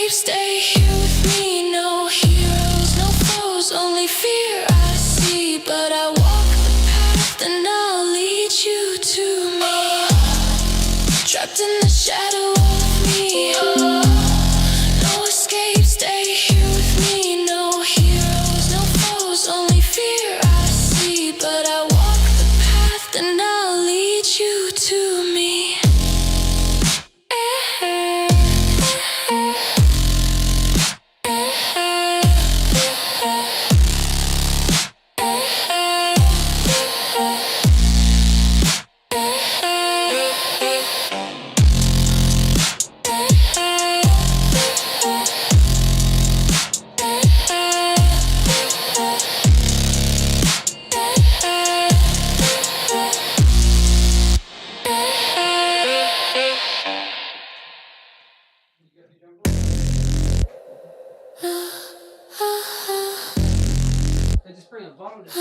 escape, stay here with me. No heroes, no foes, only fear I see. But I walk the path and I'll lead you to me. Trapped in the shadow of me. No escape, stay here with me. No heroes, no foes, only fear I see. But I walk the path and I'll lead you to me. Just bring a bottle down.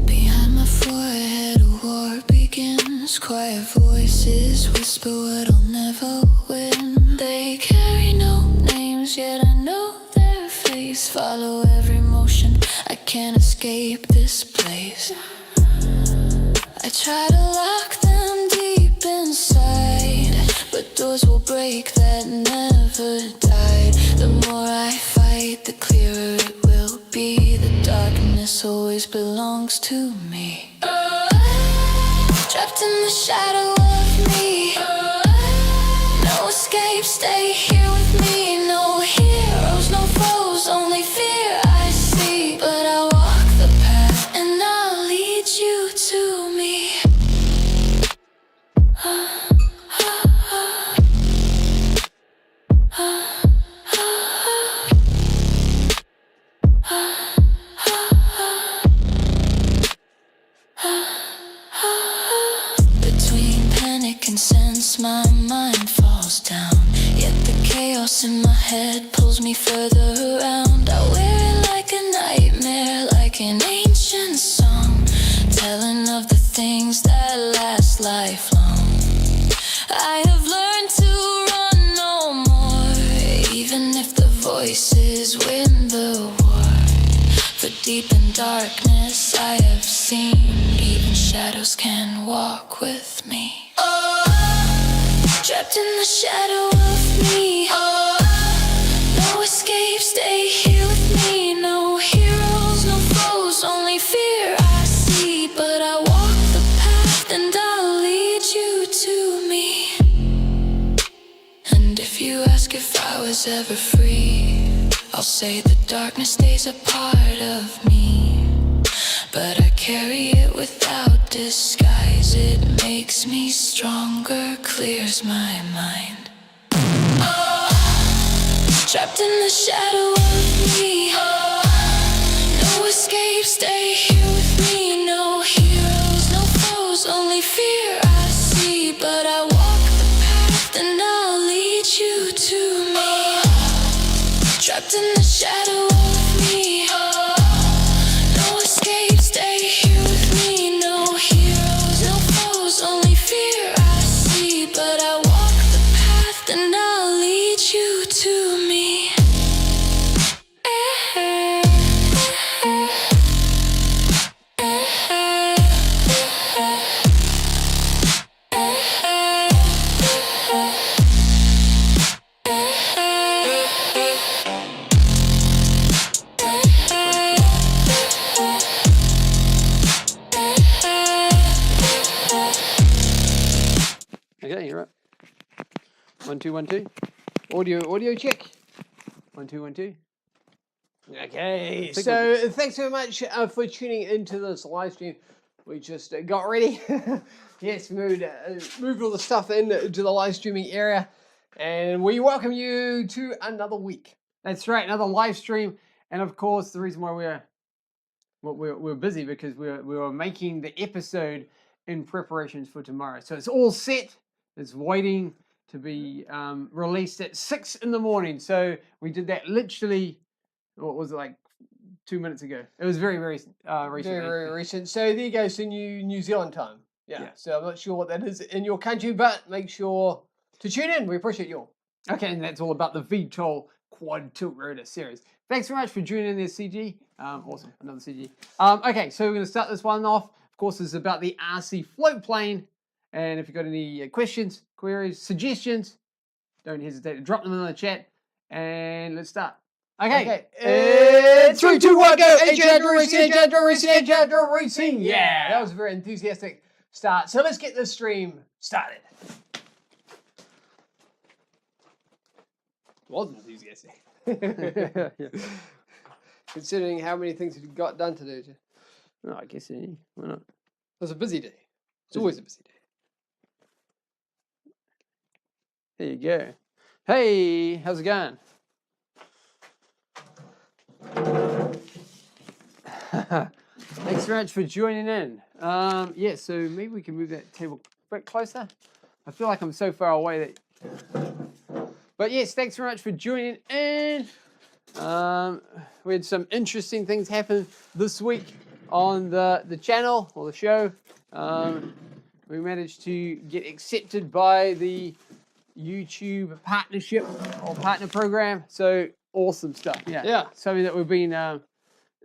Behind my forehead a war begins. Quiet voices whisper what I'll never win. They carry no names, yet I know their face. Follow every motion, I can't escape this place. I try to lock them deep inside, but doors will break that never died. The more I fight, the clearer it will be. The darkness always belongs to me. Trapped in the shadow of me. No escape, stay here with me. No heroes, no foes, only fear I see. But I walk the path and I'll lead you to me. Between panic and sense, my mind falls down. Yet the chaos in my head pulls me further around. I wear it like a nightmare, like an ancient song, telling of the things that last lifelong. I have learned to run no more, even if the voices win the war. For deep in darkness I have seen, even shadows can walk with me. Trapped in the shadow of me. No escape, stay here with me. No heroes, no foes, only fear I see. But I walk the path and I'll lead you to me. And if you ask if I was ever free, I'll say the darkness stays a part of me. But I carry it without disguise. It makes me stronger, clears my mind. Trapped in the shadow of me. No escape, stay here with me. No heroes, no foes, only fear I see. But I walk the path and I'll lead you to me. Trapped in the shadow of me. No escape, stay here with me. No heroes, no foes, only fear I see. But I walk the path and I'll lead you to me. Okay, you're up. 1 2 1 2. Audio check. 1 2 1 2. Okay, so thanks so much for tuning into this live stream. We just got ready. Yes, moved all the stuff into the live streaming area, and we welcome you to another week. That's right, another live stream. And of course, the reason why we're busy because we were making the episode in preparations for tomorrow. So it's all set. It's waiting to be released at 6 in the morning. So we did that literally, what was it, like 2 minutes ago. It was very recent. Very recent. So there you go. So New Zealand time. Yeah. So I'm not sure what that is in your country, but make sure to tune in. We appreciate you all. Okay, and that's all about the VTOL Quad Tilt Rotor series. Thanks very much for joining in there, CG. Awesome, another CG. Okay, so we're going to start this one off. Of course, it's about the RC float plane. And if you've got any questions, queries, suggestions, don't hesitate to drop them in the chat. And let's start. Okay. And 3, 2, 1, go! Agile racing! Yeah, that was a very enthusiastic start. So let's get this stream started. Wasn't enthusiastic. Considering how many things you got done today. No, I guess why not? It was a busy day. It's always a busy day. There you go. Hey, how's it going? Thanks very much for joining in. Yeah, so maybe we can move that table a bit closer. I feel like I'm so far away that... But yes, thanks very much for joining in. We had some interesting things happen this week on the channel or the show. We managed to get accepted by the YouTube partnership or partner program. So awesome stuff. Yeah. Something that we've been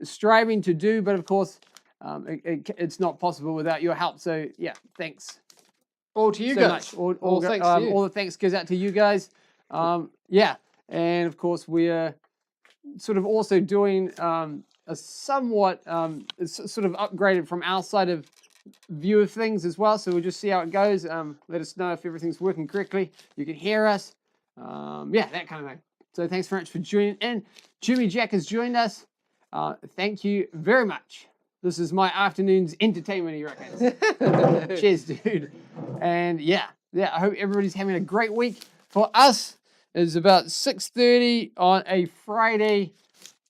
striving to do, but of course, it's not possible without your help. So yeah, thanks. All to you so guys. Much. All thanks to you. All the thanks goes out to you guys. Yeah, and of course we're sort of also doing a somewhat sort of upgraded from our side of view of things as well. So we'll just see how it goes. Let us know if everything's working correctly. You can hear us. Yeah, that kind of thing. So thanks very much for joining in. Jimmy Jack has joined us. Thank you very much. This is my afternoon's entertainment, he reckons. Cheers, dude. And yeah, I hope everybody's having a great week. For us, it's about 6:30 on a Friday,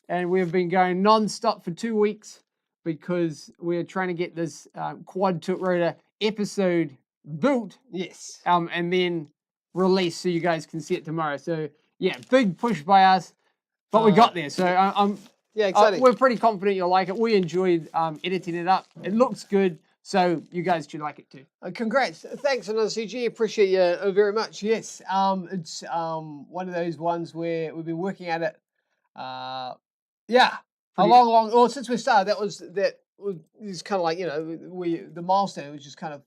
and we've been going non-stop for 2 weeks because we're trying to get this Quad Tilt Rotor episode built. Yes. And then released so you guys can see it tomorrow. So yeah, big push by us, but we got there. So yeah, exciting. We're pretty confident you'll like it. We enjoyed editing it up. It looks good. So you guys should like it too. Congrats. Thanks, another CG. Appreciate you very much. Yes, it's one of those ones where we've been working at it. Yeah, since we started. That was kind of like, you know, the milestone, which is kind of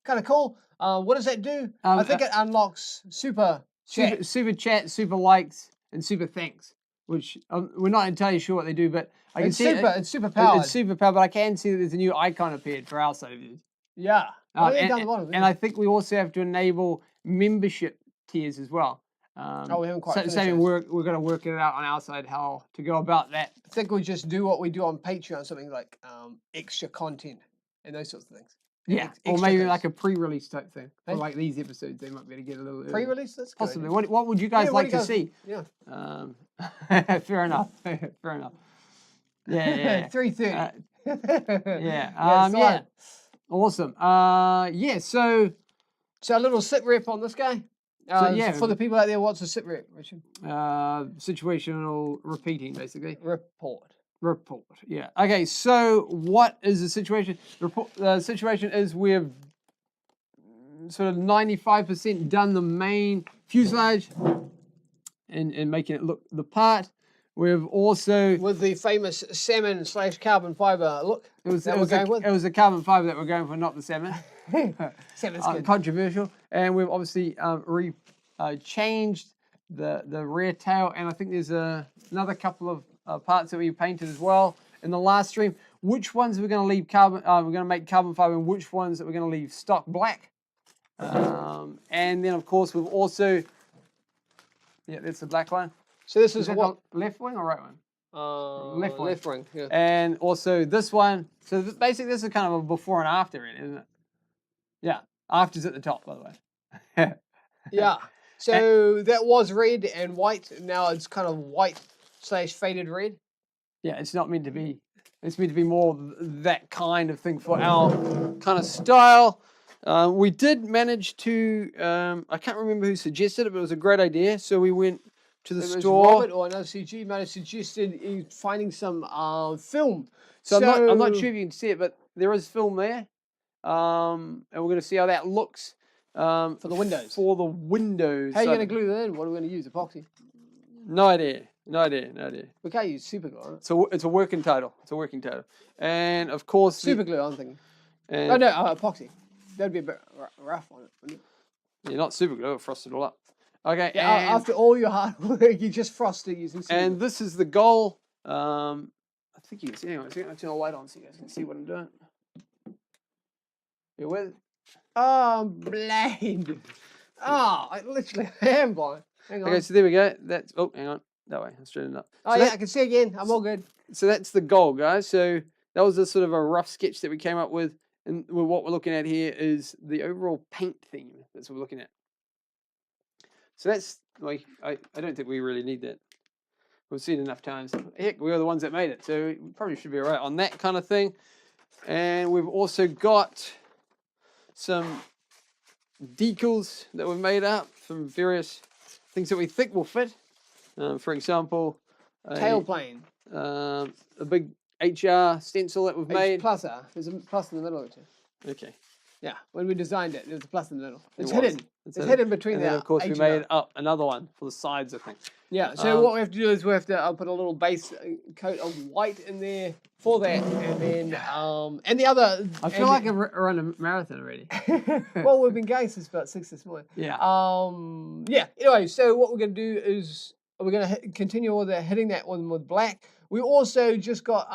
kind of cool. What does that do? I think it unlocks super chat, super likes, and super thanks. Which we're not entirely sure what they do, but I can see it's super powered. It's super powered, but I can see that there's a new icon appeared for our side of views. Yeah. Down the bottom, and I think we also have to enable membership tiers as well. We haven't quite. So we're going to work it out on our side how to go about that. I think we just do what we do on Patreon, something like extra content and those sorts of things. Yeah, or maybe like a pre-release type thing. Hey? For like these episodes, they might be able to get a little pre-release. That's good. Possibly. What would you guys like to see? Yeah. Fair enough. Fair enough. Yeah. 3:30. Yeah. Awesome. Yeah. So a little sit rep on this guy. For the people out there, what's a sit rep, Richard? Situational repeating, basically. Report. Yeah. Okay. So what is the situation? The situation is we've sort of 95% done the main fuselage and making it look the part. We've also with the famous salmon/carbon fiber look. It was a carbon fiber that we're going for, not the salmon. Salmon's good. Controversial. And we've obviously changed the rear tail, and I think there's another couple of parts that we painted as well in the last stream. Which ones we're going to leave carbon? We're going to make carbon fiber, and which ones that we're going to leave stock black. And then of course we've also that's the black one. So this is what left wing or right wing? Left wing. Yeah. And also this one. So basically this is kind of a before and after, isn't it? Yeah, after's at the top, by the way. Yeah. So that was red and white. Now it's kind of white/faded red. Yeah, it's not meant to be. It's meant to be more that kind of thing for our kind of style. We did manage to. I can't remember who suggested it, but it was a great idea. So we went to the It was store. Robert or another CG might have suggested he's finding some film. So I'm not sure if you can see it, but there is film there. And we're going to see how that looks. For the windows. For the windows. How are you going to glue that in? What are we going to use? Epoxy? No idea. No idea. No idea. We can't use super glue on it. So it's a working title. It's a working title. And of course, Super glue, I'm thinking. And Oh no, epoxy. That'd be a bit rough on it, wouldn't it? Yeah, not super glue. It'll frost it all up. Okay. Yeah, and, after all your hard work, you just frost it using super and glue. this is the goal. I think you can see. Anyway, so I'm going to turn the light on so you guys can see what I'm doing. You with? Oh, I'm blind. Oh, I literally am blind. Hang on. Okay, so there we go. That's hang on. That way. I'll straighten it up. Oh So yeah, that- I can see again. I'm all good. So that's the goal, guys. So that was a sort of a rough sketch that we came up with. And what we're looking at here is the overall paint theme. That's what we're looking at. So that's like, I don't think we really need that. We've seen enough times. Heck, we were the ones that made it. So we probably should be all right on that kind of thing. And we've also got some decals that we've made up from various things that we think will fit. For example, Tailplane. a big HR stencil that we've made. Pluser. There's a plus in the middle of it. Okay. Yeah, when we designed it, there was a plus in the middle. It's It was. hidden. It's hidden between And the then of course we H and made R. up another one for the sides, I think. Yeah, so what we have to do is we have to put a little base coat of white in there for that, and then and the other. I feel like I've run a marathon already. Well, we've been going since about 6 this morning. Yeah. Yeah. Anyway, so what we're going to do is we're going to continue with hitting that one with black. We also just got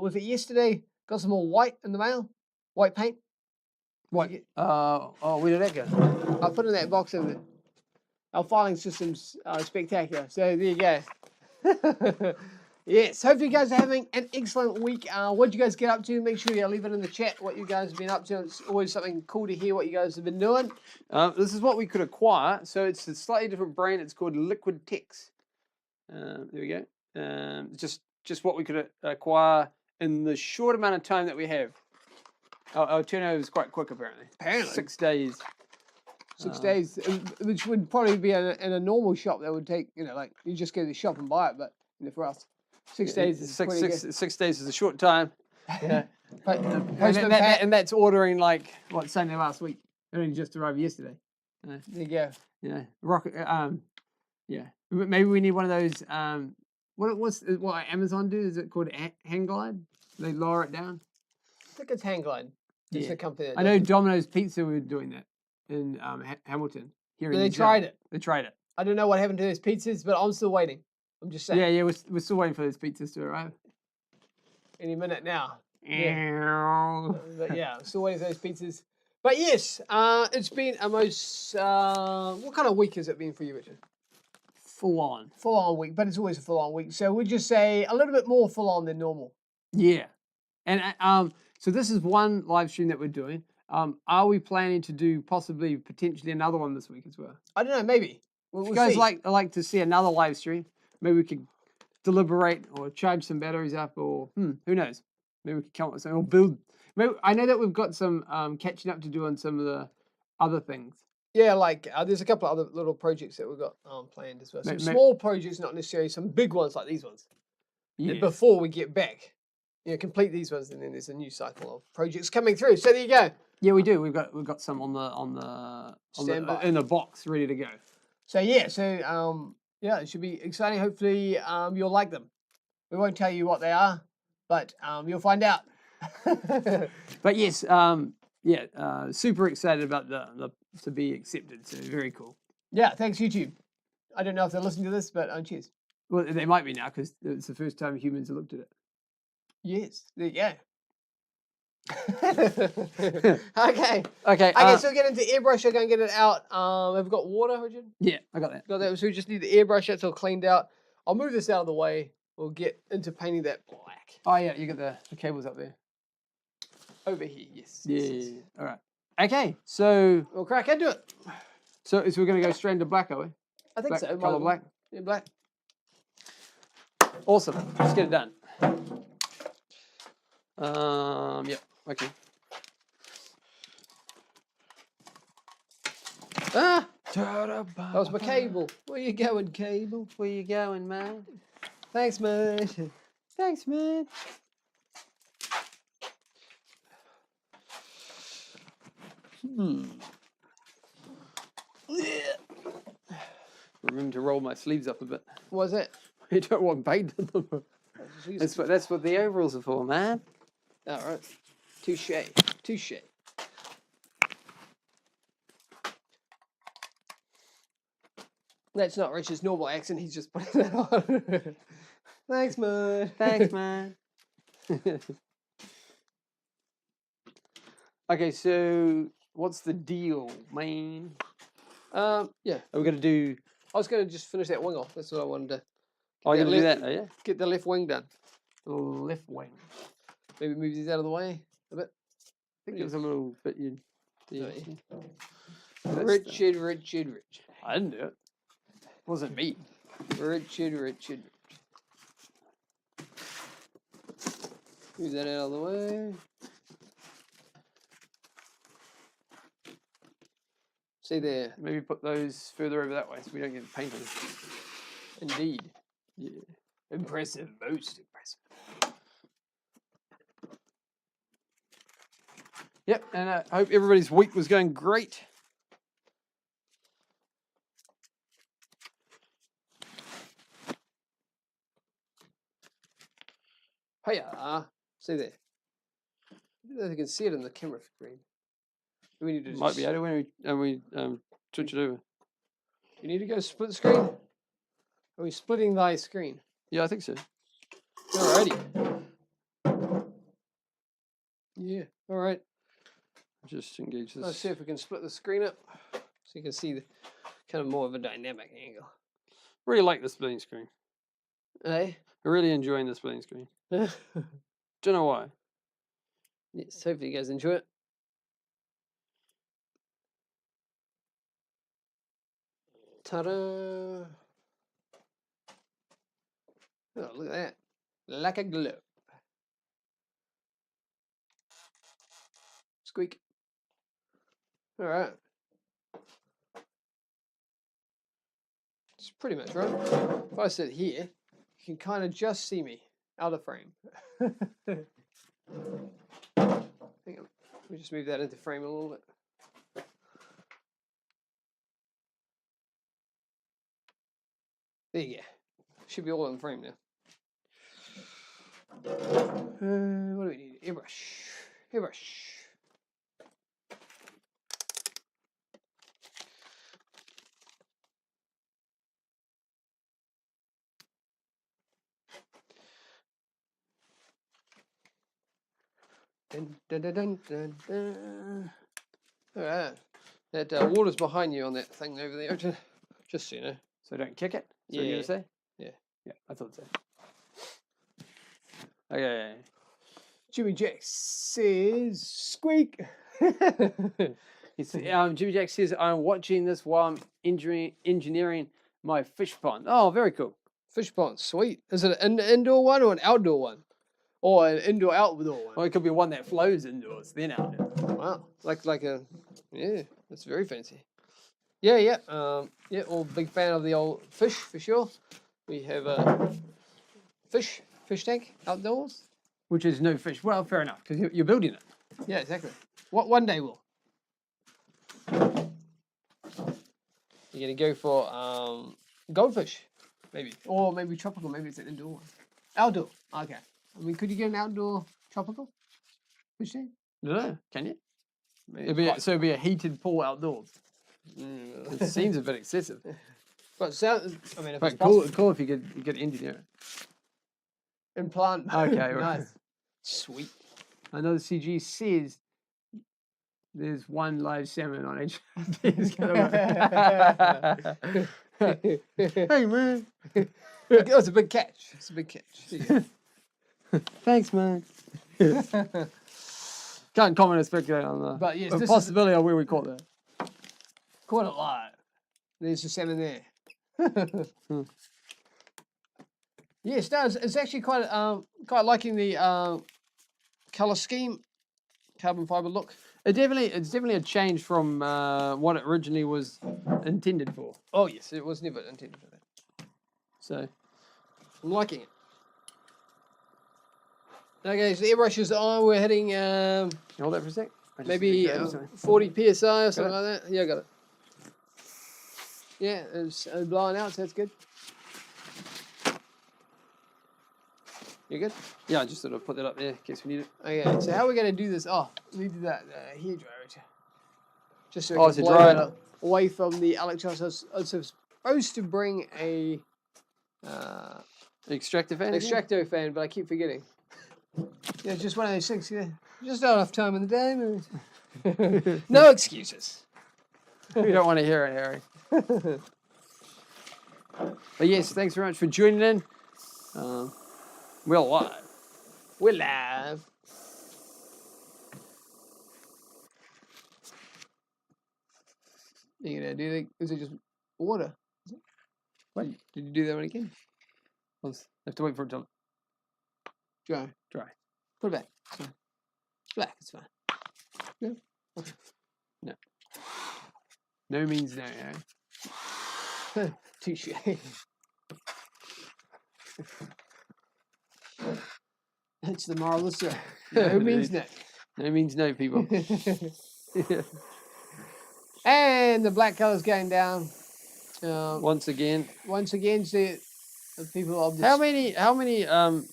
was it yesterday? Got some more white in the mail. White paint. What? Where did that go? I put in that box over there. Our filing system's spectacular. So there you go. Yes, hopefully you guys are having an excellent week. What you guys get up to, make sure you leave it in the chat what you guys have been up to. It's always something cool to hear what you guys have been doing. This is what we could acquire. So it's a slightly different brand. It's called Liquid Tex. There we go. Just what we could acquire in the short amount of time that we have. Our turnover is quite quick, apparently. 6 days. 6 days, which would probably be in a normal shop that would take, like you just go to the shop and buy it. But for us, 6 days is pretty good. 6 days is a short time. Yeah. And that's ordering like what Sunday last week. It only just arrived yesterday. There you go. Yeah. Rocket. Yeah. Maybe we need one of those. What Amazon do? Is it called hang glide? They lower it down. I think it's Hang Glide. It's Yeah. a company that I know Domino's Pizza were doing that in Hamilton. Here in they New tried Zealand. it. They tried it. I don't know what happened to those pizzas, but I'm still waiting. I'm just saying. Yeah. We're still waiting for those pizzas to arrive. Any minute now. Yeah. But yeah, still waiting for those pizzas. But yes, it's been a most. What kind of week has it been for you, Richard? Full on. Full on week, but it's always a full on week. So we'd just say a little bit more full on than normal. Yeah. And so this is one live stream that we're doing. Are we planning to do potentially another one this week as well? I don't know, maybe. If you guys like to see another live stream, maybe we could deliberate or charge some batteries up, or who knows? Maybe we could come up with something or build. Maybe I know that we've got some catching up to do on some of the other things. Yeah, like there's a couple of other little projects that we've got planned as well. Some small projects, not necessarily some big ones like these ones. Yeah. Before we get back, complete these ones, and then there's a new cycle of projects coming through. So there you go. Yeah, we do. We've got some in the box ready to go. So yeah, it should be exciting. Hopefully, you'll like them. We won't tell you what they are, but you'll find out. But yes, super excited about the to be accepted. So very cool. Yeah, thanks YouTube. I don't know if they're listening to this, but cheers. Well, they might be now because it's the first time humans have looked at it. Yes, there you go. Okay. Okay. So we'll get into airbrush. I'll go and get it out. Have we got water, Richard? Yeah, I got that. Got that. So we just need the airbrush. That's all cleaned out. I'll move this out of the way. We'll get into painting that black. Oh yeah, you got the cables up there. Over here, yes. Yeah. All right. Okay, so We'll crack into it. so we're gonna go straight into black, are we? I think Black, so. color black. Yeah, black. Awesome. Let's get it done. Yeah. Okay. That was my cable. Where you going, cable? Where you going, man? Thanks, man. Thanks, man. Remember to roll my sleeves up a bit. What's that? You don't want paint in them. That's what the overalls are for, man. All right. Touche. Touche. That's not Richard's normal accent. He's just putting that on. Thanks, man. Thanks, man. Okay, so what's the deal, man? Yeah. Are we going to do... I was going to just finish that wing off. That's what I wanted to. Oh, you're going to do that, are you? Get the left wing done. The left wing. Maybe move these out of the way a bit. I think there's a little bit you... Richard. I didn't do it. Wasn't me. Richard. Move that out of the way. See there. Maybe put those further over that way so we don't get painted. Indeed. Yeah. Impressive. Most impressive. Yep, and I hope everybody's week was going great. Hiya. See there. I don't know if you can see it in the camera screen. We need to Might be able to when we switch it over. You need to go split the screen? Are we splitting thy screen? Yeah, I think so. Alrighty. Yeah, alright. Just engage this. Let's see if we can split the screen up so you can see the kind of more of a dynamic angle. Really like the splitting screen. Eh? I'm really enjoying the splitting screen. Yes, Don't know why. hopefully you guys enjoy it. Ta-da! Oh, look at that. Like a glove. Squeak. Alright. It's pretty much right. If I sit here, you can kind of just see me out of frame. Hang on. Let me just move that into frame a little bit. There you go. Should be all in frame now. What do we need? Airbrush. Airbrush. Dun, dun, dun, dun, dun, dun. All right. That water's behind you on that thing over there. Just so you know. So don't kick it? Is that what Yeah. you're going to say? Yeah. Yeah, I thought so. Okay. Jimmy Jack says, squeak. Jimmy Jack says, I'm watching this while I'm engineering my fish pond. Oh, very cool. Fish pond, sweet. Is it an indoor one or an outdoor one? Or an indoor-outdoor one? Well, it could be one that flows indoors, then outdoors. Wow. Like a, yeah, that's very fancy. Yeah, yeah. Yeah, all big fan of the old fish, for sure. We have a fish tank outdoors. Which is no fish. Well, fair enough, because you're building it. Yeah, exactly. What one day will? You're gonna go for goldfish, maybe, or maybe tropical. Maybe it's an indoor one. Outdoor. Okay. I mean, could you get an outdoor tropical fish tank? No, can you? Maybe It'd be a heated pool outdoors. It seems a bit excessive. But sound. I mean, if But it's possible. cool if you could engineer it. Implant. Okay, right. Nice. Sweet. I know the CG says there's one live salmon on each. Hey man, That was a big catch. It's a big catch. thanks man. Can't comment or speculate on the But yes, the this possibility of where we caught that. Caught it live. There's the salmon there. Yes, no, it's actually quite liking the color scheme, carbon fiber look. it's definitely a change from what it originally was intended for. Oh yes, it was never intended for that. So I'm liking it. Okay, so the airbrush is on. We're hitting hold that for a sec. I just maybe grabbed something. 40 psi or something Got like that. Yeah, I got it. Yeah, it's blowing out, so that's good. You good? Yeah, I just sort of put that up there in case we need it. Okay, so how are we going to do this? Oh, we need that hair dryer. Just so we Oh, can to blow dry it it. away from the electricity. I was supposed to bring a Extractor fan. again? extracto fan, but I keep forgetting. Yeah, just one of those things. Yeah, just not enough time in the day. Man. No excuses. We don't want to hear it, Harry. But yes, thanks very much for joining in. We're live. We're live. You gonna do that? Is it just water? Wait, Did you do that one again? I have to wait for it to Dry. dry. Put it back. It's fine. It's back. It's fine. Yeah. Okay. No. No means no, Harry. Touche. That's the moral of the story. No means no. No means no, people. And the black color's going down. Once again. Once again, see the people of the How many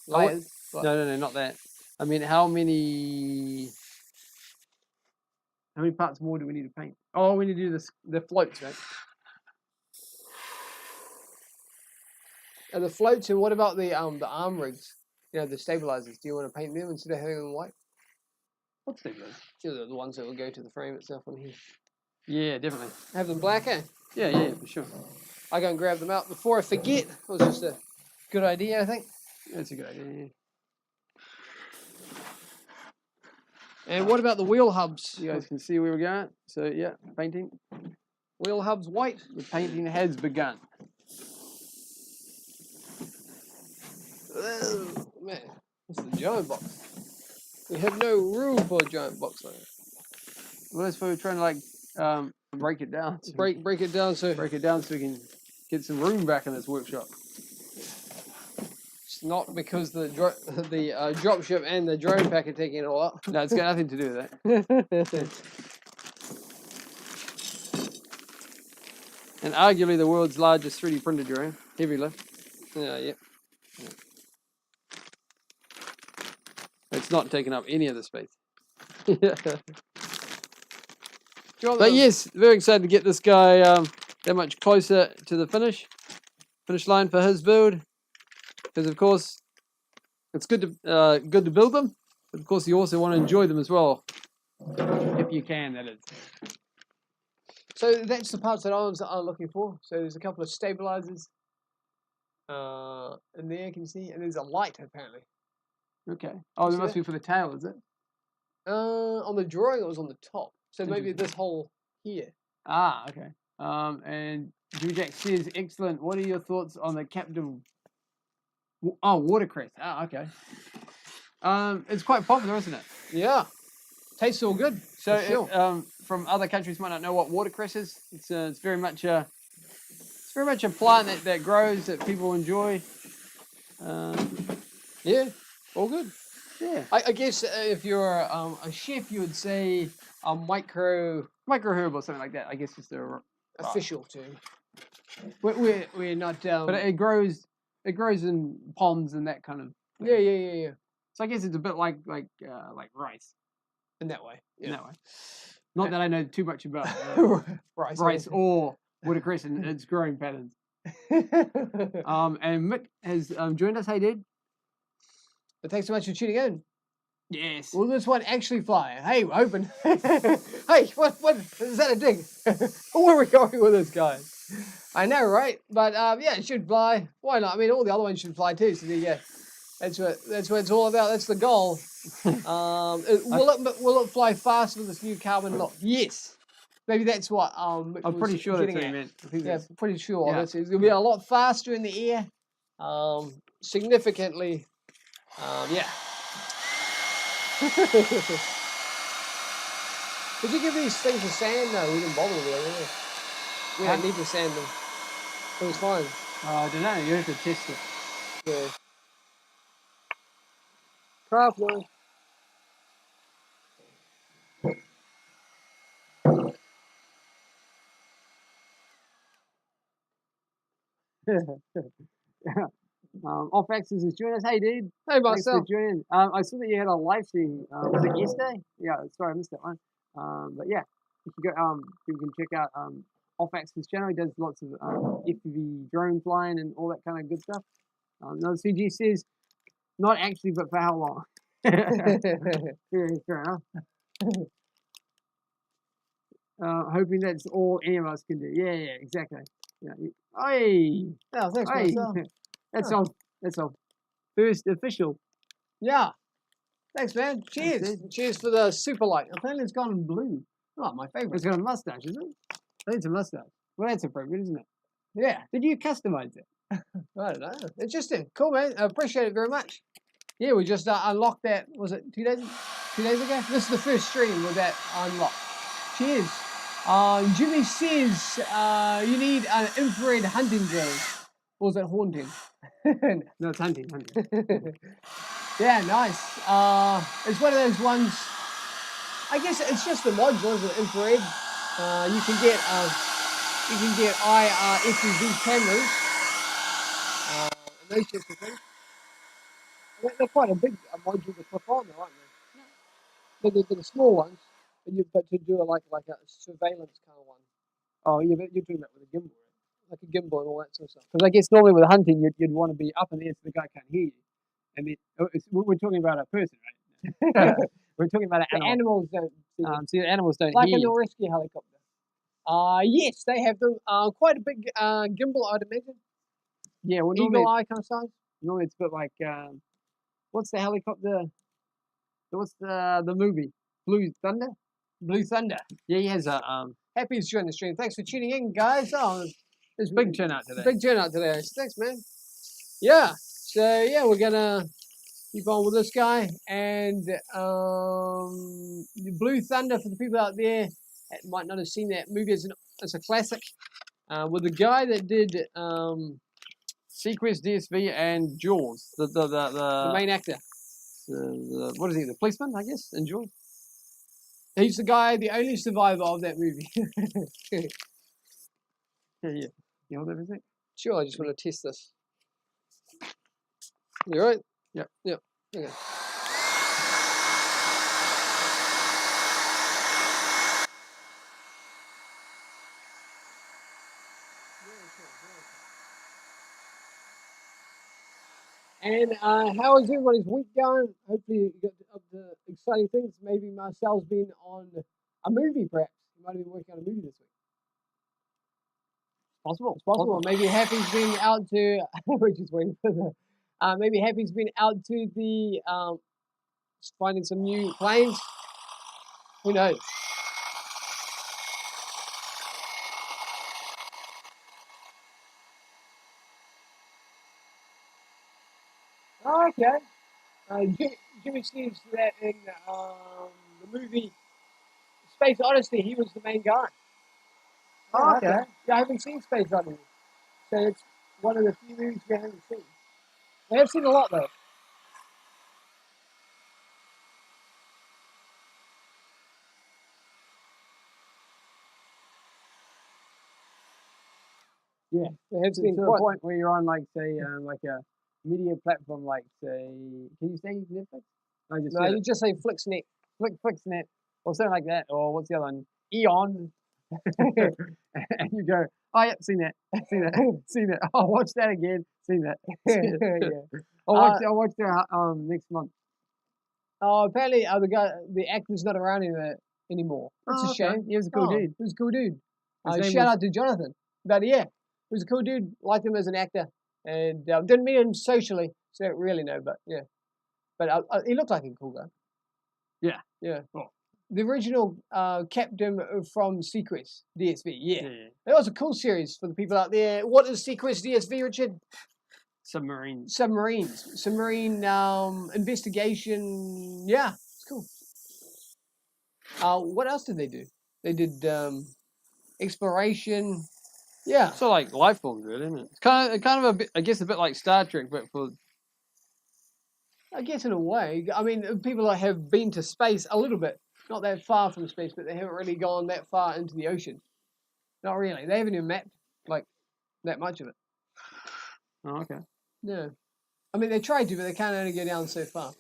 layers. What? No, not that. I mean, how many parts more do we need to paint? Oh, we need to do the floats, right? And the floats, and what about the arm rigs? You know, the stabilizers. Do you want to paint them instead of having them white? What's stabilizers? You know, the ones that will go to the frame itself on here. Yeah, definitely. Have them black, eh? Yeah, for sure. I'll go and grab them out before I forget. It was just a good idea, I think. That's a good idea. Yeah. And what about the wheel hubs? You guys can see where we're going. So yeah, painting. Wheel hubs white. The painting has begun. Oh, man, it's the giant box. We have no room for a giant box like that. Well, that's why we're trying to like break it down. So Break it down so break it down so we can get some room back in this workshop. it's not because the drop ship and the drone pack are taking it all up. No, it's got nothing to do with that. And arguably the world's largest 3D printed drone, heavy lift. Yeah. It's not taking up any of the space. But But yes, very excited to get this guy that much closer to the finish line for his build. Because of course, it's good to build them, but of course you also want to enjoy them as well, if you can. That is. So that's the parts that I was looking for. So there's a couple of stabilizers in there, can you see? And there's a light apparently. Okay. Oh, See that must that? be for the tail, is it? On the drawing, it was on the top. So maybe Interesting. this hole here. Ah, okay. And Jimmy Jack says, excellent. What are your thoughts on the Captain? Oh, watercress. Ah, okay. It's quite popular, isn't it? Yeah, tastes all good. So, for sure. from other countries might not know what watercress is. It's very much a plant that grows that people enjoy. Yeah, all good. Yeah, I guess if you're a chef, you would say a micro microherb or something like that. I guess just a official term. We're not. but it grows in ponds and that kind of thing. Yeah. So I guess it's a bit like rice In that way. in that way. Not that I know too much about Rice. or watercress and its growing patterns. And Mick has joined us. Hey, dude. But thanks so much for tuning in. Yes. Will this one actually fly? Hey, we're open. Hey, what is that a dig? Where are we going with this, guys? I know, right? But yeah, it should fly. Why not? I mean, all the other ones should fly too. So there you go. That's what it's all about. That's the goal. Will it fly fast with this new carbon lock? Yes. Maybe that's what Mick I'm was pretty sure that's getting what he at. meant. I think Yeah, that's pretty sure. yeah. It's going to be a lot faster in the air. Significantly. Yeah. Did you give these things a sand? No, we didn't bother with it. Really. We don't need to sand them. It was fine. I don't know. You have to test it. Yeah. Craft no. Off Axis is joining us. Hey, dude. Hey, Thanks for Marcel. joining. I saw that you had a live stream. Was it yesterday? Yeah, sorry, I missed that one. But yeah, you can go. You can check out Off Axis channel. He does lots of FPV drone flying and all that kind of good stuff. No, CG says not actually, but for how long? Fair enough. Hoping that's all any of us can do. Yeah, exactly. Yeah. Hey, Oh, thanks, hey. Marcel. That's all. That's all. First official. Yeah. Thanks, man. Cheers. dude. Cheers for the super light. Apparently it's gone blue. Oh, my favorite. It's got a mustache, isn't it? I think it's a mustache. Well, that's appropriate, isn't it? Yeah. Did you customize it? I don't know. Interesting. Cool, man. I appreciate it very much. Yeah, we just unlocked that. Was it 2 days? 2 days ago? This is the first stream with that unlocked. Cheers. Jimmy says you need an infrared hunting drone. Or is it haunting? No, it's hunting. Yeah, nice. It's one of those ones. I guess it's just the modules of infrared. You can get IR FPV cameras. And those sorts of things. They're quite a big module to clip on, though, aren't they? They're the small ones, but to do like a surveillance kind of one. Oh, yeah, but you're talking about with a gimbal, right? Like a gimbal and all that sort of stuff. Because I guess normally with hunting, you'd want to be up in the air so the guy can't hear you. And then, we're talking about a person, right? We're talking about an The animal. animals don't see it. See, the animals don't Like hear in a you. rescue helicopter. Yes, they have them. Quite a big gimbal, I'd imagine. Yeah, well, normally, Eagle eye kind of size. normally it's a bit like, what's the helicopter? What's the movie? Blue Thunder? Blue Thunder. Yeah, he has a Happy to join the stream. Thanks for tuning in, guys. Oh, there's big turnout today. big turnout today. Thanks, man. Yeah. So yeah, we're gonna keep on with this guy and the Blue Thunder for the people out there that might not have seen that movie. It's a classic with the guy that did Sequest, DSV, and Jaws. the main actor. What is he? The policeman, I guess, in Jaws. He's the guy, the only survivor of that movie. Yeah. You hold everything. Sure, I just want to test this. You right? Yep. Yep. Okay. And how is everybody's week going? Hopefully you got up to exciting things. Maybe Marcel's been on a movie, perhaps. He might have been working on a movie this week. Possible. It's possible. Maybe Happy's been out to. We're just waiting for the. Maybe Happy's been out to the finding some new planes. Who knows? Oh, okay. Jimmy sees that in the movie Space Odyssey. He was the main guy. Oh, okay. Yeah, I haven't seen Space Odyssey, so it's one of the few movies we haven't seen. I have seen a lot though. Yeah, I have To seen the quite. point where you're on, like, say, like a media platform, like, say, can you say Netflix? No, just No, you just say Flixnet. Flixnet, or something like that, or what's the other one? Eon. And you go, oh, yeah, seen that, seen that, seen that. I'll watch that again, seen that. Yeah. I'll watch that next month. Oh, apparently the actor's not around anymore. That's Oh, a okay. shame. He was a cool dude. He was a cool dude. His name Shout was- out to Jonathan. But yeah, he was a cool dude. Liked him as an actor, and didn't meet him socially, so I don't really know. But yeah, but he looked like a cool guy. Yeah. Yeah. Oh. The original captain from Sequest DSV. Yeah. Yeah. That was a cool series for the people out there. What is Sequest DSV, Richard? Submarines. Submarines. Submarine investigation. Yeah, it's cool. What else did they do? They did exploration. Yeah. So like life forms, really, isn't it? It's kind of a bit, I guess, a bit like Star Trek, but for I guess in a way. I mean, people that have been to space a little bit, not that far from space, but they haven't really gone that far into the ocean. Not really. They haven't even mapped like that much of it. oh, okay. No. I mean, they tried to, but they can't only go down so far.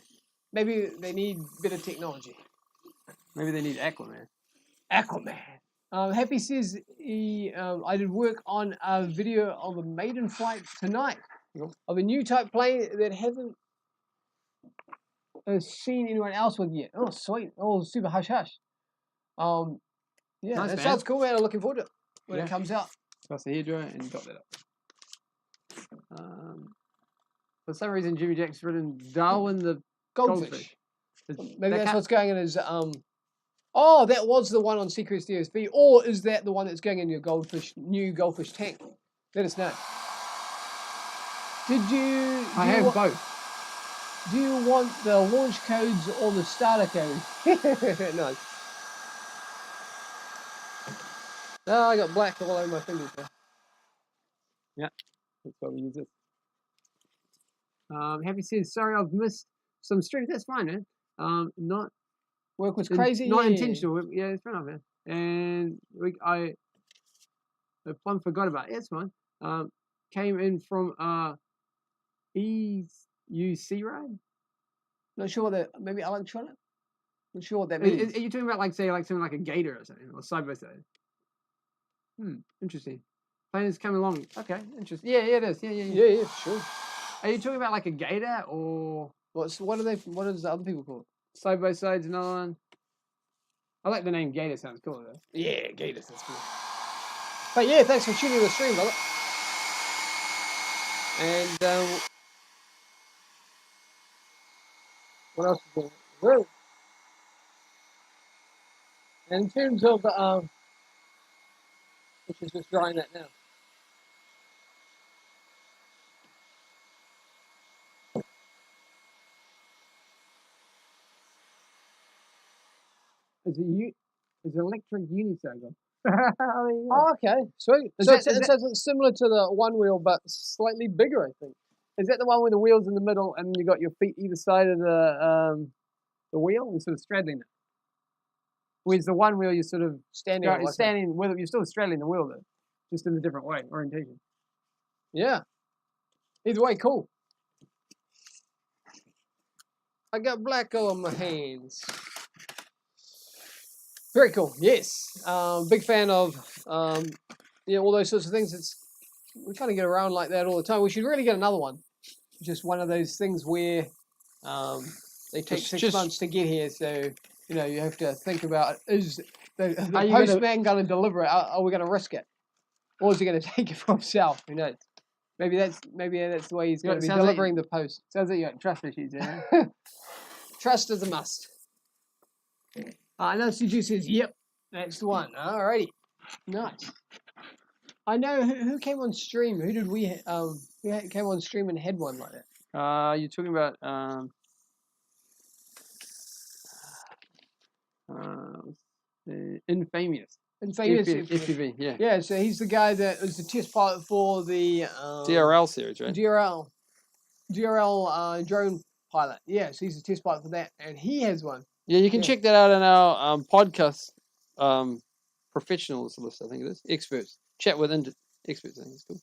Maybe they need better technology. Maybe they need Aquaman. Aquaman. Happy says I did work on a video of a maiden flight tonight of a new type plane that hasn't seen anyone else with yet. Oh, sweet. Oh, super hush hush. Yeah, Nice, that man. sounds cool, man. I'm looking forward to it when it comes out. Press the hairdryer and got that up. For some reason, Jimmy Jack's written Darwin the Goldfish. Maybe that's can't- what's going in his. Oh, that was the one on Secrets DSV, or is that the one that's going in your new goldfish tank? Let us know. I have both. Do you want the launch codes or the starter code? Nice. Oh, I got black all over my fingers now. Yeah, that's why we use this. Happy says, sorry, I've missed some streams. That's fine, man. Not Work was crazy. not yeah. intentional. Yeah, it's fair enough, man. And I plumb forgot about it. It's fine. Came in from EUC ride. Not sure what that. Maybe electronic. Not sure what that means. Are you talking about like something like a gator or something, or side by side? Interesting. Plane is coming along. Okay, interesting. Yeah, it is. Yeah, sure. Are you talking about like a gator or What does the other people call it? side by side's another one? I like the name Gator. Sounds cool though. Yeah, Gator sounds cool. But yeah, thanks for tuning in the stream, brother. And what else is going on? And in terms of which is just drying that now. It's an electric unicycle. Oh, okay, sweet. Is So that- it says it's similar to the one wheel, but slightly bigger, I think. Is that the one with the wheels in the middle and you got your feet either side of the wheel and sort of straddling it? Whereas the one wheel you're sort of Standing. you're standing with it, you're still straddling the wheel though, just in a different way, orientation. Yeah. Either way, cool. I got black all on my hands. Very cool. Yes. Big fan of all those sorts of things. We're trying to get around like that all the time. We should really get another one. Just one of those things where they take 6 months to get here, so you have to think about is the postman going to deliver it? Are we going to risk it, or is he going to take it for himself? Who knows? Maybe that's the way he's going to be delivering the post. Sounds like you got trust issues there. Trust is a must. I know CG says, yep, that's the one. Alrighty. Nice. I know who came on stream. Who did we who came on stream and had one like that? You're talking about Infamous. Infamous. FPV, yeah. Yeah, so he's the guy that was the test pilot for the DRL series, right? DRL drone pilot. Yeah, so he's the test pilot for that, and he has one. Yeah, you can check that out on our podcast professionals list, I think it is. Experts. Chat with experts, I think it's cool.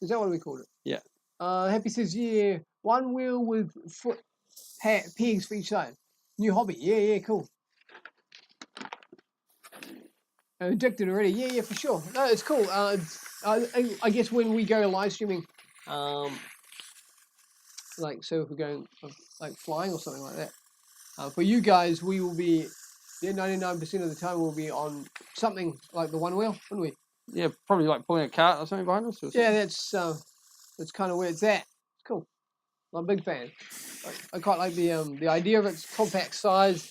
Is that what we called it? Yeah. Happy says, yeah, one wheel with foot pegs for each side. New hobby. Yeah, cool. Addicted already. Yeah, for sure. No, it's cool. I guess when we go live streaming, like, so if we're going like flying or something like that, for you guys, we will be, 99% of the time we'll be on something like the one wheel, wouldn't we? Yeah, probably like pulling a cart or something behind us. Or something. Yeah, that's kind of where it's at. It's cool. I'm a big fan. I quite like the idea of its compact size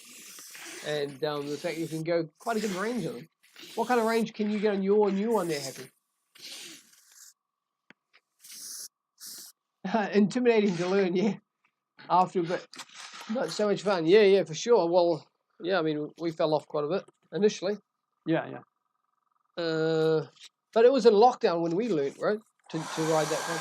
and the fact you can go quite a good range on them. What kind of range can you get on your new one there, Happy? Intimidating to learn, yeah. After a bit, but so much fun. Yeah, for sure. Well, Yeah, I mean, we fell off quite a bit initially. Yeah, yeah. But it was in lockdown when we learnt, right? To ride that thing.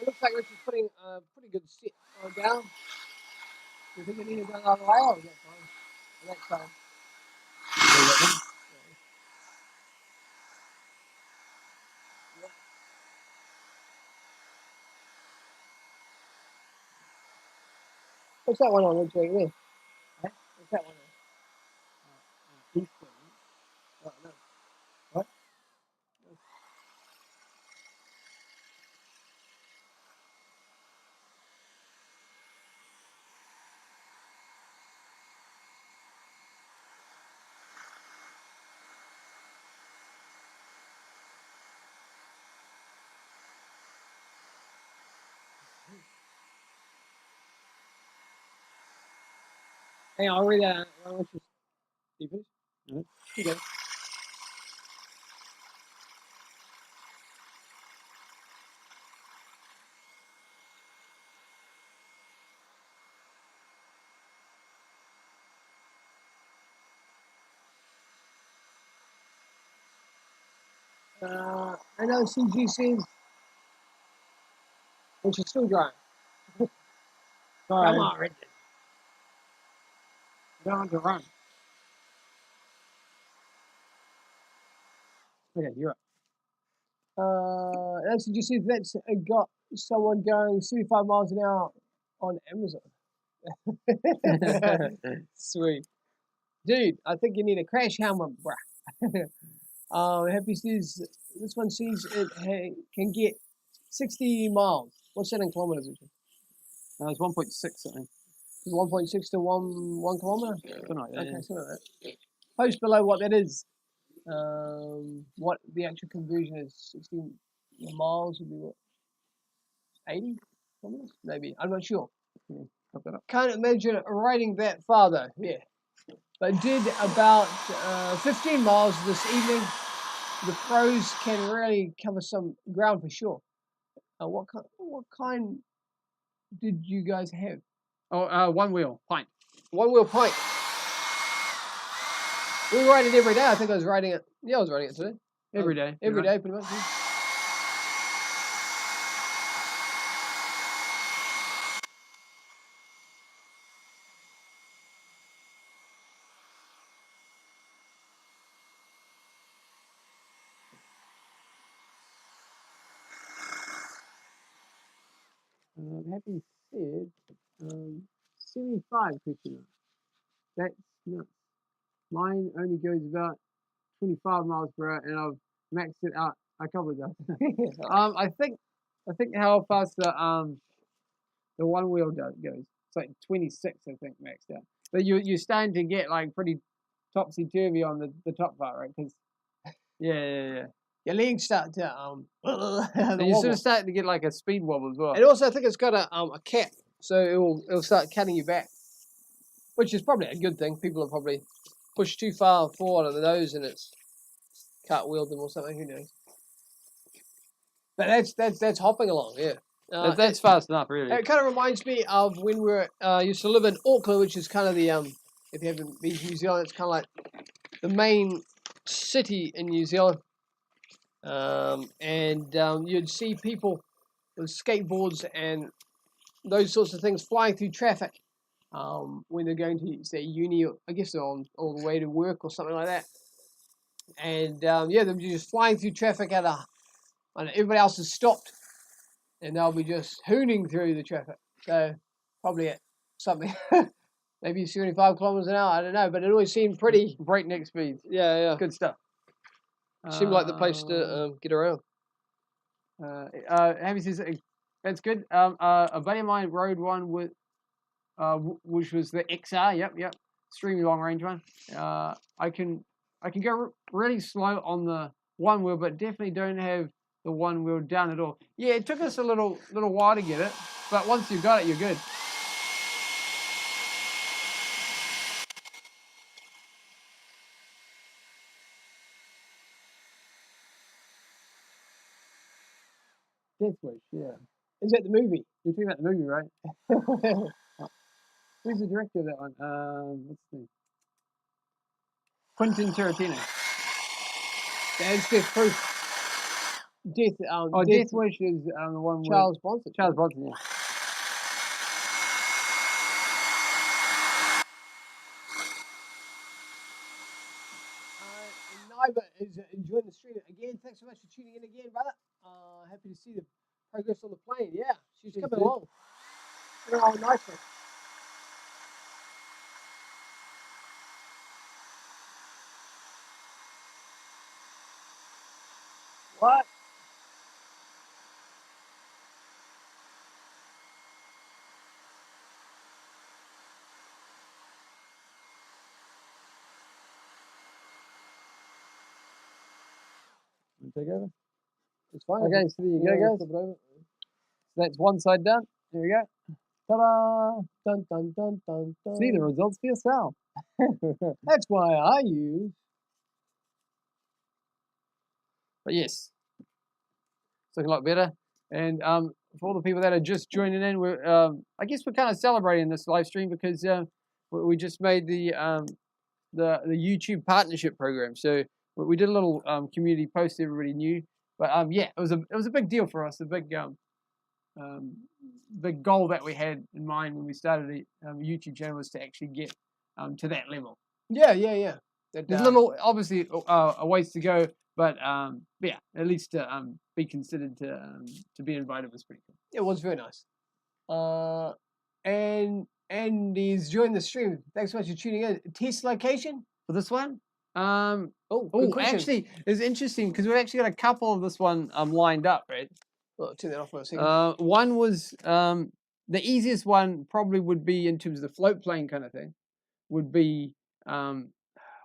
It looks like Richard's putting a pretty good set down. Do you think we need to go another way or is that fine? That's fine. What's that one on, Richard? There. What's that one on? Oh, no. What? Hey, I'll read that. You finished? Mm-hmm. Okay. I know CG says, which is still dry. Come on, Richard. Don't want to run. Okay, you're up. CG says that's got someone going 75 miles an hour on Amazon. Sweet. Dude, I think you need a crash helmet, bruh. Happy says this one says it can get 60 miles. What's that in kilometers? It's 1.6 something. 1.6 to 1 kilometer? Something like that. Okay, Yeah. something like that. Post below what that is. What the actual conversion is. 60 miles would be what? 80 kilometers? Maybe. I'm not sure. Can't imagine riding that far though. Yeah. But did about 15 miles this evening. The pros can really cover some ground for sure. What kind did you guys have? Oh, one wheel pint. One wheel pint. We ride it every day. I think I was riding it. Yeah, I was riding it today. Every day. Every day, pretty much. Yeah. Happy said 75 question. That's nuts. Mine only goes about 25 miles per hour, and I've maxed it out a couple of times. I think how fast the one wheel goes. It's like 26, I think, maxed out. But you're starting to get like pretty topsy turvy on the top part, right? Because yeah. Your legs start to And you're sort of starting to get like a speed wobble as well. And also, I think it's got a cap, so it'll start cutting you back, which is probably a good thing. People have probably pushed too far forward on the nose, and it's cartwheeled them or something. Who knows? But that's hopping along, yeah. That's fast enough, really. It kind of reminds me of when we were used to live in Auckland, which is kind of the if you haven't been to New Zealand, it's kind of like the main city in New Zealand. You'd see people with skateboards and those sorts of things flying through traffic when they're going to, say, uni, or I guess they're on all the way to work or something like that. And they'll be just flying through traffic and everybody else has stopped, and they'll be just hooning through the traffic. So probably at something, maybe 75 kilometers an hour, I don't know, but it always seemed pretty breakneck speeds. Yeah. Good stuff. Seemed like the place to get around. Happy says that's good. A buddy of mine rode one with, which was the XR. Yep. Extremely long range one. I can go really slow on the one wheel, but definitely don't have the one wheel down at all. Yeah, it took us a little while to get it, but once you've got it, you're good. Death Wish, yeah. Is that the movie? You're talking about the movie, right? Who's the director of that one? What's his name? Quentin Tarantino. That's Death Proof. Death. Death Wish is the one with Charles Bronson. Charles Bronson, yeah. Niva is enjoying the stream again. Thanks so much for tuning in again, brother. Happy to see the progress on the plane. Yeah, she's coming along. Oh, nicely. What? Take over. It's fine. Okay, so there you go, guys. So that's one side done. There we go. Ta-da! Dun, dun, dun, dun, dun. See the results for yourself. That's why I use. But yes, it's looking a lot better. And for all the people that are just joining in, I guess we're kind of celebrating this live stream because we just made the YouTube partnership program. So we did a little community post everybody knew. But yeah, it was a big deal for us. A big big goal that we had in mind when we started the YouTube channel was to actually get to that level. Yeah. There's little, obviously, a ways to go, but yeah, at least to be considered to be invited was pretty cool. It was very nice. And he's joined the stream. Thanks so much for tuning in. Test location For this one, good question. actually, it's interesting because we've actually got a couple of this one lined up, right? I'll turn that off for a second. One was the easiest one probably would be in terms of the float plane kind of thing, would be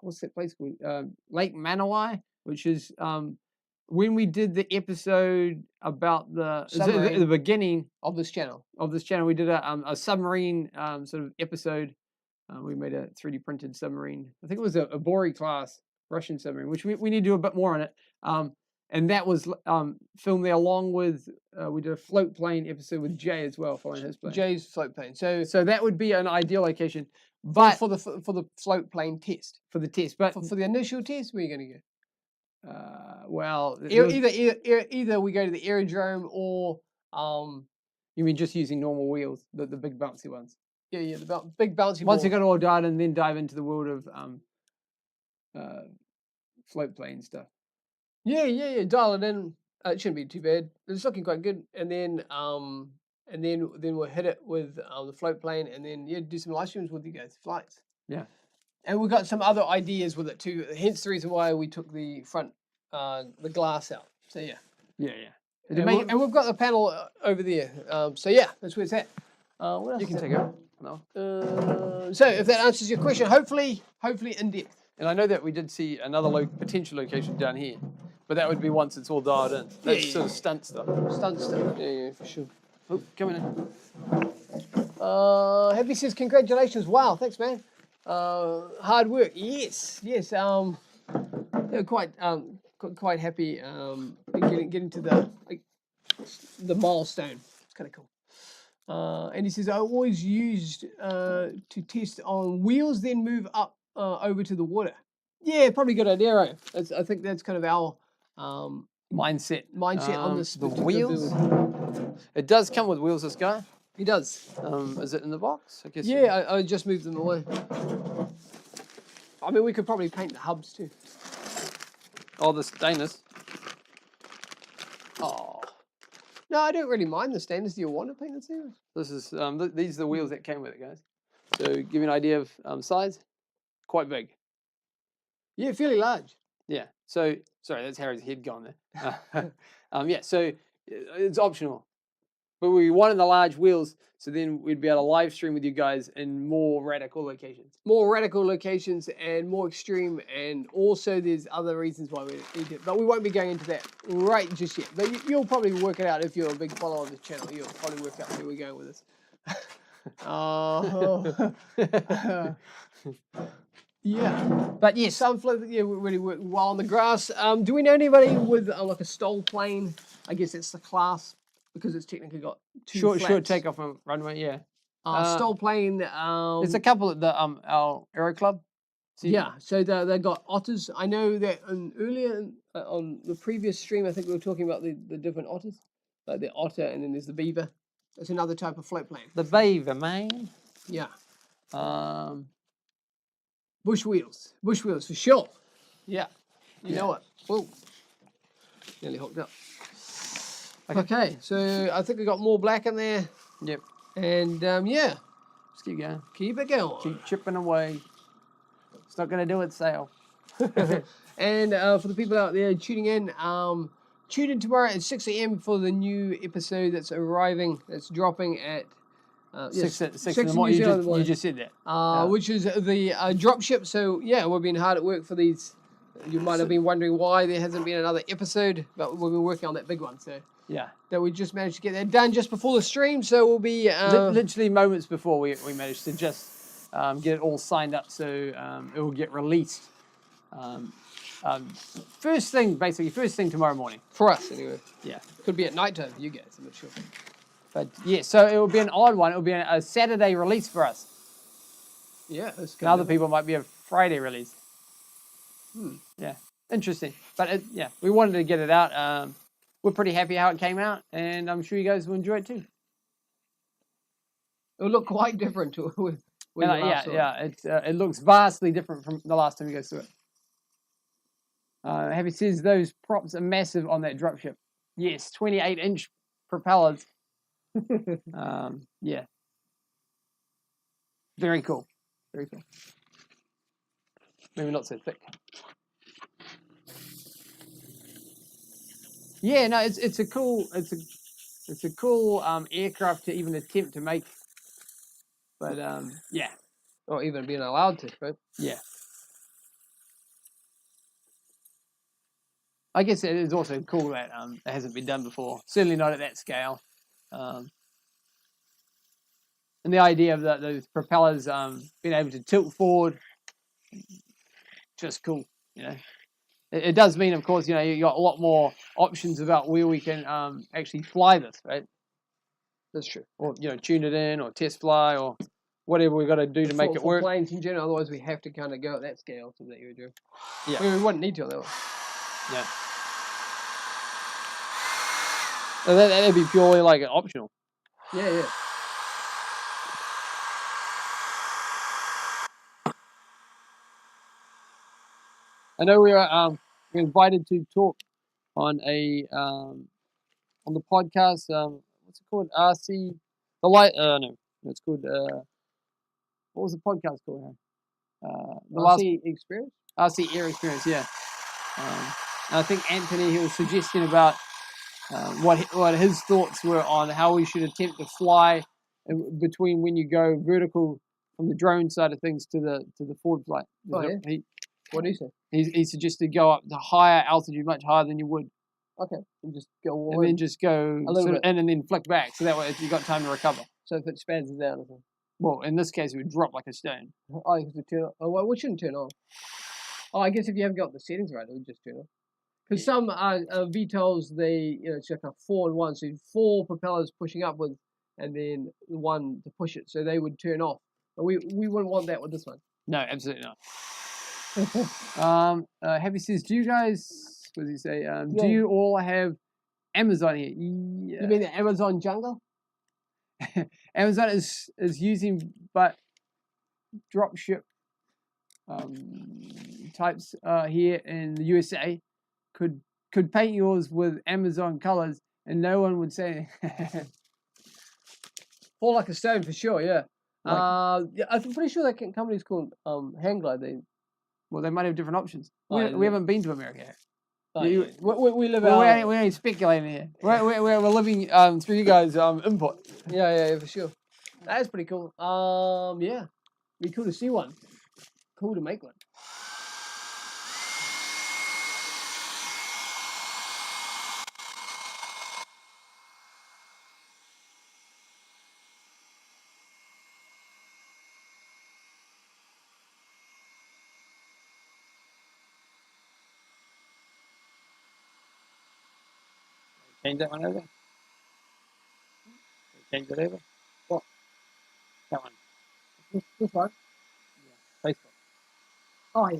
what's that place called? Lake Manawai, which is when we did the episode about the beginning of this channel. We did a submarine sort of episode. We made a 3D printed submarine. I think it was a Bori class Russian submarine, which we need to do a bit more on it. And that was filmed there along with we did a float plane episode with Jay as well, following his plane. Jay's float plane. So that would be an ideal location, but for the float plane test. For the test, but for the initial test, where are you going to go? Well, either we go to the aerodrome or you mean just using normal wheels, the big bouncy ones? Yeah, the big bouncy. Once you got it all done, and then dive into the world of float plane stuff. Yeah. Dial it in. It shouldn't be too bad. It's looking quite good. And then we'll hit it with the float plane, and then do some live streams with you guys, flights. Yeah. And we've got some other ideas with it too. Hence the reason why we took the front, the glass out. So yeah. Yeah. And we've got the panel over there. So yeah, that's where it's at. What else you can take it. No. So if that answers your question, hopefully in depth. And I know that we did see another potential location down here, but that would be once it's all dialed in. That's sort of stunt stuff. Yeah, for sure. Oh, coming in. Happy says congratulations. Wow, thanks, man. Hard work. Yes. They're quite happy getting to the milestone. It's kind of cool. And he says I always used to test on wheels, then move up over to the water. Yeah, probably a good idea, right? I think that's kind of our mindset on this. The wheels. It does come with wheels. This guy. He does. Is it in the box? I guess. Yeah, I just moved them away. I mean, we could probably paint the hubs too. Oh, the stainless. Oh. No, I don't really mind the stainless. Do you want to paint the stainless? This is these are the wheels that came with it, guys. So give you an idea of size. Quite big. Yeah, fairly large. Yeah. So sorry, that's Harry's head gone there. Yeah. So it's optional. But we wanted the large wheels, so then we'd be able to live stream with you guys in more radical locations. More radical locations and more extreme, and also there's other reasons why we did it. But we won't be going into that right just yet. But you'll probably work it out if you're a big follower of the channel. You'll probably work out where we're going with this. Yeah, But yes, some flip, yeah, really work well on the grass. Do we know anybody with like a stall plane? I guess that's the class because it's technically got two short flaps. takeoff and runway, yeah. Stall plane. There's a couple at the our Aero Club. Yeah, so they got otters. I know that earlier on the previous stream, I think we were talking about the different otters, like the otter, and then there's the beaver. That's another type of float plane. The Beaver, man. Yeah. Bush wheels for sure. Yeah. You know it. Whoa. Nearly hooked up. Okay, so I think we got more black in there. Yep. And yeah. Just keep going. Keep it going. Keep chipping away. It's not going to do it, Sale. And for the people out there tuning in, tune in tomorrow at 6 a.m. for the new episode that's arriving, that's dropping at 6 in the morning. You just said that. Which is the dropship. So yeah, we've been hard at work for these. You might have been wondering why there hasn't been another episode, but we've been working on that big one. So yeah, that we just managed to get that done just before the stream. So we'll be literally moments before we managed to just get it all signed up, so it will get released. First thing tomorrow morning for us anyway. Yeah, could be at night time for you guys. I'm not sure. But yeah, so it will be an odd one. It will be a Saturday release for us. Yeah, that's good. And other people might be a Friday release. Yeah, interesting. But yeah, we wanted to get it out. We're pretty happy how it came out, and I'm sure you guys will enjoy it too. It'll look quite different to it looks vastly different from the last time you guys saw it. Happy says those props are massive on that dropship. Yes, 28-inch propellers. Yeah. Very cool. Very cool. Maybe not so thick. Yeah, no, it's a cool aircraft to even attempt to make. But yeah. Or even being allowed to, right? Yeah. I guess it is also cool that it hasn't been done before. Certainly not at that scale. And the idea of those propellers being able to tilt forward, just cool, you know. It does mean, of course, you know, you got a lot more options about where we can actually fly this, right? That's true. Or, you know, tune it in or test fly or whatever we've got to do to make it work. For planes in general, otherwise we have to kind of go at that scale to that you do. Yeah. I mean, we wouldn't need to on that one. Yeah. So that'd be purely like optional. Yeah, yeah. I know we are invited to talk on a on the podcast. What's it called? RC the light. No, it's called. What was the podcast called? The RC Experience. RC Air Experience. Yeah. I think Anthony, he was suggesting about what his thoughts were on how we should attempt to fly between when you go vertical from the drone side of things to the forward flight. Oh, yeah. What do you say? He suggested go up to higher altitude, much higher than you would. Okay, and just go and then just go sort of in and then flick back, so that way you got time to recover. So if it spans down, or something. Well, in this case, it would drop like a stone. Oh, you have to turn. Oh, well, we shouldn't turn on. Oh, I guess if you haven't got the settings right, it would just turn on. Because some VTOLs, it's like a 4-in-1, so 4 propellers pushing upwards, and then one to push it, so they would turn off. But we wouldn't want that with this one. No, absolutely not. Happy says, do you guys? What does he say? Do you all have Amazon here? Yeah. You mean the Amazon jungle? Amazon is using but dropship types here in the USA. Could paint yours with Amazon colors and no one would say Fall like a stone for sure, yeah. Yeah, I'm pretty sure that company's called Hang Glide. Well, they might have different options. We haven't been to America yet. Oh, You- yeah. We live Well, our... we ain't speculating here. We're living through you guys' input. Yeah, for sure. That's pretty cool. Yeah. Be cool to see one. Cool to make one. Change that one over. Change it over. What? That one. This one? Facebook. Oh, yeah.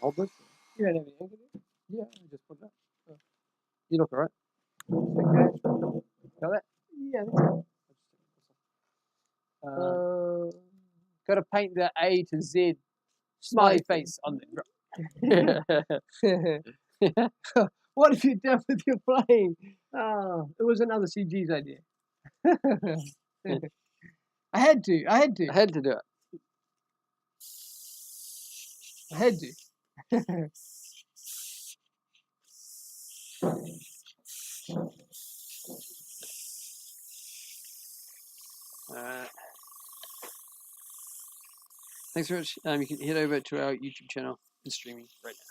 Hold this. You don't have any anchor there? Yeah, I just put that. Oh. You look alright. Okay. Got that? Yeah, that's cool. Got to paint the A to Z smiley face on the. What have you done with your plane? Oh, it was another CG's idea. I had to. I had to do it. I had to. Thanks very much. You can head over to our YouTube channel. It's streaming right now.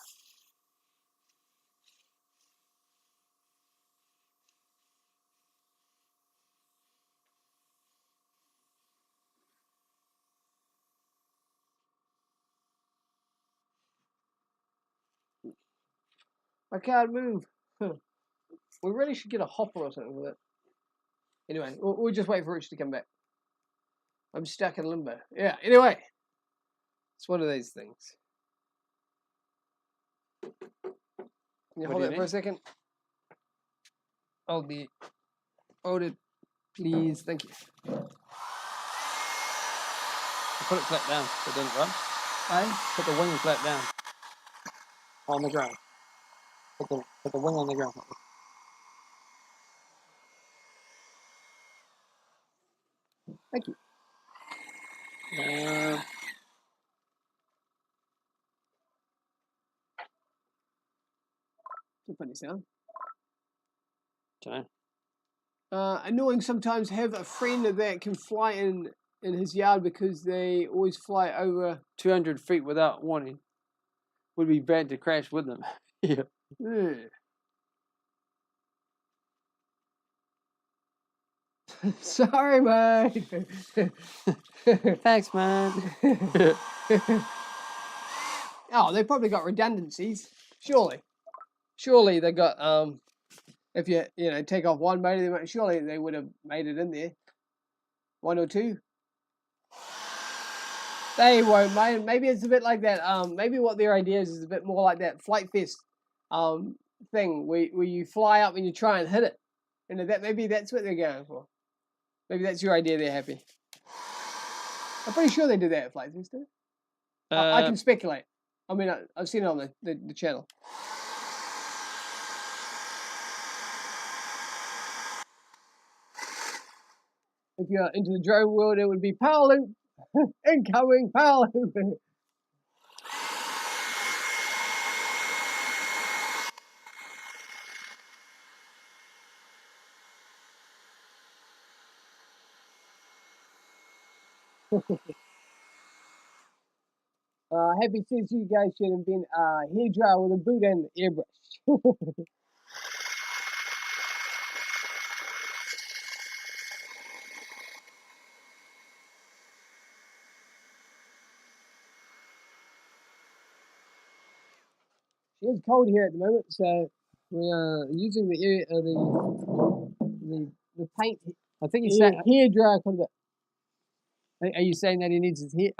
I can't move. We really should get a hopper or something with it. Anyway, we'll just wait for Rich to come back. I'm stuck in limbo. Yeah, anyway. It's one of these things. Can you hold that for a second? Hold it, please. Thank you. Put it flat down so it doesn't run. Put the wing flat down on the ground. Put the wing on the ground. Thank you. It's a funny sound. Dunno. Annoying sometimes. Have a friend that can fly in his yard because they always fly over 200 feet without warning. Would be bad to crash with them. Yeah. Sorry, mate. Thanks, man. Oh, they probably got redundancies. Surely they got if you take off one motor, surely they would have made it in there. One or two. They won't, mate. Maybe it's a bit like that. Maybe what their idea is a bit more like that Flight Fest thing where you fly up and you try and hit it. And maybe that's what they're going for. Maybe that's your idea. They're happy. I'm pretty sure they do that at Flight Fest. I can speculate. I mean, I've seen it on the channel. If you're into the drone world, it would be power loop. Incoming power loop. Happy since you guys should have been hair dryer with a boot and airbrush. It's cold here at the moment, so we are using the area the paint. I think he's saying. Hair dryer quite a bit. Are you saying that he needs his hair?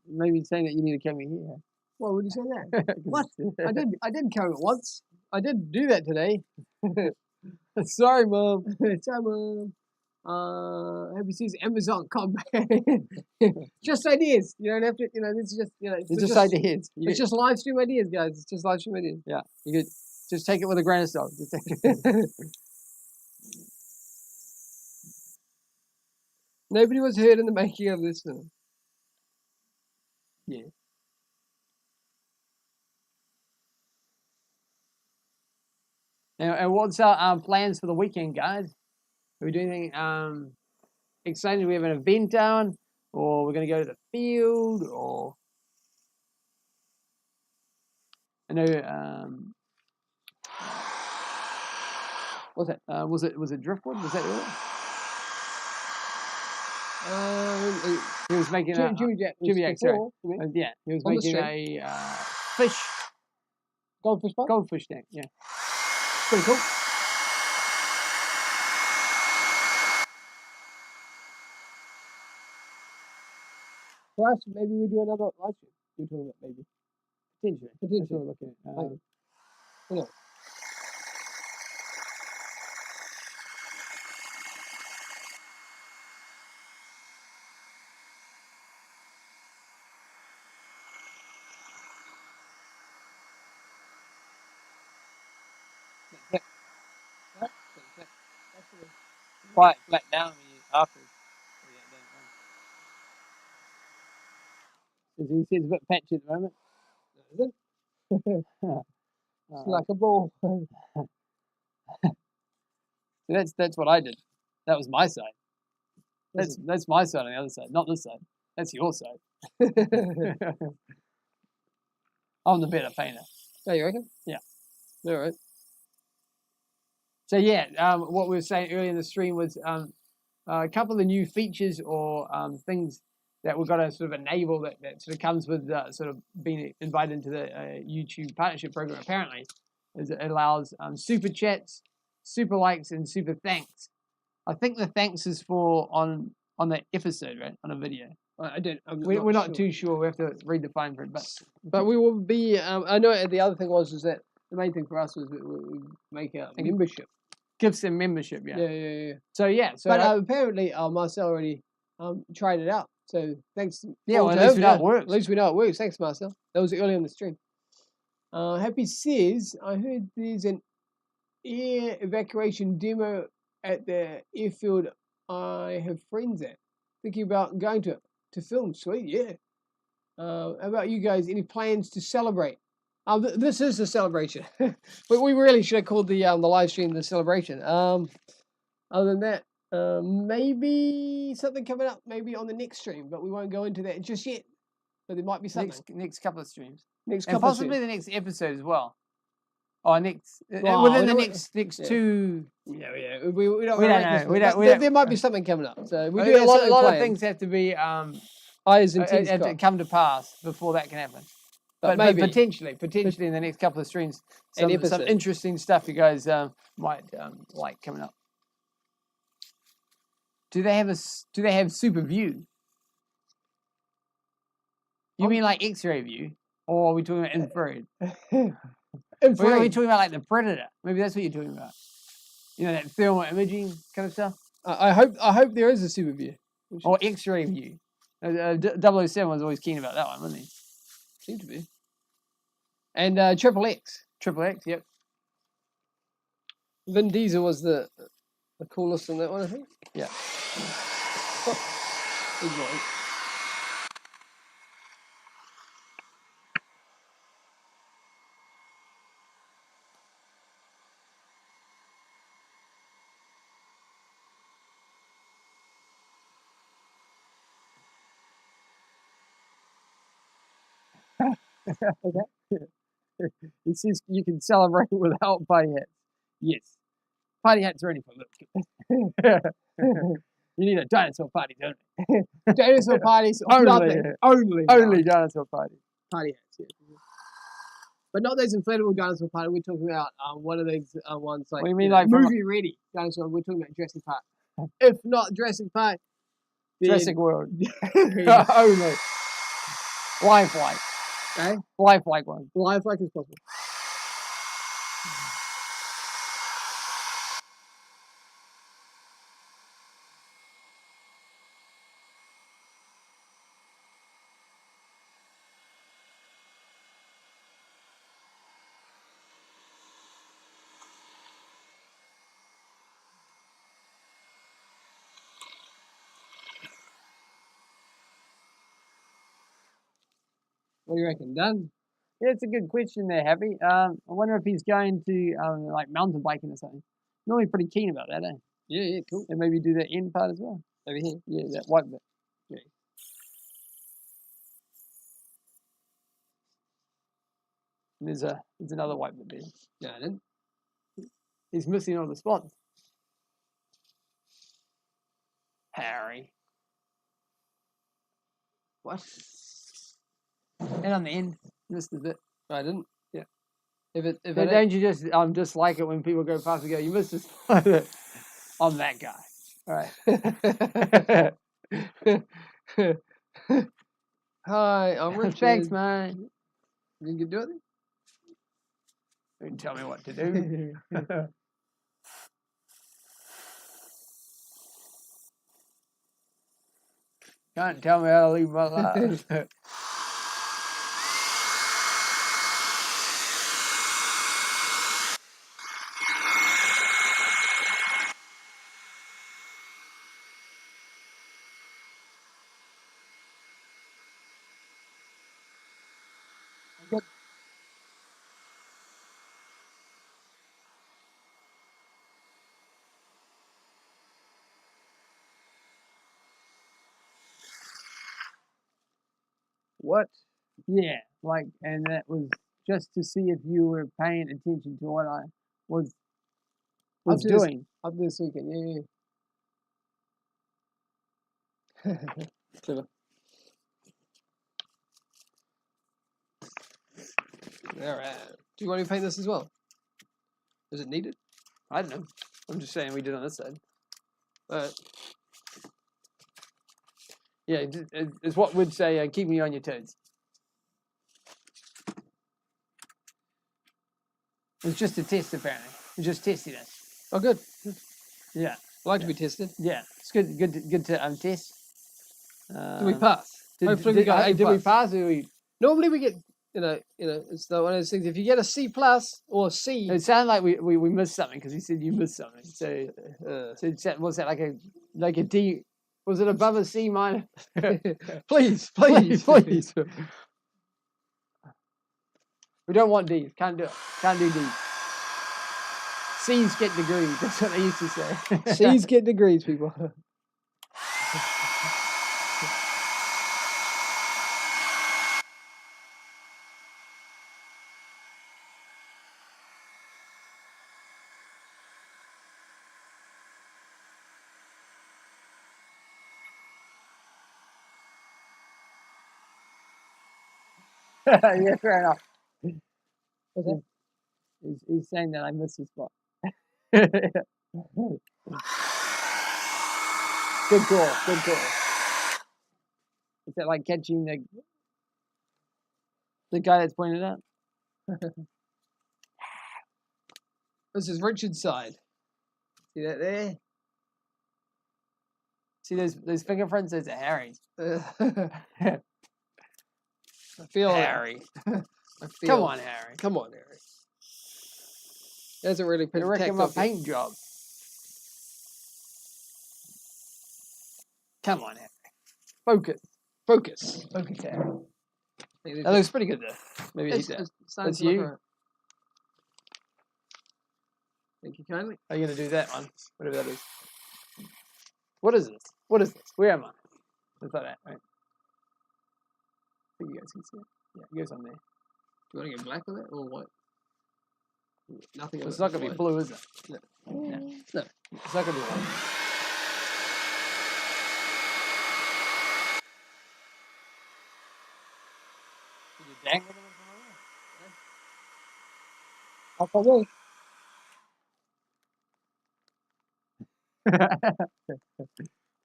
Maybe he's saying that you need to comb your hair. Why would you say that? What? I did comb it once. I did do that today. Sorry, Mom. Sorry, Mom. Happy season Amazon combat. Just ideas. You don't have to. This is just. It's just ideas. It's just live stream ideas, guys. It's just live stream ideas. Yeah, you could just take it with a grain of salt. Just take it. Nobody was hurt in the making of this film. Yeah. And what's our plans for the weekend, guys? Are we doing anything exciting? Do we have an event down, or we're going to go to the field, or I know. What's that? Was it driftwood? Was that earlier? He was making Jimmy Jack. Jimmy Jack, sorry. Before, Yeah, he was On the making stream. a fish goldfish tank. Yeah. Pretty cool. For us, maybe we do another live stream. You're talking about maybe. Potentially. That's what we're looking at. Maybe. Anyway. Quite flat down after. As you can see, it's a bit patchy at the moment. Is it? It's like a ball. That's what I did. That was my side. That's my side on the other side, not this side. That's your side. I'm the better painter. Oh, you reckon? Yeah. All right. So yeah, what we were saying earlier in the stream was a couple of the new features or things that we've got to sort of enable that sort of comes with sort of being invited into the YouTube partnership program. Apparently, is it allows super chats, super likes, and super thanks. I think the thanks is for on the episode, right? On a video. We're not too sure. We have to read the fine print, but we will be. I know the other thing is that the main thing for us was that we make a membership. Gifts and membership, yeah. Yeah. So but apparently Marcel already tried it out. So thanks. Yeah, well, at least we know it works. At least we know it works. Thanks, Marcel. That was early in the stream. Happy says, I heard there's an air evacuation demo at the airfield I have friends at. Thinking about going to film. Sweet, yeah. How about you guys? Any plans to celebrate? This is the celebration. But we really should have called the live stream the celebration. Other than that, maybe something coming up, maybe on the next stream, but we won't go into that just yet. But there might be something. Next couple of streams. And possibly the next episode as well. Oh, within the next two. Yeah. We don't know. We don't, there might be something coming up. So we do a lot of things have to be eyes and teeth have to come to pass before that can happen. But maybe potentially in the next couple of streams, some interesting stuff you guys might like coming up. Do they have super view? You mean like X-ray view, or are we talking about infrared? Or are we talking about like the Predator? Maybe that's what you're talking about. You know, that thermal imaging kind of stuff. I hope there is a super view or X-ray view. 007 was always keen about that one, wasn't he? Seemed to be. And Triple X, yep. Vin Diesel was the coolest in that one, I think. Yeah. He's right. Okay. It says you can celebrate without party hats. Yes. Party hats are only for look. You need a dinosaur party, don't you? Dinosaur parties only dinosaur parties. Party hats, yeah. But not those inflatable dinosaur party. We're talking about one of those ones like, what do you mean, like movie ready dinosaur. We're talking about Jurassic Park. If not Jurassic Park, Jurassic World. Only. Lifelike. Okay? Lifelike one. Lifelike is possible. What do you reckon? Done? Yeah, it's a good question there, Happy. I wonder if he's going to like mountain biking or something. Normally pretty keen about that, eh? Yeah, cool. And maybe do the end part as well. Over here. Yeah, that white bit. Yeah. And there's another white bit there. No, I didn't. He's missing all the spots. Harry. What? And on the end, missed a bit. I didn't. Yeah. If But I don't you just like it when people go past and go, you missed a spot? I'm that guy. All right. Hi, I'm Richard. Thanks, man. You can do it. Don't tell me what to do. Can't tell me how to leave my life. What? Yeah, like, and that was just to see if you were paying attention to what I was doing. Up this weekend, yeah. Clever. All right. Do you want to paint this as well? Is it needed? I don't know. I'm just saying we did on this side. Yeah, it's what would say, keep me on your toes. It's just a test, apparently. We're just testing it. Oh, good. Yeah. I like to be tested. Yeah, it's good to test. Did we pass? Hopefully we got did we pass or we... Normally we get, it's one of those things. If you get a C plus or C, It sounded like we missed something because he said you missed something. So was that like a D? Was it above a C minus? please. Please. We don't want D's. Can't do it. Can't do D's. C's get degrees. That's what they used to say. C's get degrees, people. Yeah, fair enough. What's that? He's saying that I missed the spot. Good call. Is that like catching the guy that's pointed out? This is Richard's side. See that there? See those fingerprints? Those are Harry's. I feel Harry. I Come on, Harry. Come on, Harry. He hasn't really You reckon picked my up yet. paint job? Come on, Harry. Focus, Harry. That looks pretty good though. Maybe he's that. That's you. Thank you kindly. Are you gonna do that one? Whatever that is. What is this? Where am I? It's like that, right? I think you guys can see it. Yeah, it goes on there. Do you want to go black with it or white? Nothing. It's not gonna be blue, is it? No. No. No. It's not gonna be white. Did you dangle them from over?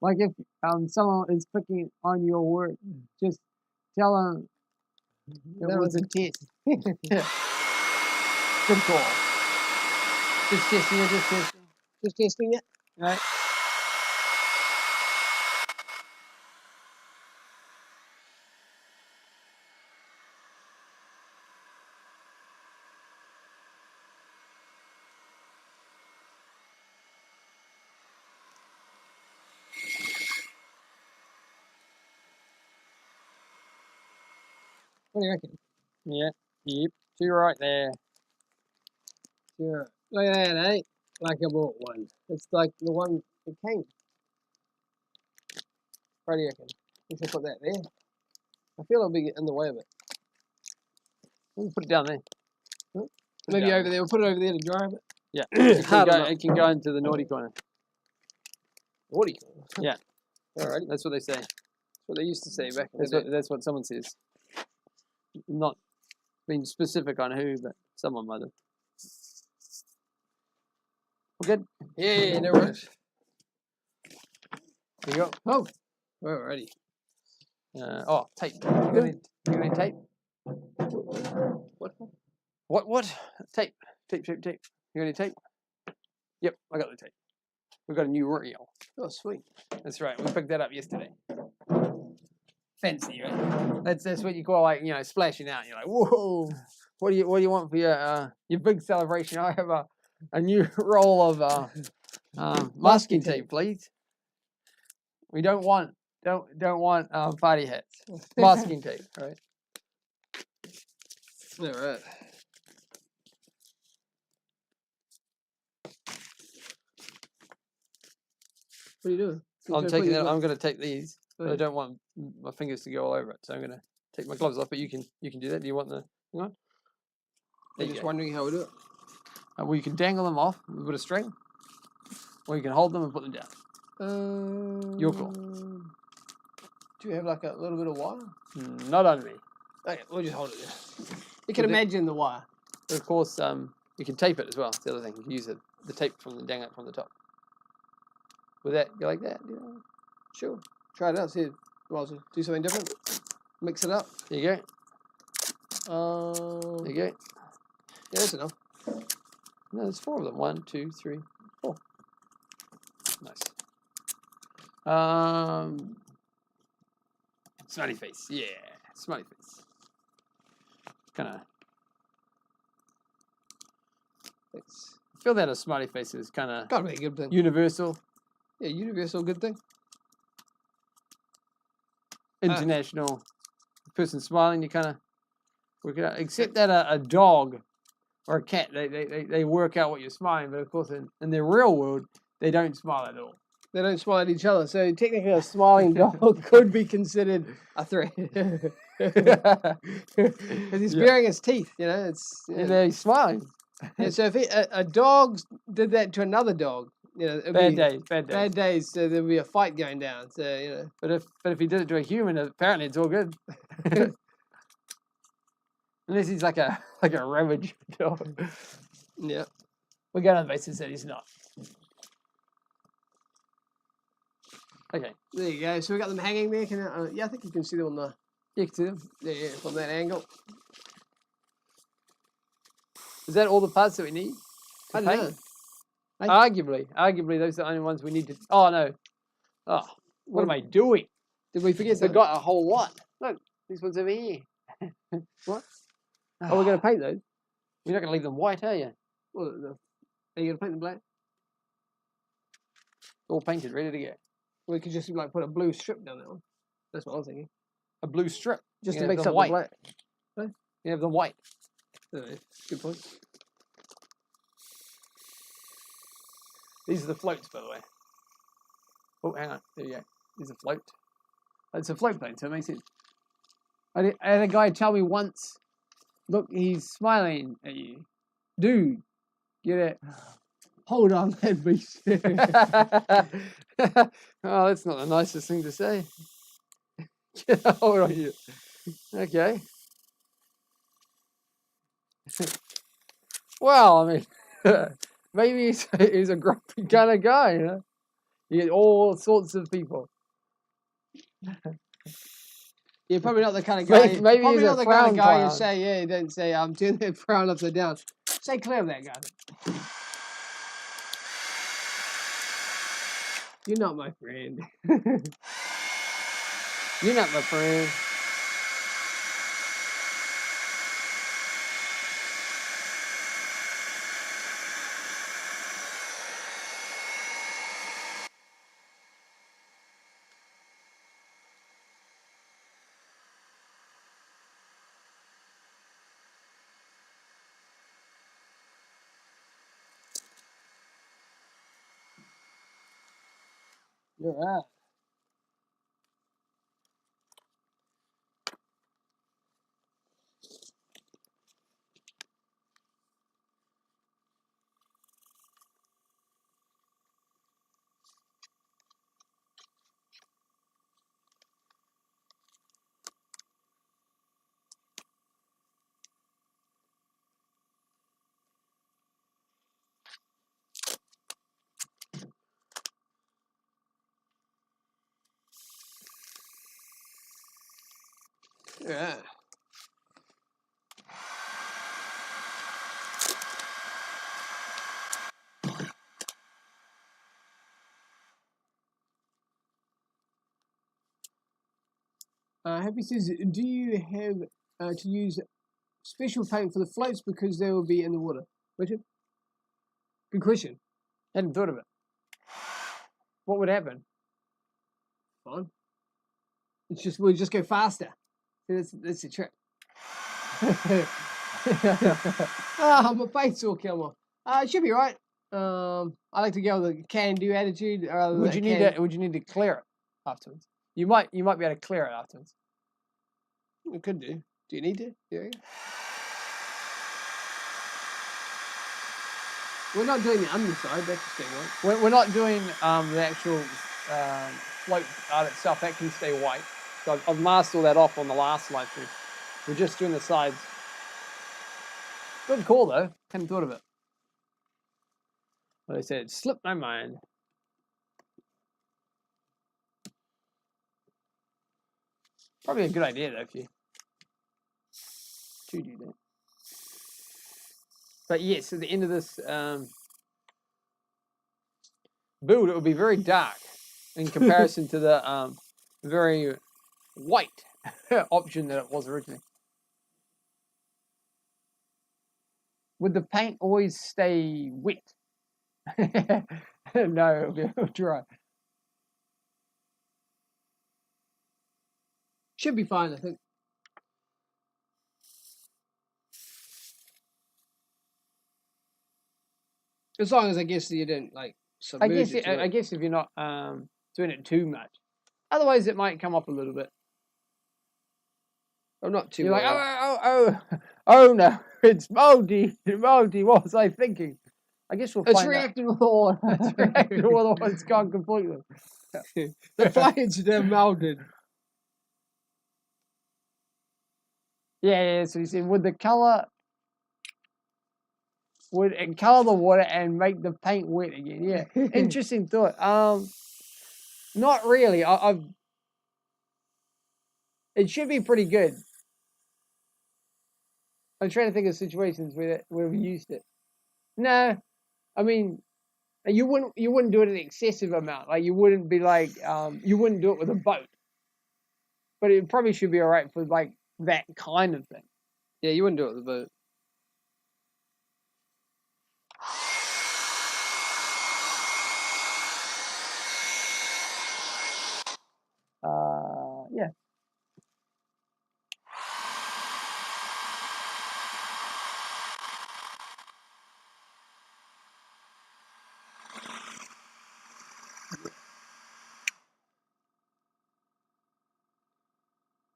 Like if someone is picking on your work, just tell them it was a test. Good call. Just testing it, Just testing it. right? What do you reckon? Yeah. Yep, to your right there. Yeah. Look at that, eh? Like I bought one. It's like the one that came. What do you reckon? We should put that there. I feel it'll be in the way of it. We'll put it down there. Huh? Put it Maybe down over there. We'll put it over there to dry a bit. Yeah, it Hard can, go, enough. it can go into the naughty corner. What do you? Yeah. Alrighty. That's what they say. That's what they used to say back in the day. That's what someone says. Not being specific on who, but someone might have. We're good. Yeah, no worries. There you go. Oh, alrighty. Oh, tape. You got any tape? What? What? Tape. Tape. You got any tape? Yep, I got the tape. We got a new reel. Oh, sweet. That's right. We picked that up yesterday. Fancy, right? That's what you call, like, you know, splashing out. You're like, whoa. What do you want for your big celebration? I have a new roll of masking tape, please. We don't want party hats. Masking tape, right? All right. What are you doing? I'm going to take these. Oh, But I yeah. don't want my fingers to go all over it, so I'm going to take my gloves off. But you can do that. Do you want the? Hang on. There I'm you just go. wondering how we do it. Well, you can dangle them off with a bit of string, or you can hold them and put them down. Your call. Do you have like a little bit of wire? Not on me. Okay, we'll just hold it there. You can But imagine the wire. But of course, you can tape it as well. That's the other thing. You can use the tape from the dang it from the top. With that, go like that. You know. Sure. Try it out. See, well, do something different. Mix it up. There you go. There There you go. Yeah, that's enough. No, there's 4 of them. 1, 2, 3, 4. Nice. Smiley face. Yeah, smiley face. Kind of. Thanks. I feel that a smiley face is kind of Gotta be a good thing. universal, Yeah, universal good thing. international. Person smiling, you kind of work it out. Except that a dog or a cat, they work out what you're smiling, but of course in the real world, they don't smile at all. They don't smile at each other, so technically a smiling dog could be considered a threat. Because he's baring his teeth, you know. It's And they're smiling. yeah, so if a dog did that to another dog, you know, it'd Bad be days, bad days. bad days. So there'd be a fight going down. So you know, But if he did it to a human, apparently it's all good. Unless he's like a ravaged dog. yeah. We're going on the basis that he's not. Okay. There you go. So we got them hanging there. Can yeah, I think you can see them on the You can see them. yeah from that angle. Is that all the parts that we need? I don't know. Arguably, those are the only ones we need to. Oh no! Oh, what am I doing? Did we forget I something? forgot a whole lot. Look, these ones over here. What? Oh, we're gonna paint those. You're not gonna leave them white, are you? Well, are you gonna paint them black? All painted, ready to go. We could just like put a blue strip down that one. That's what I was thinking. A blue strip. Just You to have make them something white. black. You have them white. Anyway, good point. These are the floats, by the way. Oh, hang on. There you go. There's a float. It's a float plane, so it makes sense. I had a guy tell me once, look, he's smiling at you. Dude, get it? Hold on, let me see. Oh, that's not the nicest thing to say. Hold on you. Okay. Well, I mean, maybe he's a grumpy kind of guy, you know? You get all sorts of people. You're probably not the kind of guy. Maybe probably he's a not the kind frown of guy you clown. say, yeah, you don't say, turn that frown upside down. Say clear of that guy. You're not my friend. You're not my friend. Alright. Yeah. Happy says, do you have to use special paint for the floats because they will be in the water? Richard? Good question. Hadn't thought of it. What would happen? Fine. It's just we'll just go faster. That's the trick. My face's all come off. It should be right. I like to go with a can-do attitude. Would you need to clear it afterwards? You might be able to clear it afterwards. We could do. Do you need to? Yeah. We're not doing the underside. That's the thing, right? We're not doing the actual float art itself. That can stay white. So I've masked all that off on the last live stream. We're just doing the sides. Good call though. Hadn't thought of it. Like I said, it slipped my mind. Probably a good idea though if you to do that. But yes, at the end of this build, it will be very dark in comparison to the very white option that it was originally. Would the paint always stay wet? No, it'll be dry. Should be fine, I think. As long as I guess you didn't like submerge it. I guess if you're not doing it too much, otherwise it might come up a little bit. I'm not too. You're like, oh no, it's moldy. Moldy. What was I thinking? I guess we'll find It's reacting with water. It's reacting with water. It's gone completely. The plates they're molded. Yeah. So you said, would it color the water and make the paint wet again? Yeah. Interesting thought. Not really. It should be pretty good. I'm trying to think of situations where we've used it. No, I mean, you wouldn't do it an excessive amount. Like you wouldn't be like you wouldn't do it with a boat. But it probably should be all right for like that kind of thing. Yeah, you wouldn't do it with a boat. Yeah.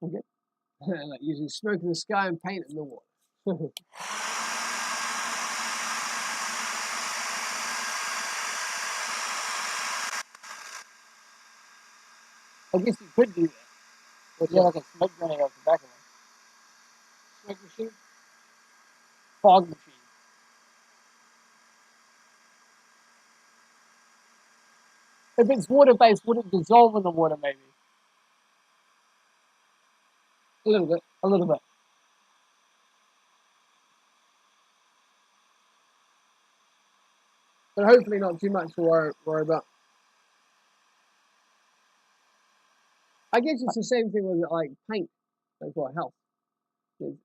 Okay. Like using smoke in the sky and paint in the water. I guess you could do that. But yeah, like a smoke grenade off the back of it. Smoke machine? Fog machine. If it's water-based, would it dissolve in the water maybe? A little bit. A little bit. But hopefully not too much to worry about. I guess it's the same thing with like paint, like for health.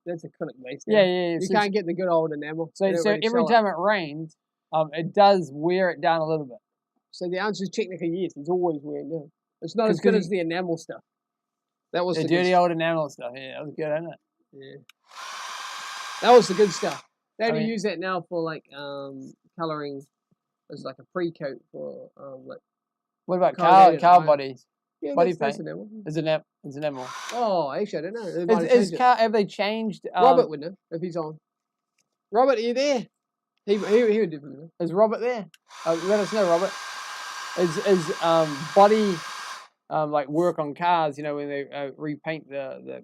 That's acrylic based. Yeah. You can't get the good old enamel. So every time it rains, it does wear it down a little bit. So the answer is technically yes. It's always wearing down. It's not as good as the enamel stuff. That was the dirty old enamel stuff. Yeah, that was good, isn't it? Yeah. That was the good stuff. They only use that now for like coloring as like a pre-coat for like What about corrugated car iron. bodies? Yeah, Body that's paint. enamel. It's enamel. Oh, actually, I don't know. They might have changed it. Have they changed? Robert would know if he's on. Robert, are you there? He would definitely know. Is Robert there? Let us know, Robert. Is body like work on cars? You know, when they repaint the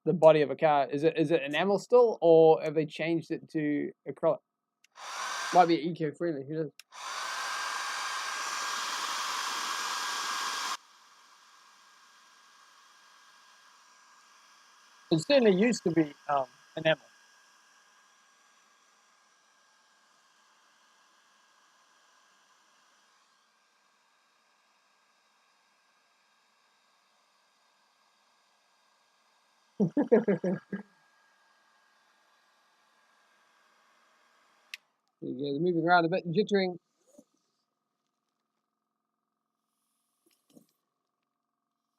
body of a car, is it enamel still, or have they changed it to acrylic? Might be eco-friendly. Who knows? It certainly used to be enamel. There you go. They're moving around a bit and jittering.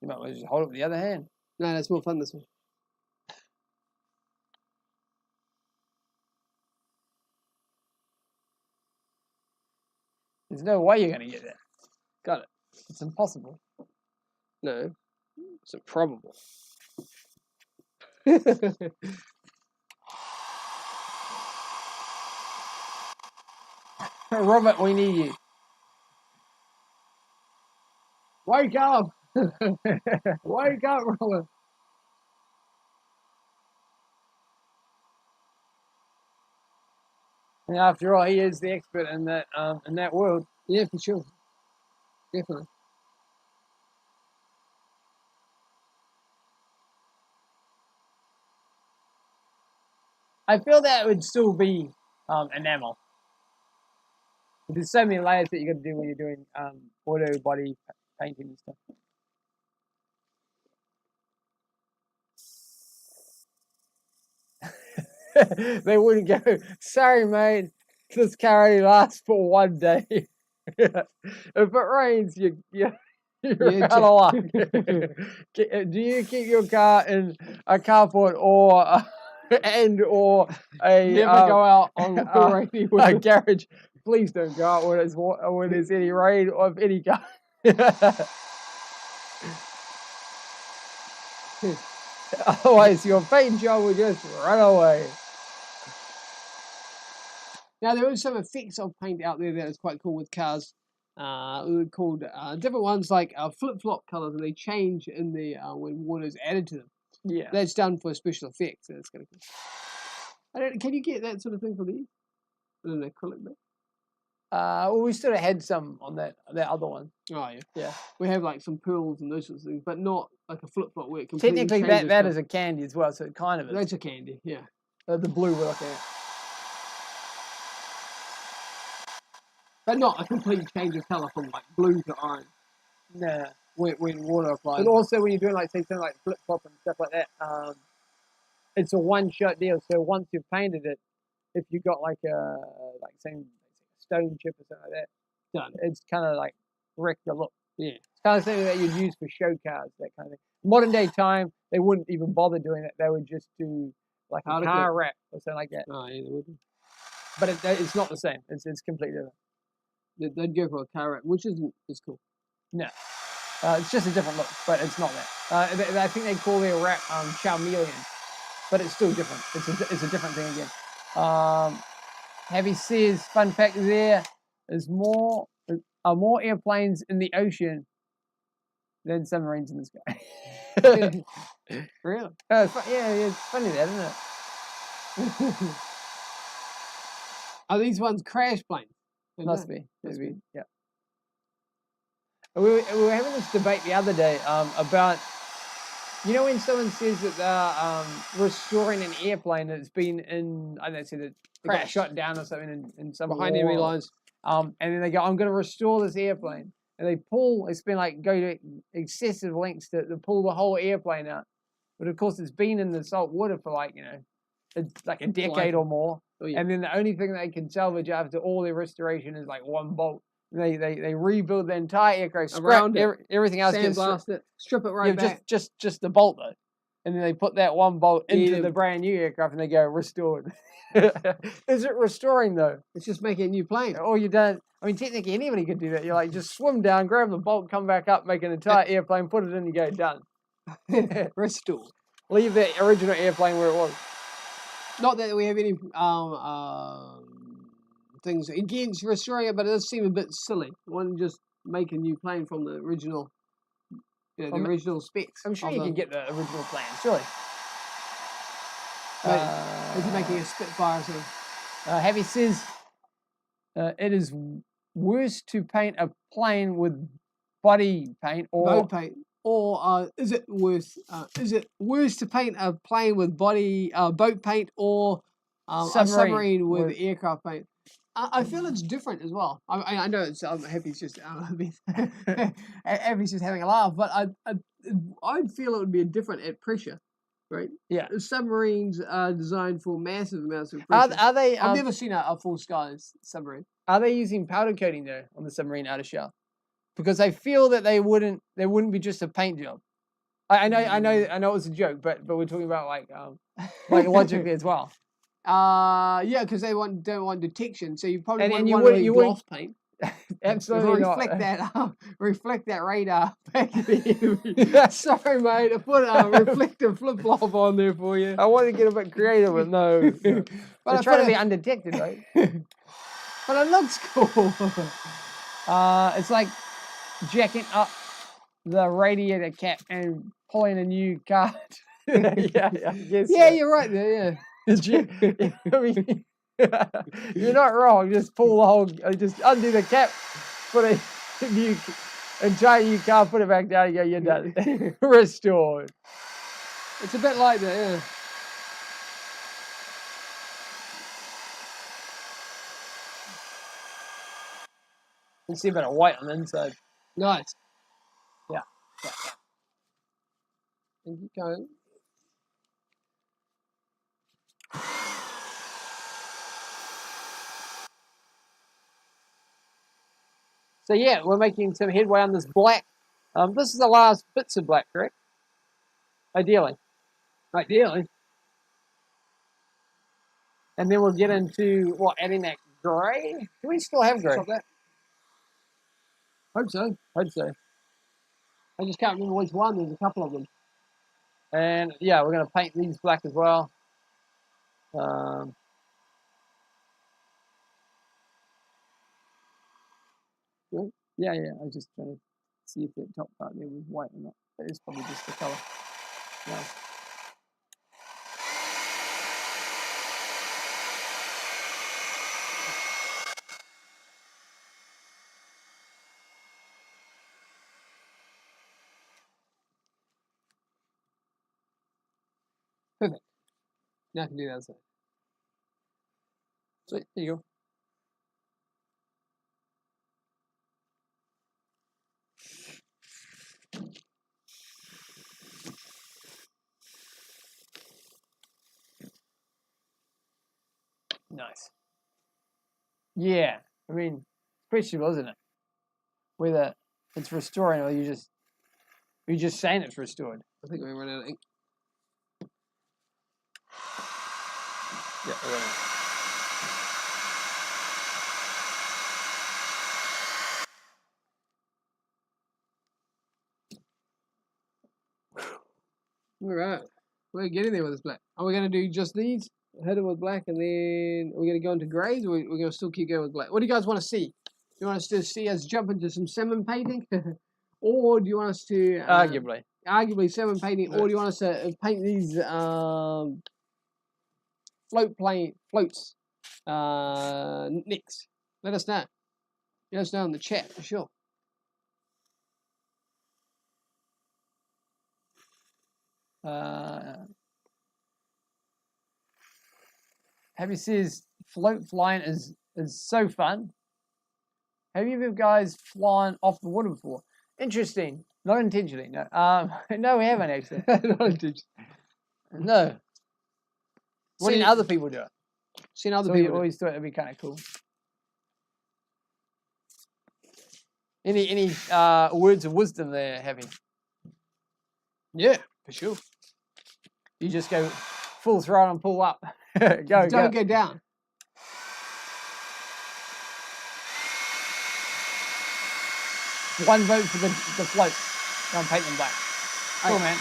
You might well just hold it with the other hand. No, that's more fun this way. There's no way you're going to get that. Got it. It's impossible. No, it's improbable. Robert, we need you. Wake up! Wake up, Robert! And after all, he is the expert in that world. Yeah, for sure. Definitely. I feel that would still be enamel. There's so many layers that you got to do when you're doing auto body painting and stuff. They wouldn't go, sorry, mate, this car only lasts for 1 day. If it rains, you're out of luck. Do you keep your car in a carport or a Never go out on rainy a weather. garage? Please don't go out when there's any rain of any kind. Otherwise, your paint job will just run away. Now, there is some effects of paint out there that is quite cool with cars. Called different ones like flip-flop colors, and they change in the when water is added to them. Yeah. That's done for special effects. That's kind of cool. Can you get that sort of thing for these? In an acrylic bit? Well, we sort of had some on that other one. Oh, yeah. Yeah. We have like some pearls and those sorts of things, but not like a flip-flop where it completely Technically, changes that colour. is a candy as well, so it kind of is. That's a candy, yeah. The blue we're looking at. But not a complete change of colour from like blue to orange. No. When water applies. But also when you're doing like say something like flip flop and stuff like that, it's a one-shot deal. So once you've painted it, if you got like a stone chip or something like that, done. It's kind of like wrecked the look. Yeah. It's kind of something that you'd use for show cars, that kind of thing. Modern day time, they wouldn't even bother doing it. They would just do like a car wrap or something like that. Oh, yeah, they would. But it's not the same. It's completely different. They'd go for a car wrap, which isn't as cool. No. It's just a different look, but it's not that. I think they call their wrap Charmeleon, but it's still different. It's a different thing again. Heavy says, fun fact there is more airplanes in the ocean than submarines in the sky. Really? It's funny that, isn't it? Are these ones crash planes? Must be. Yeah. We were having this debate the other day about, you know, when someone says that they're restoring an airplane that's been in, I don't know, say that got shot down or something in some behind enemy lines. And then they go, I'm going to restore this airplane. And they go to excessive lengths to pull the whole airplane out. But of course, it's been in the salt water for like a decade or more. Oh, yeah. And then the only thing they can salvage after all their restoration is like one bolt. They rebuild the entire aircraft, scrap everything else, sandblast it, strip it right back. Just the bolt though, and then they put that one bolt into the brand new aircraft, and they go restored. Is it restoring though? It's just making a new plane. All you done I mean, technically anybody could do that. You're like, just swim down, grab the bolt, come back up, make an entire airplane, put it in, you go, done. Restore. Leave the original airplane where it was. Not that we have any things against restoring it, but it does seem a bit silly. One just make a new plane from the original, the original specs. I'm sure you can get the original plan, surely. Is he making a Spitfire or something? Heavy says it is worse to paint a plane with body paint or boat paint, or is it worse? Is it worse to paint a plane with body boat paint or a submarine with aircraft paint? I feel it's different as well. I know it's. I'm happy. It's just Happy's just having a laugh, but I'd feel it would be different at pressure. Right. Yeah. Submarines are designed for massive amounts of pressure. Are they? I've never seen a full skies submarine. Are they using powder coating though on the submarine outer shell? Because I feel that they wouldn't be just a paint job. I know it was a joke, but we're talking about like logically as well. Yeah, because they don't want detection, so you probably want gloss paint. Absolutely reflect that radar back there. Sorry, mate. I put a reflective flip flop on there for you. I want to get a bit creative, but no. But I'm trying to be undetected, right? But it looks cool. It's like jacking up the radiator cap and pulling a new card. Yeah, you're right there. Yeah. I mean, you're not wrong. Just pull the whole, just undo the cap, put a new entire new car, put it back down, and go, you're done. Restored. It's a bit like that, yeah. You see a bit of white on the inside. Nice. Yeah. And keep going. So yeah, we're making some headway on this black. This is the last bits of black, correct? Ideally. And then we'll get into adding that grey. Do we still have grey? Hope so. Hope so. I just can't remember which one. There's a couple of them. And yeah, we're going to paint these black as well. Good. Yeah. I was just trying to see if the top part there was white or not. But it's probably just the colour. No. Perfect. Now I can do that side. Sweet, there you go. Nice. Yeah, I mean, questionable, isn't it? Whether it's restoring or you're just saying it's restored. I think we run out of ink. Yeah, we're running. All right. We're getting there with this black. Are we going to do just these? Hit it with black and then we're going to go into greys, or we're going to still keep going with black? What do you guys want to see? Do you want us to see us jump into some salmon painting? Or do you want us to... Arguably salmon painting, or do you want us to paint these floats next? Let us know. Let us know in the chat for sure. Happy says float flying is so fun. Have you ever guys flown off the water before? Interesting. Not intentionally, no. No, we haven't actually. Not intentionally. No. Seen other people do it. Seen other So people. We always thought it'd be kind of cool. Any words of wisdom there, Happy? Yeah, for sure. You just go full throttle and pull up. Don't go down. 1 vote for the float. Go and paint them black. Cool, man.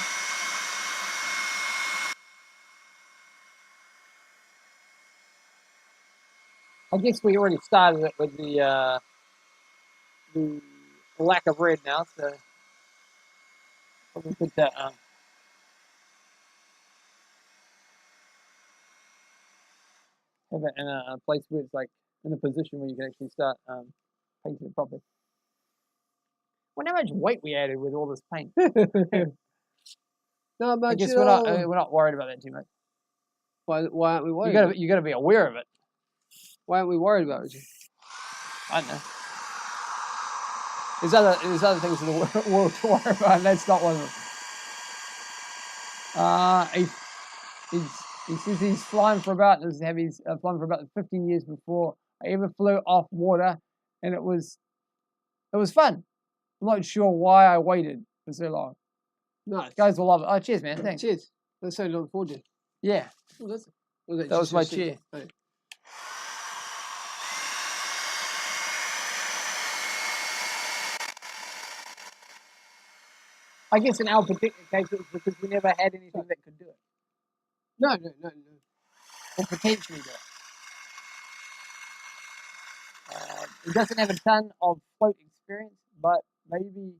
I guess we already started it with the lack of red now, so probably put that have it in a place where it's like in a position where you can actually start painting it properly. Wonder how much weight we added with all this paint. Not much I guess at we're all. not worried about that too much. Why aren't we worried? You gotta be aware of it. Why aren't we worried about it? I don't know. There's other things in the world to worry about, and that's not one of them. He says he's flying for about flying for about 15 years before I ever flew off water, and it was fun. I'm not sure why I waited for so long. Nice. Guys will love it. Oh, cheers, man. Thanks. Cheers. That's so looking forward to. Yeah. Oh, That was my chair. Oh. I guess in our particular case, it was because we never had anything that could do it. No. Or potentially do it. It doesn't have a ton of float experience, but maybe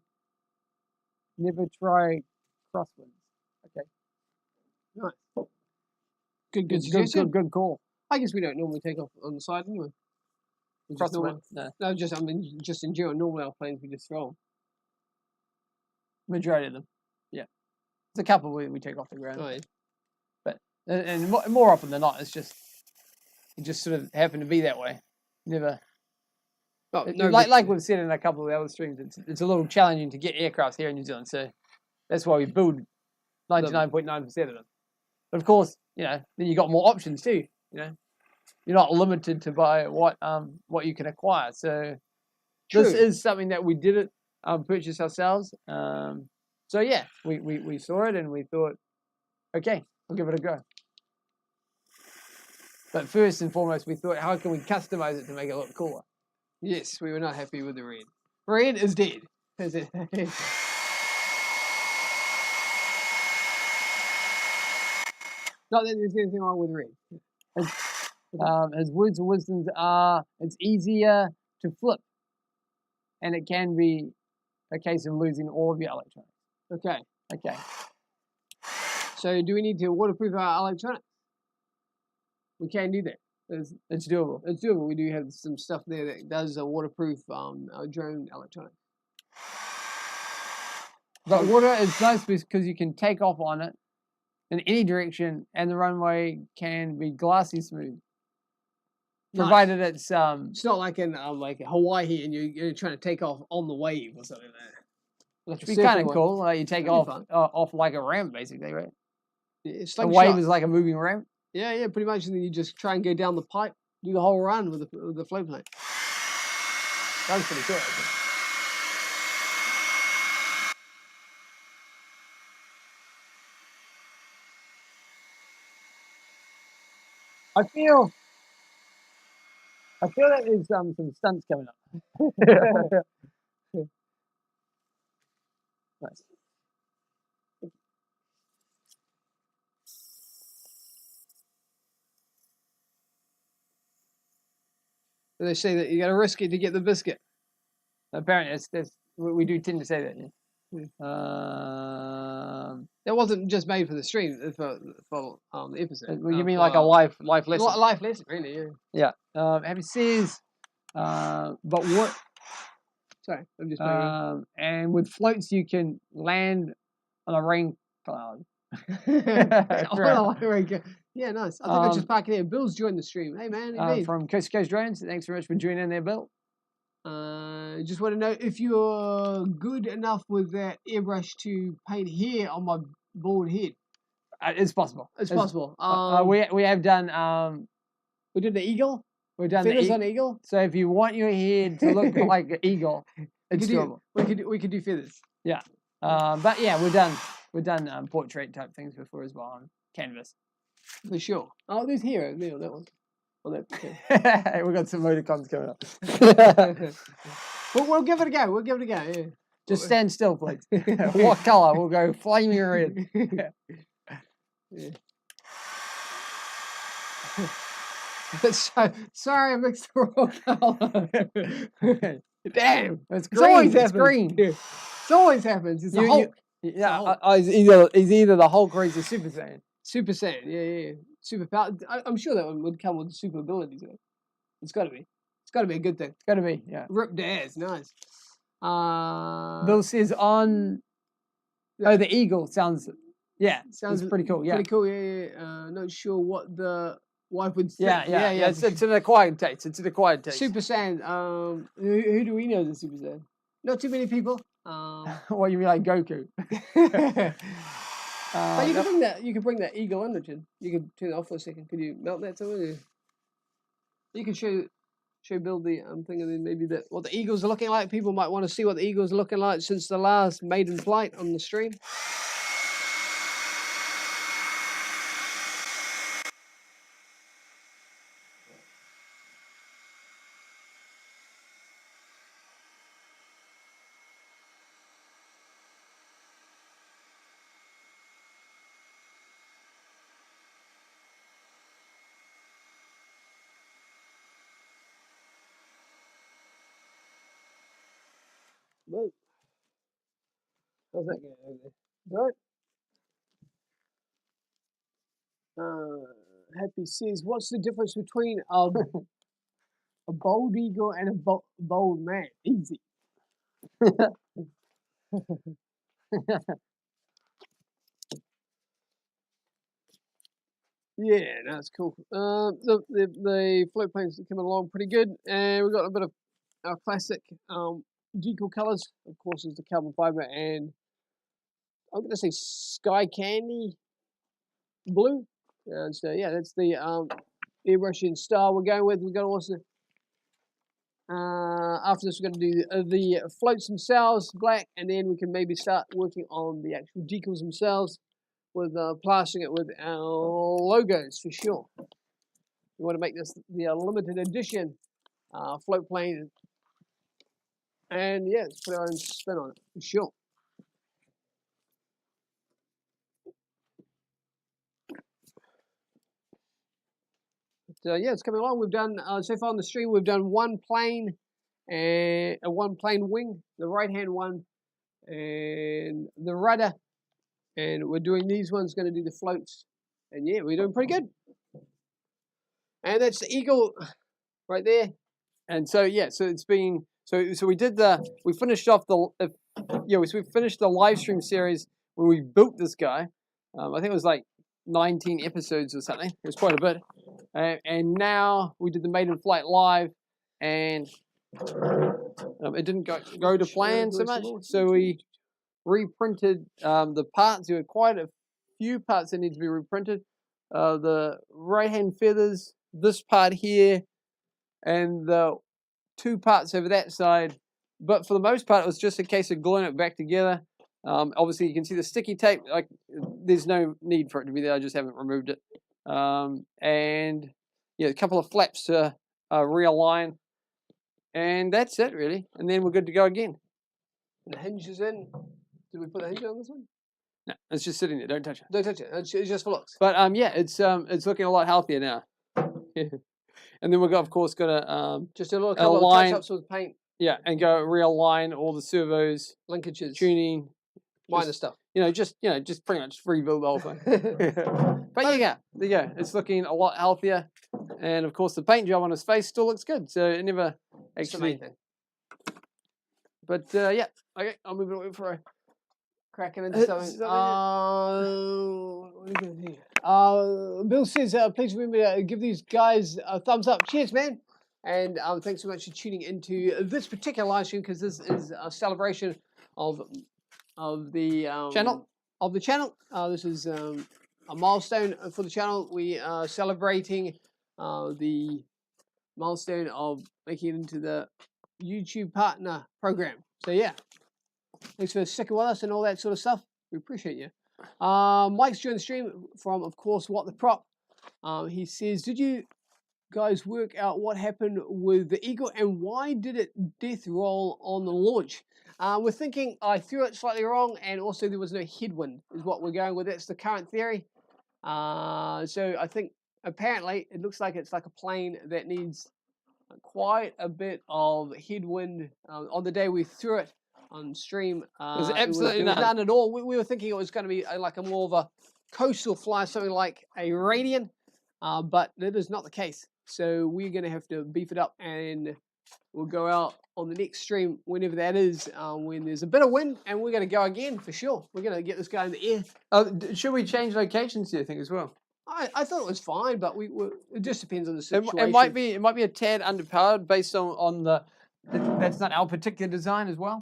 never try crosswinds. Okay. Nice. Good suggestion. Good call. I guess we don't normally take off on the side anyway. Crosswind? No. Just in general, normal airplanes we just throw them. Majority of them. Yeah. There's a couple we take off the ground. Oh, yeah. But and more often than not, it just sort of happened to be that way. Never. Oh, Like we've said in a couple of the other streams, it's a little challenging to get aircraft here in New Zealand, so that's why we build 99.9% of them. But of course, then you got more options too. You're not limited to by what you can acquire. So this is something that we didn't purchase ourselves. So yeah, we saw it and we thought, okay, we'll give it a go. But first and foremost, we thought, how can we customize it to make it look cooler? Yes, we were not happy with the red. Red is dead. Is it? Not that there's anything wrong with red. His words of wisdom are, it's easier to flip, and it can be a case of losing all of your electronics. Okay. So do we need to waterproof our electronics? We can do that. It's doable. It's doable. We do have some stuff there that does waterproof drone electronics. But water is nice because you can take off on it in any direction, and the runway can be glassy smooth. Provided it's not like in like Hawaii and you're trying to take off on the wave or something like that. Which would be kind of cool. You take off like a ramp, basically, right? Yeah, it's like a wave is like a moving ramp. Yeah, pretty much. And then you just try and go down the pipe, do the whole run with the float plane. Sounds pretty cool, I think. I feel that there's some stunts coming up. Nice. They say that you got to risk it to get the biscuit. Apparently, we do tend to say that. Yeah. That wasn't just made for the stream, for the episode. You mean like a life lesson? Life lesson, really? Yeah. Have you seen? But what? Sorry, I'm just. And with floats, you can land on a rain cloud. Yeah, nice. I think I'll just park it here. Bill's joined the stream. Hey, man. From Coast to Coast Drones. Thanks very much for joining in there, Bill. Just want to know if you're good enough with that airbrush to paint hair on my bald head. It's possible. It's possible. We have done. We did the eagle. We've done feathers on eagle. So if you want your head to look like an eagle, it's doable. We could do feathers. Yeah. But yeah, we've done portrait type things before as well on canvas. For sure. Oh, there's hero there on that one. On that. We've got some emoticons coming up. But we'll give it a go. We'll give it a go. Yeah. Just stand still, please. What colour? We'll go flaming red. Yeah. So, sorry, I mixed the wrong colour. Damn, It's it's always green. It's happens. green. Yeah. It always happens. It's a Hulk. Yeah, Hulk. he's either the Hulk or he's the Super Saiyan. Super Saiyan. Yeah. Super power. I'm sure that one would come with super abilities. Though. It's got to be. It's got to be a good thing. It's got to be, yeah. Rip Daz, nice. Bill says on. Oh, the eagle sounds. Yeah, Sounds pretty cool. Yeah, pretty cool. Yeah. Not sure what the wife would say. yeah. It's an acquired taste. It's an acquired taste. Super Saiyan. Who do we know as a Super Saiyan? Not too many people. What you mean, like Goku? But you can bring that. You can bring that eagle in, Richard. You can turn it off for a second. Could you melt that somewhere? You can show Bill the thing, and then maybe what the eagles are looking like. People might want to see what the eagles are looking like since the last maiden flight on the stream. Whoa. How's that going over there? Right. Happy says, what's the difference between a bold eagle and a bold man? Easy. Yeah, that's cool. The float planes are coming along pretty good, and we've got a bit of our classic decal colours. Of course, is the carbon fibre, and I'm going to say sky candy blue. And so yeah, that's the airbrushing style we're going with. We're going to also after this we're going to do the floats themselves black, and then we can maybe start working on the actual decals themselves with plastering it with our logos for sure. We want to make this the limited edition float plane, and yeah, let's put our own spin on it for sure. But, yeah, it's coming along. We've done so far on the stream. We've done one plane and one plane wing, the right hand one, and the rudder, and we're doing these ones. Going to do the floats, and yeah, we're doing pretty good. And that's the eagle right there. And so yeah, so it's been so we did we finished off the we finished the live stream series when we built this guy. I think it was like 19 episodes or something. It was quite a bit. And now we did the maiden flight live, and it didn't go to plan so much. So we reprinted the parts. There were quite a few parts that need to be reprinted. The right hand feathers, this part here, and the two parts over that side. But for the most part, it was just a case of gluing it back together. Obviously, you can see the sticky tape. Like, there's no need for it to be there. I just haven't removed it. And yeah, a couple of flaps to realign, and that's it really. And then we're good to go again. And the hinge is in. Did we put the hinge on this one? No, it's just sitting there. Don't touch it. Don't touch it. It's just for looks. But yeah, it's looking a lot healthier now. And then we've got, of course, got to just a little couple of touch-ups with paint. Yeah, and go realign all the servos, linkages, tuning, minor stuff. Just pretty much rebuild the whole thing. But there you go. It's looking a lot healthier, and of course the paint job on his face still looks good. So it never actually. But yeah, okay, I'll move it away for a cracking into something. What are you doing here? Bill says, please remember to give these guys a thumbs up. Cheers, man. And thanks so much for tuning into this particular live stream, because this is a celebration of the channel. This is a milestone for the channel. We are celebrating the milestone of making it into the YouTube partner program. So yeah, thanks for sticking with us and all that sort of stuff. We appreciate you. Mike's joined the stream from, of course, What the Prop. He says, did you guys work out what happened with the Eagle and why did it death roll on the launch? We're thinking I threw it slightly wrong, and also there was no headwind, is what we're going with. That's the current theory. So I think apparently it looks like it's like a plane that needs quite a bit of headwind. On the day we threw it on stream, There's absolutely there was none. none at all. We were thinking it was going to be like a more of a coastal fly, something like a Radian, but that is not the case. So we're going to have to beef it up, and we'll go out on the next stream, whenever that is, when there's a bit of wind, and we're going to go again for sure. We're going to get this guy in the air. Should we change locations, do you think, as well? I thought it was fine, but it just depends on the situation. It might be a tad underpowered based on the that's not our particular design as well.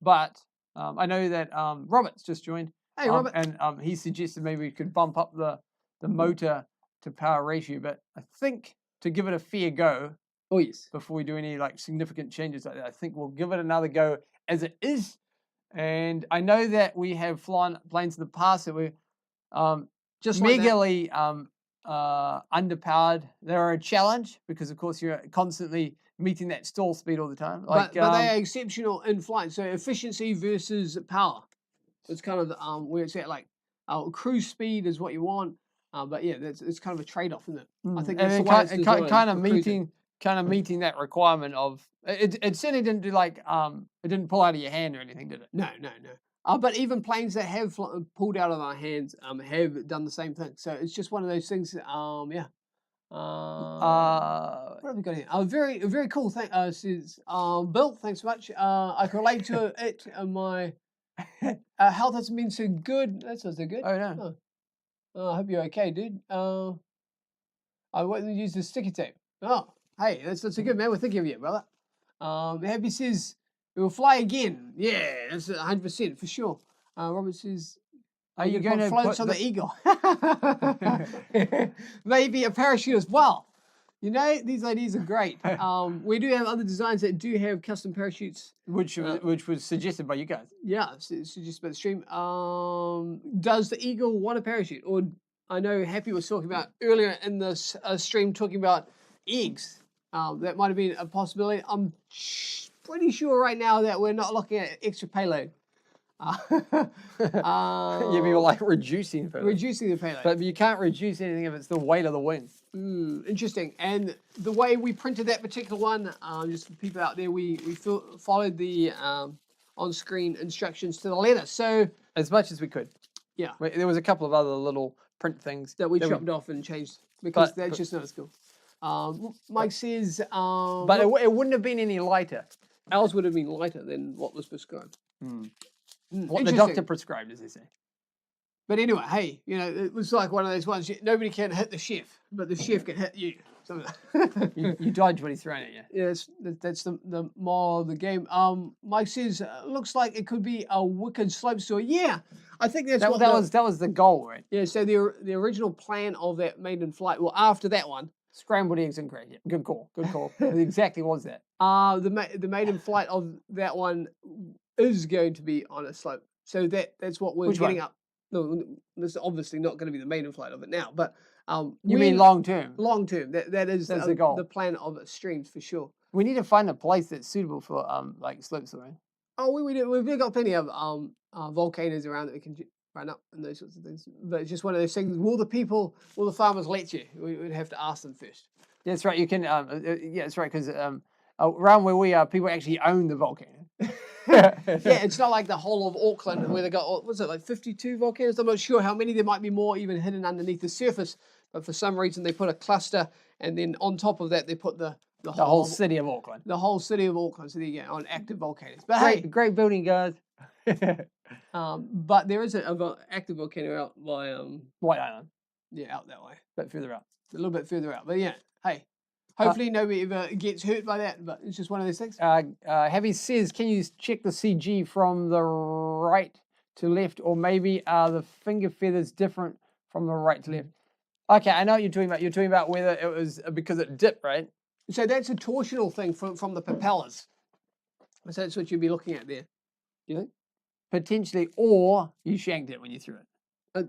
But I know that Robert's just joined. Hey, Robert. And he suggested maybe we could bump up the motor to power ratio, but I think to give it a fair go. Oh yes. Before we do any like significant changes like that, I think we'll give it another go as it is. And I know that we have flown planes in the past that were Just like that. megally underpowered. They're a challenge because, of course, you're constantly meeting that stall speed all the time. Like, but they are exceptional in flight. So efficiency versus power. It's kind of where it's at. Like cruise speed is what you want. But yeah, it's kind of a trade-off, isn't it? I think that's the way it's designed kind of for cruising. meeting that requirement of it certainly didn't do like it didn't pull out of your hand or anything, did it? No. But even planes that have pulled out of our hands have done the same thing. So it's just one of those things. Yeah. What have we got here? Very cool thing. Says Bill, thanks so much. I can relate to it. My health hasn't been so good. That sounds so good. Oh no. I hope you're okay, dude. I went and used the sticky tape. Oh, hey, that's a good man. We're thinking of you, brother. Happy says we'll fly again. Yeah, that's 100% for sure. Robert says, are you going to floats on the Eagle? Maybe a parachute as well. You know, these ideas are great. We do have other designs that do have custom parachutes, which was suggested by you guys. Yeah, suggested by the stream. Does the Eagle want a parachute? Or I know Happy was talking about earlier in this stream talking about eggs. That might have been a possibility. I'm pretty sure right now that we're not looking at extra payload. Yeah, we were like reducing the payload. Reducing the payload. But you can't reduce anything if it's the weight of the wing. Interesting. And the way we printed that particular one, just for people out there, we followed the on-screen instructions to the letter. So as much as we could. Yeah. There was a couple of other little print things that we chopped off and changed because that's just not as cool. Mike says, but it wouldn't have been any lighter. Ours would have been lighter than what was prescribed. What the doctor prescribed, as they say. But anyway, hey, you know, it was like one of those ones. Nobody can hit the chef, but the chef can hit you. You dodge what he's throwing at you. Yeah, that's the moral of the game. Mike says, looks like it could be a wicked slope story. Yeah, I think that's that was the goal, right? Yeah. So the original plan of that maiden flight, well, after that one, scrambled eggs and crack. Yeah, good call. Good call. It exactly was that. The maiden flight of that one is going to be on a slope. So that's what we're getting up. No, this is obviously not going to be the maiden flight of it now, but you mean long term? Long term. That's the goal. The plan of streams for sure. We need to find a place that's suitable for like slopes, right? Oh, we've got plenty of volcanoes around that we can run up and those sorts of things. But it's just one of those things. Will the farmers let you? We'd have to ask them first. Yeah, that's right. You can. Yeah, that's right. Because around where we are, people actually own the volcano. Yeah, it's not like the whole of Auckland where they got, what's it, like 52 volcanoes? I'm not sure how many. There might be more even hidden underneath the surface. But for some reason, they put a cluster, and then on top of that, they put the whole city of Auckland. The whole city of Auckland. So there you go, on active volcanoes. But great building, guys. But there is an active volcano out by White Island. Yeah, out that way. A bit further out. A little bit further out. But yeah, hey. Hopefully nobody ever gets hurt by that, but it's just one of those things. Heavy says, can you check the CG from the right to left, or maybe are the finger feathers different from the right to left? Okay, I know what you're talking about. You're talking about whether it was because it dipped, right? So that's a torsional thing from the propellers. So that's what you'd be looking at there. Do you think? Potentially, or you shanked it when you threw it.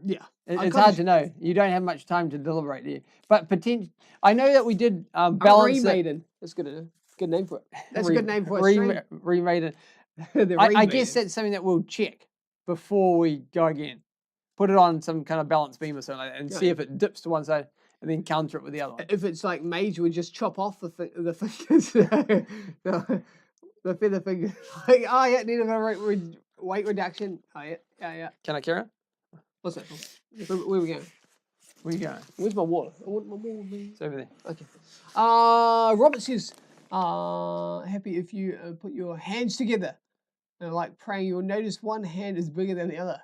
Yeah. It's hard to know. You don't have much time to deliberate there. But I know that we did balance it. Remaiden. That's good name for it. That's a good name for it. Remade it. The I guess Remaiden. that's something that we'll check before we go again. Put it on some kind of balance beam or something like that and see if it dips to one side and then counter it with the other one. If it's like major, we just chop off the fingers. The feather fingers. Like, oh yeah, need a bit of weight reduction. Oh yeah. Can I carry it? What's that? Where are we going? Where are you going? Where's my water? I want my water. It's over there. Okay. Robert says, happy if you put your hands together. And like praying, you'll notice one hand is bigger than the other.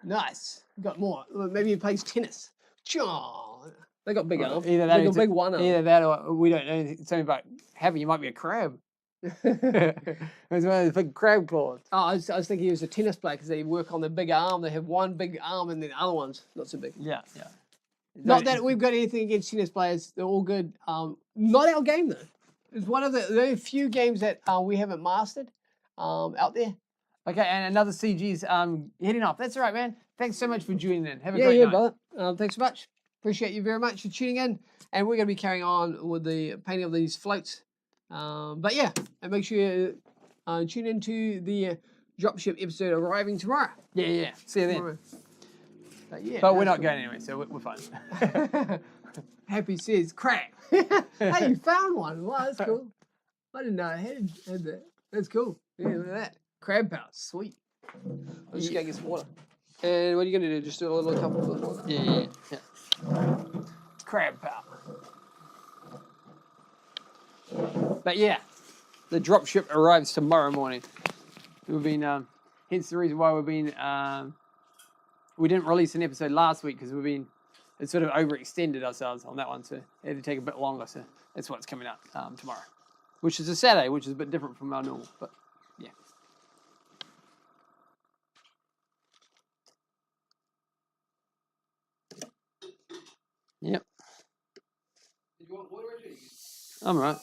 Nice. Got more. Maybe he plays tennis. They got big arms. Either that, they got big one arm. Either that, or we don't know anything. Something about having. You might be a crab. It's one of those big crab claws. Oh, I was thinking he was a tennis player because they work on the big arm. They have one big arm and then the other one's not so big. Yeah. Not that we've got anything against tennis players. They're all good. Not our game though. It's one of the very few games that we haven't mastered out there. Okay, and another CG's heading off. That's all right, man. Thanks so much for tuning in. Have a great night. Brother. Thanks so much. Appreciate you very much for tuning in. And we're going to be carrying on with the painting of these floats. But yeah, and make sure you tune into the dropship episode arriving tomorrow. Yeah. See you then. But we're not going anyway, so we're fine. Happy says crab. Hey, you found one. Wow, that's cool. I didn't know I had that. That's cool. Yeah, look at that. Crab pouch. Sweet. I'm just going to get some water. And what are you going to do? Just do a little cup of water? Yeah. Crab pouch. But yeah, the dropship arrives tomorrow morning. We've been, hence the reason why we didn't release an episode last week because it's sort of overextended ourselves on that one, so it had to take a bit longer. So that's what's coming up tomorrow, which is a Saturday, which is a bit different from our normal. But yeah. Yep. Did you want water? I'm right.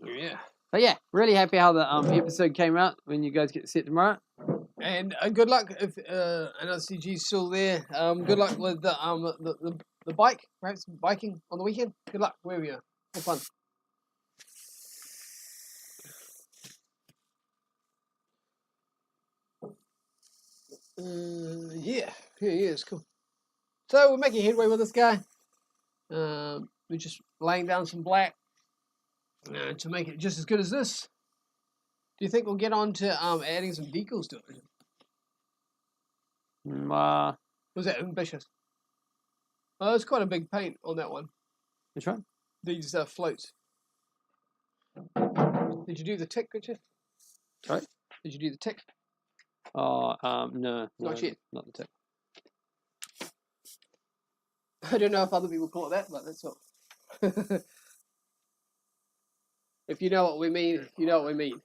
Yeah. But yeah, really happy how the episode came out when you guys get set tomorrow. And good luck if NRCG's still there. Good luck with the bike, perhaps biking on the weekend. Good luck wherever you are. Have fun. Yeah, it's cool. So we're making headway with this guy. We're just laying down some black to make it just as good as this. Do you think we'll get on to adding some decals to it? Was that ambitious? Oh, it's quite a big paint on that one. Which one? These floats. Did you do the tick, Richard? Sorry? Did you do the tick? Oh, no. Not yet. Not the tip. I don't know if other people call it that, but that's all. If you know what we mean, you know what we mean.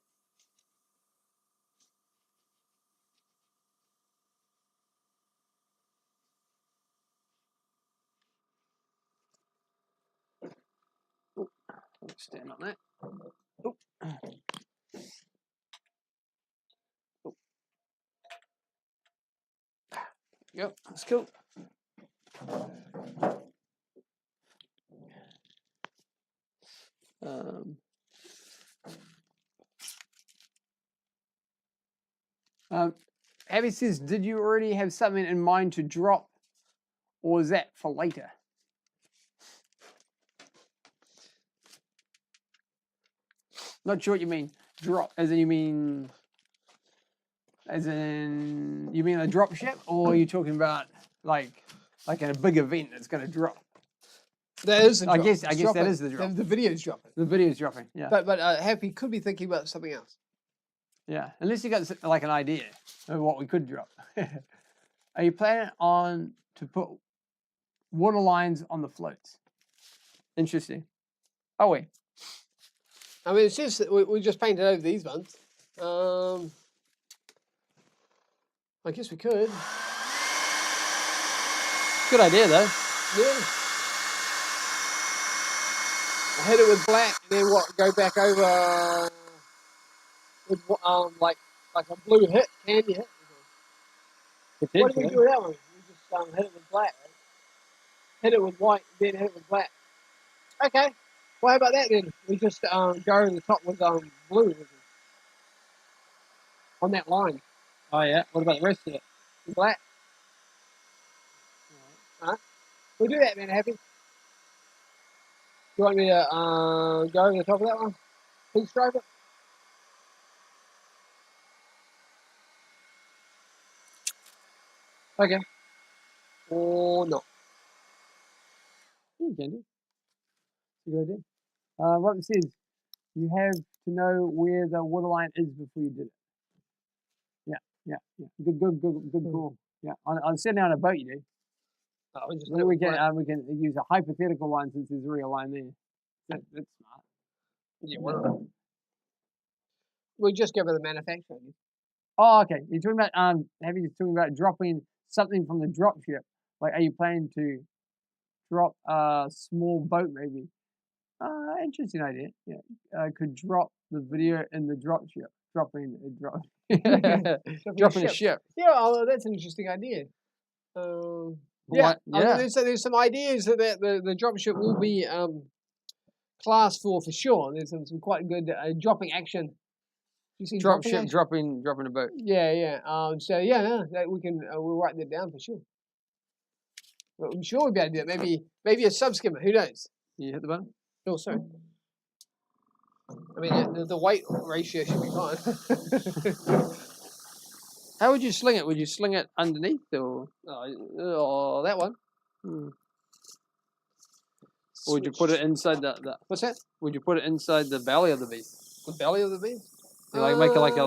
Stand on that. Yep, that's cool. Abby says, did you already have something in mind to drop, or is that for later? Not sure what you mean. Drop, as in you mean a drop ship, or are you talking about like in a big event that's going to drop? That is the drop. I guess that is the drop. The video's dropping. The video's dropping, yeah. But Happy could be thinking about something else. Yeah, unless you got like an idea of what we could drop. Are you planning on to put water lines on the floats? Interesting. Oh wait. I mean, it says that we just painted over these ones. I guess we could. Good idea though. Yeah. hit it with black, and then what? Go back over with like a blue hit, candy hit. What do we do with that one? We just hit it with black. Right? Hit it with white, then hit it with black. Okay. Well, how about that then? We just go to the top with blue on that line. Oh yeah. What about the rest of it? Black. We'll do that, man. Happy. You want me to go to the top of that one? Please stripe it. Okay. Or not. Yeah, you can do. It's a good idea. Robert says you have to know where the waterline is before you do it. Yeah. Good call. Yeah, on sitting on a boat, you do. We just We can use a hypothetical one since there's a real line there. That's smart. Yeah, well, we'll just go with the manufacturer. Oh, okay. You're talking about Heavy talking about dropping something from the drop ship. Like, are you planning to drop a small boat, maybe? Interesting idea. Yeah. Could drop the video in the drop ship. Dropping a ship. Yeah, oh, that's an interesting idea. Yeah. There's some ideas that the dropship will be class for sure. There's some quite good dropping action. You see Dropship dropping a boat. Yeah. So yeah, that we can we'll write that down for sure. Well, I'm sure we'll be able to do that. Maybe a sub skimmer. Who knows? You hit the button. Oh, sorry. I mean, the weight ratio should be fine. How would you sling it? Would you sling it underneath or? Oh, that one. Or would you put it inside the? What's that? Would you put it inside the belly of the beast? The belly of the beast? You make it like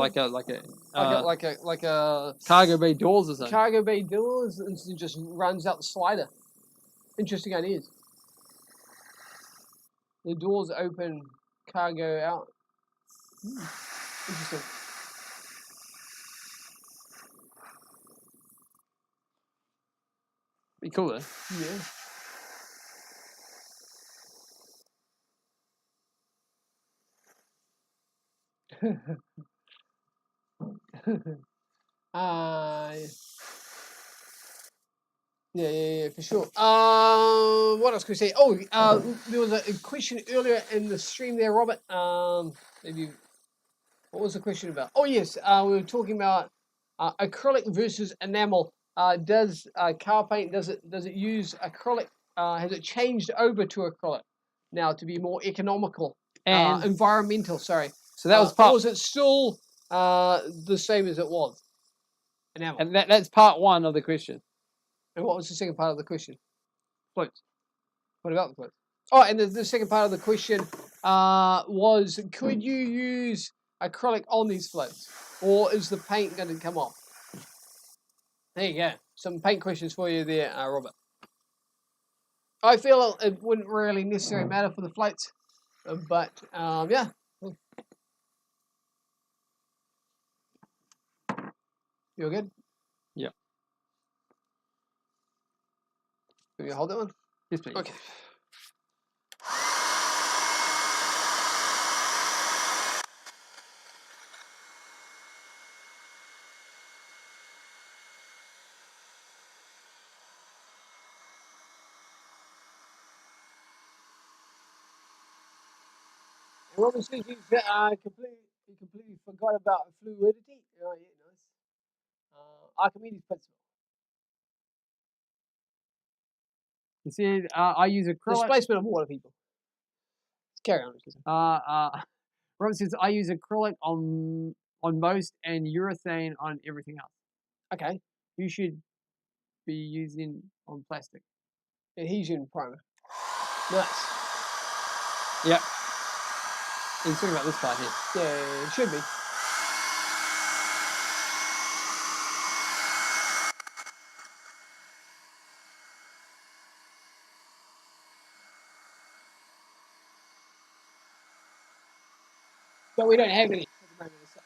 a cargo bay doors or something. Cargo bay doors, and it just runs out the slider. Interesting ideas. The doors open, cargo out. Interesting. Be cool though. Yeah. Yeah, for sure. What else could we say? Oh, there was a question earlier in the stream there, Robert. Maybe what was the question about? Oh yes, we were talking about acrylic versus enamel. Does car paint does it use acrylic? Has it changed over to acrylic now to be more economical and environmental? Sorry. So that was part. Or was it still the same as it was? Enamel. And that's part one of the question. And what was the second part of the question? Floats. What about the floats? Oh, and the second part of the question was, could you use acrylic on these floats? Or is the paint going to come off? There you go. Some paint questions for you there, Robert. I feel it wouldn't really necessarily matter for the floats. But, yeah. You're good? Yeah. Can you hold that one? Yes, please. Okay. And Robin says he's completely forgot about fluidity. Oh, yeah, nice. Archimedes principle. You see, I use acrylic. Displacement of water, people. Let's carry on. Robert says I use acrylic on most and urethane on everything else. Okay. You should be using on plastic. Adhesion primer. Nice. Yep. He's talking about this part here. Yeah, it should be. But we don't have any at the moment as such.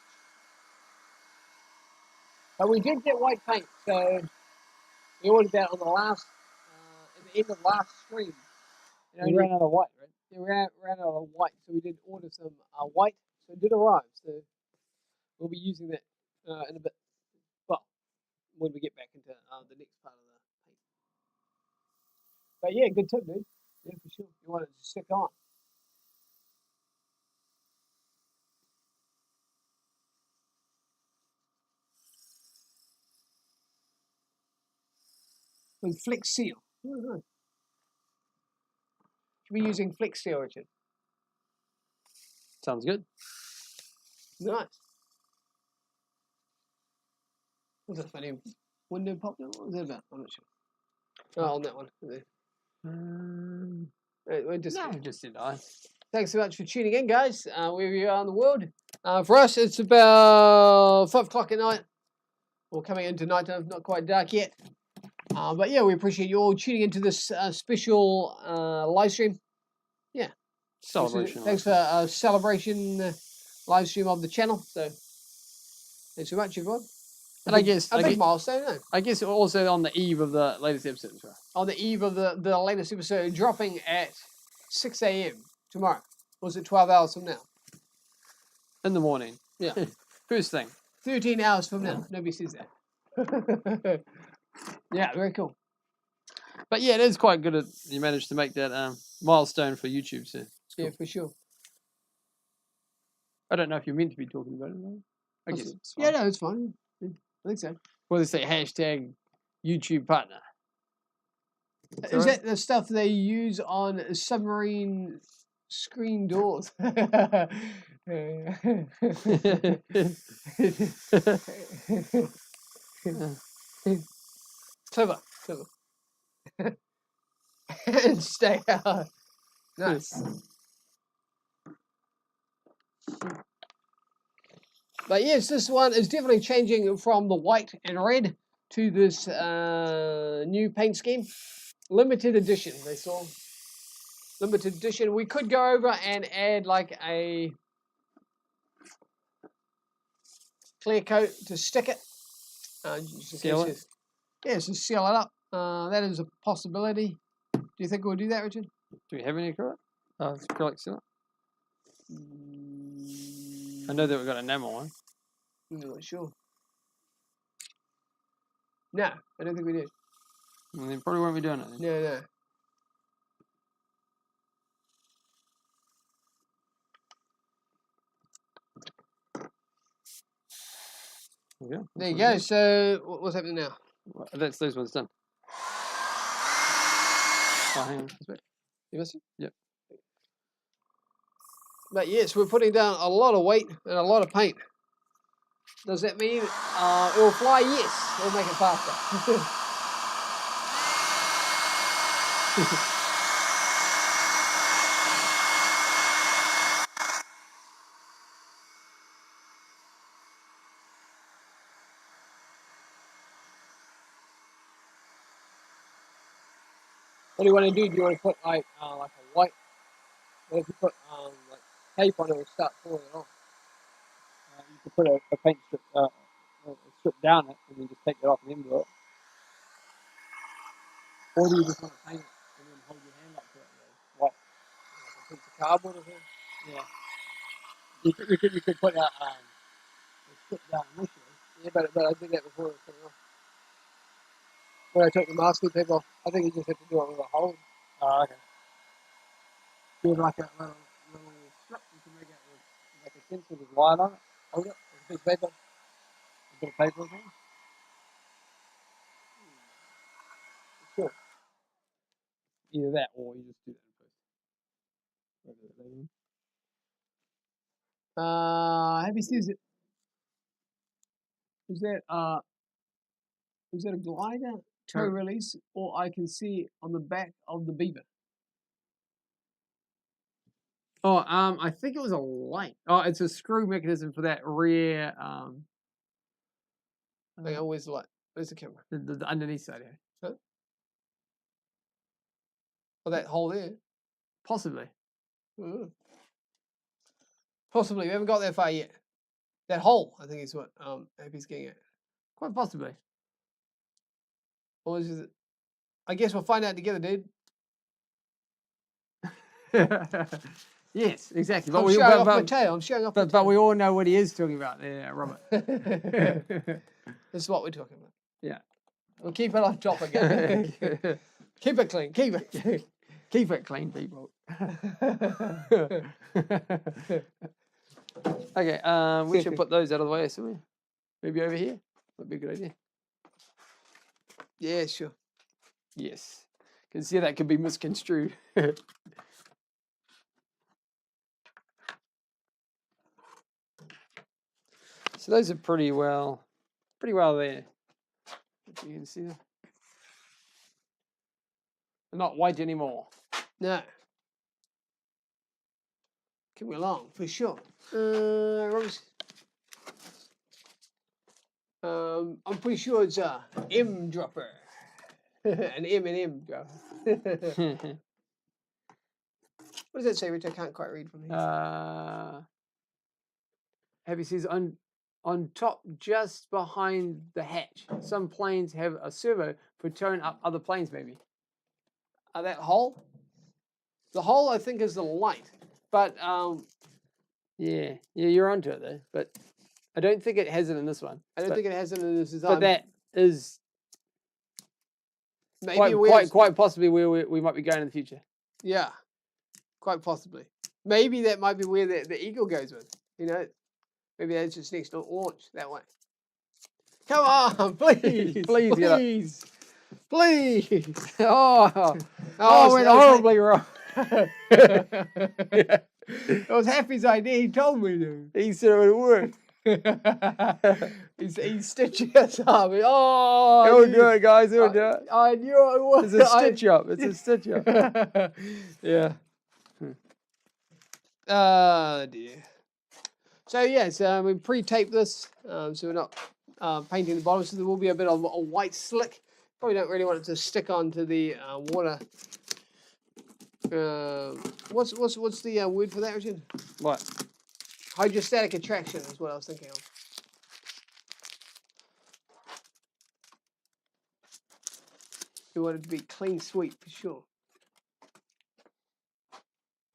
But we did get white paint, so we ordered that on the last, at the end of last stream. We ran out of white, right? Yeah, we ran out of white, so we did order some white. So it did arrive. So we'll be using that in a bit. Well, when we get back into the next part of the paint. But yeah, good tip, dude. Yeah, for sure. You want it to stick on. With Flex Seal. Should be using Flex Seal, Richard. Sounds good. Nice. What's that funny window pop? What was that about? I'm not sure. Oh, on that one. We're just, No, just did I. thanks so much for tuning in, guys. Wherever you are in the world. For us, it's about 5 o'clock at night. We're coming into nighttime, not quite dark yet. But yeah, we appreciate you all tuning into this special live stream. Yeah. Celebration. Thanks for celebration live stream of the channel. So thanks so much, everyone. And I guess a big milestone, no? I guess also on the eve of the latest episode as well. On the eve of the latest episode, dropping at 6 a.m. tomorrow. Was it 12 hours from now? In the morning. Yeah. First thing. 13 hours from now. Nobody says that. Yeah, very cool. But yeah, it is quite good that you managed to make that milestone for YouTube. So Yeah, for sure. I don't know if you're meant to be talking about it. Though. I guess it's fine. Yeah, no, it's fine. I think so. Well, they say hashtag YouTube partner. Is that the stuff they use on submarine screen doors? Clever. And stay out. Nice. But yes, this one is definitely changing from the white and red to this new paint scheme. Limited edition, they saw. Limited edition. We could go over and add like a clear coat to stick it. Seal it? Yeah, just seal it up. That is a possibility. Do you think we'll do that, Richard? Do we have any acrylic? Oh, it's acrylic seal. I know that we've got an enamel one. I'm not sure. No, I don't think we do. Well, they probably won't be doing it. Then. No. Yeah, There you go. So, what's happening now? Well, that's those ones done. Oh, hang on. You missing? Yep. But yes, we're putting down a lot of weight and a lot of paint. Does that mean it will fly? Yes. It'll make it faster. What do you want to do? Do you want to put like a white? Or if you put like tape on it, it'll start falling off. You could put a paint strip, strip down it, and then just take it off and then do it. Or do you just want to paint it and then hold your hand up to it? What? Like a piece of cardboard or something? Yeah. You could put a strip down initially. Yeah, but I did that before it came off. When I took the masking tape off, I think you just have to do it with a hole. Oh, okay. Do like a little strip you can make it with Like a stencil with line on it. hold it with a piece of paper. A bit of paper or something. Sure. Either that or you just do that in post. Have you seen it? Is that a glider toe release, or I can see on the back of the Beaver? Oh, I think it was a light. Oh, it's a screw mechanism for that rear. Like, where's the light? Where's the camera? The underneath side here. Oh, that hole there. Possibly. Possibly. We haven't got that far yet. That hole, I think, is what Happy's getting at. Quite possibly. Or is it? I guess we'll find out together, dude. Yes, exactly. I'm showing off my tail. I'm showing off my but we all know what he is talking about there, Robert. tail. This is what we're talking about. Yeah. We'll keep it on top again. Keep it clean. Keep it. Keep it clean, people. Okay, we should put those out of the way somewhere. Maybe over here. That'd be a good idea. Yeah, sure. Yes. Because yeah, that could be misconstrued. So those are pretty well there. If you can see them. They're not white anymore. No. Coming along for sure. I'm pretty sure it's a M dropper. An M dropper. What does that say, Rich? I can't quite read from here. Happy says on top, just behind the hatch. Some planes have a servo for towing up other planes, maybe. That hole? The hole, I think, is the light. But, yeah, you're onto it though. But I don't think it has it in this one. I don't think it has it in this design. But that is maybe quite possibly where we might be going in the future. Yeah, quite possibly. Maybe that might be where the eagle goes with. You know, maybe that's its next launch that way. Come on, please, Please. Oh, Went horribly wrong. It was Happy's idea. He told me to. He said it would work. He's stitching us up. Oh, It'll do it, guys. It'll do it. I knew it was. It's a stitch up. It's a stitch up. Yeah. Oh dear. So yes, we pre-taped this, so we're not painting the bottom. So there will be a bit of a white slick. Probably don't really want it to stick onto the water. What's the word for that, Richard? What? Hydrostatic attraction is what I was thinking of. We want it to be clean sweep for sure.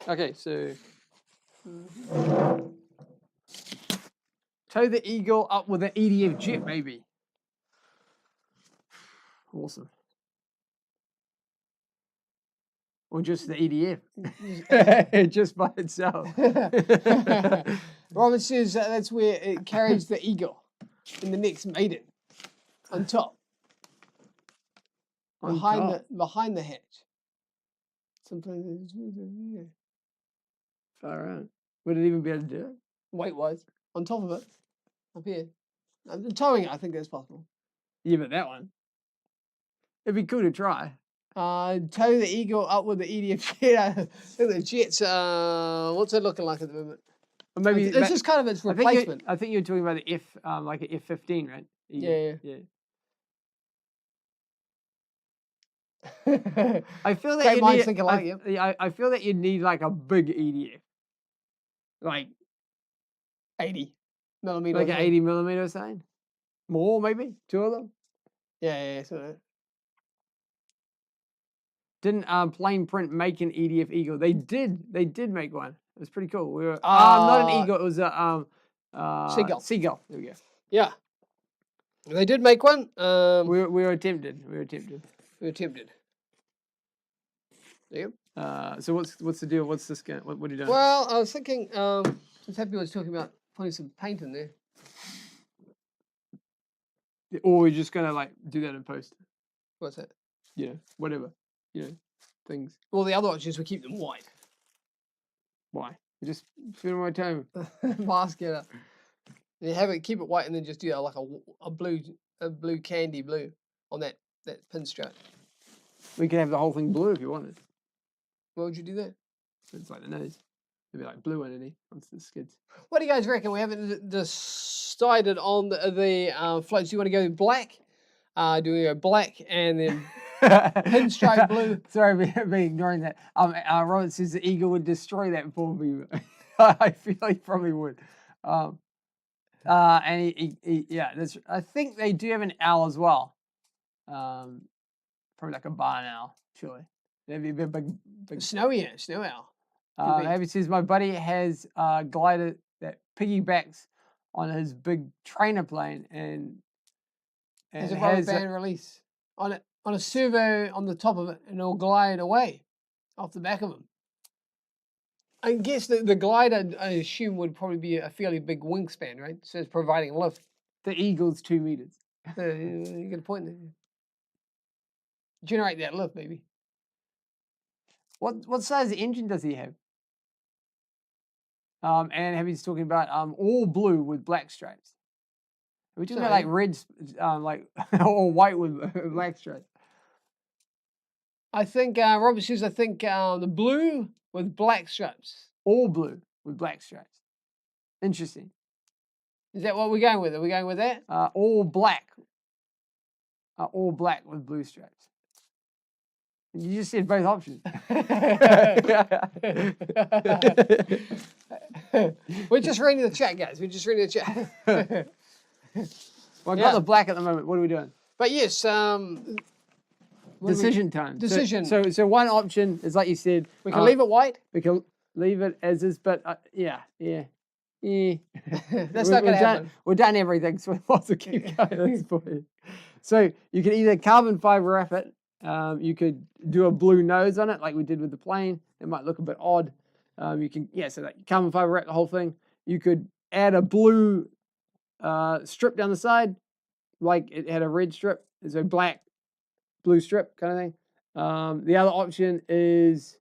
Okay, so tow the eagle up with an EDF jet, maybe. Awesome. Or just the EDF, just by itself. Robert says that's where it carries the eagle in the next maiden on top, behind the hatch. Sometimes Far out. Would it even be able to do it? weight-wise on top of it, up here. Towing it, I think that's possible. Yeah, but that one. It'd be cool to try. Tow the eagle up with the EDF jet. The jet's what's it looking like at the moment? Or maybe It's just kind of its replacement. I think you're talking about the F, like an F-15, right? Yeah. I feel that Great you minds need. think alike, yep. I feel that you need like a big EDF, like 80 millimeter. like an 80 millimeter or something. More maybe 2 of them. Yeah. So Didn't Plain Print make an EDF Eagle? They did make one. It was pretty cool. We were not an eagle. It was a seagull. Seagull. There we go. Yeah, they did make one. We were attempted. Yep. So what's the deal? What's this guy? What are you doing? Well, I was thinking. Since Happy was talking about putting some paint in there. Or we're just gonna like do that in post. What's that? Yeah, whatever. You know, things. Well, the other option is we keep them white. Why? Just spend my time. Mask it up. And keep it white, and then just do like a blue candy blue on that pinstripe. We could have the whole thing blue if you wanted. Why would you do that? It's like the nose. It'd be like blue underneath onto the skids. What do you guys reckon? We haven't decided on the floats. Do you want to go black? Do we go black and then pinstripe blue? Sorry, I've been ignoring that. Robert says the eagle would destroy that poor beaver. I feel he probably would. And yeah, I think they do have an owl as well. Probably like a barn owl, surely. That'd be a big Snowy owl. be. Happy says my buddy has a glider that piggybacks on his big trainer plane and There's a rubber has band release on it, on a servo on the top of it, and it'll glide away off the back of him. I guess the glider, I assume, would probably be a fairly big wingspan, right? So it's providing lift. the Eagle's 2 meters. You get a point there. Generate that lift, maybe. What size engine does he have? And Happy's talking about all blue with black stripes. Are we talking about like red, like or white with black stripes? I think Robert says the blue with black stripes. All blue with black stripes. Interesting. Is that what we're going with? Are we going with that? All black. All black with blue stripes. You just said both options. We're just reading the chat, guys. We're just reading the chat. Well, I got the black at the moment. What are we doing? But yes, Decision time. Decision. So one option is like you said. we can leave it white. We can leave it as is, but yeah. That's not going to happen. We've done everything, so we might as well keep going at this point. So you can either carbon fiber wrap it. You could do a blue nose on it, like we did with the plane. It might look a bit odd. You can, so like carbon fiber wrap the whole thing. You could add a blue strip down the side, like it had a red strip. There's a black, blue strip kind of thing. The other option is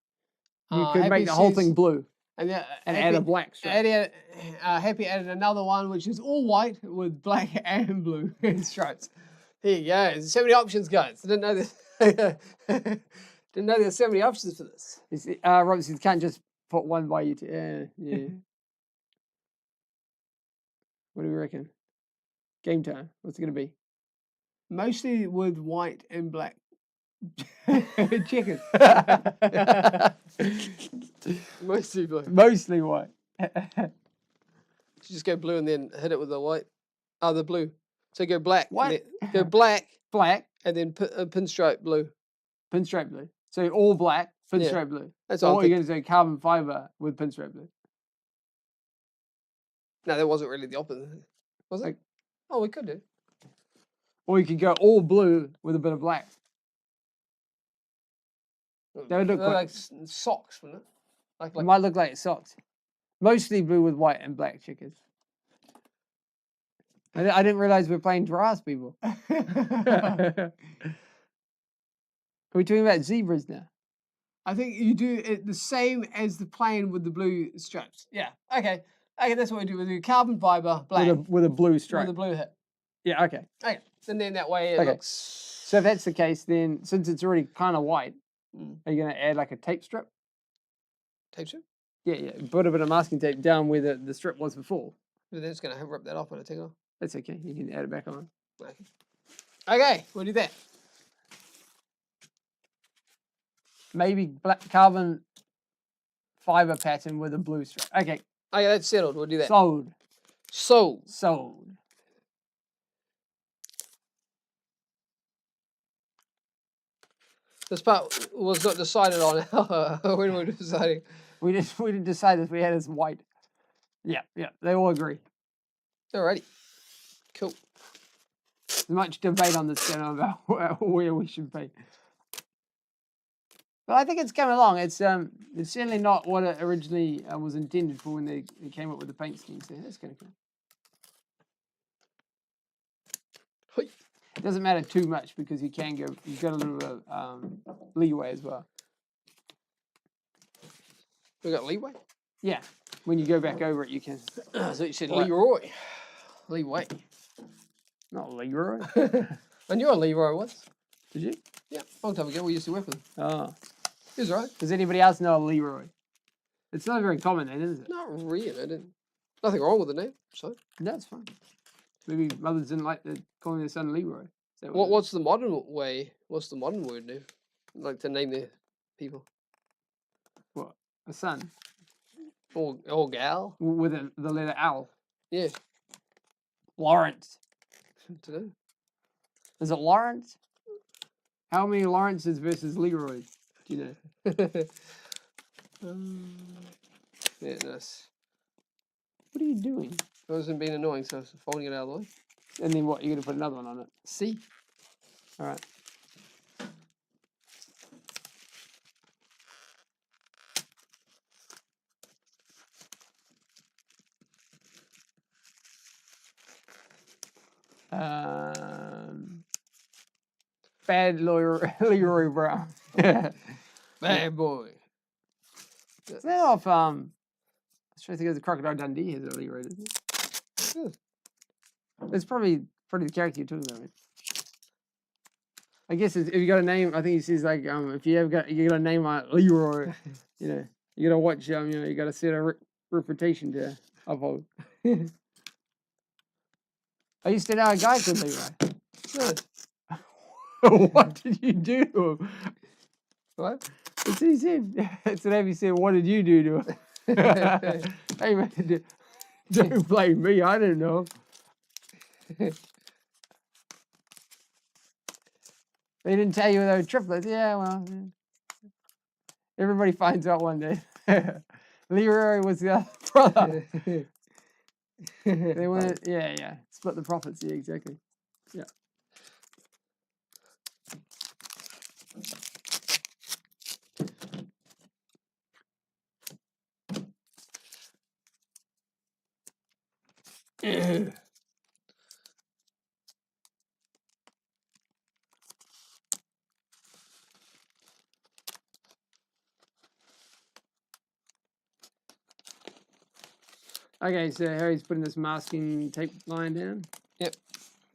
you could make the whole thing blue and add a black strip. Happy added another one, which is all white with black and blue stripes. Here you go. There's so many options, guys. I didn't know this. Didn't know there's so many options for this. Robert says, can't just put one by you. Yeah. What do we reckon? Game time. What's it going to be? Mostly with white and black. Chicken. Mostly blue. Mostly white. You just go blue and then hit it with the white. Oh, the blue. So go black. What? Go black. Black. And then pinstripe blue. Pinstripe blue. So all black, pinstripe blue. That's all. Or you're going to say carbon fiber with pinstripe blue. No, that wasn't really the opposite. Was it? Oh, we could do. Or you could go all blue with a bit of black. That would look like socks, wouldn't it? It might look like socks. Mostly blue with white and black chickens. I didn't realize we're playing giraffes, people. Are we talking about zebras now? I think you do it the same as the plane with the blue stripes. Yeah. Okay. Okay, that's what we do. We do carbon fiber, black. With a blue stripe. With a blue hit. Yeah, okay. Okay. And then that way it looks... So if that's the case, then since it's already kind of white, are you going to add like a tape strip? Tape strip? Yeah. Put a bit of masking tape down where the strip was before. But then it's going to rip that off when I take it off. That's okay. You can add it back on. Okay, we'll do that. Maybe black carbon fiber pattern with a blue stripe. Okay. Okay, that's settled. We'll do that. Sold. This part was not decided on when we were deciding. We didn't decide this. We had as white. Yeah. They all agree. Alrighty. Cool. There's much debate on this channel about where we should be. But I think it's coming along. It's certainly not what it originally was intended for when they came up with the paint scheme. So that's kind of cool. It doesn't matter too much because you've got a little bit of leeway as well. We got leeway? Yeah. When you go back over it, you can. So you said Leroy. Leeway. Not Leroy. I knew a Leroy once. Did you? Yeah, a long time ago. We used to work with him. Oh. He was right. Does anybody else know a Leroy? It's not a very common name, is it? Not really. Nothing wrong with the name. So no, it's fine. Maybe mothers didn't like calling their son Leroy. What's the modern way? What's the modern word now? Like to name their people? What? A son? Or gal? With the letter L. Yeah. Lawrence. Today. Is it Lawrence? How many Lawrences versus Leroy? Do you know? Yeah, nice. What are you doing? It wasn't being annoying, so I was folding it out of the way. And then what? You're gonna put another one on it. See? All right. Bad lawyer Leroy Brown. Bad boy. Is that off? I was trying to think of the Crocodile Dundee has a Leroy, isn't it? It's probably the character you're talking about. Right? I guess if you got a name, I think he says like if you got a name like Leroy, you know, you got to watch you know, you got to set a reputation to uphold. I used to know a guy called Leroy. What did you do to him? What? That's what he said. Today he said, "What did you do to him?" Hey man, don't blame me. I don't know. They didn't tell you they were triplets. Yeah, well, everybody finds out one day. Leroy was the other brother. They want to, yeah, split the profits. Yeah, exactly. Yeah. Okay, so Harry's putting this masking tape line down. Yep.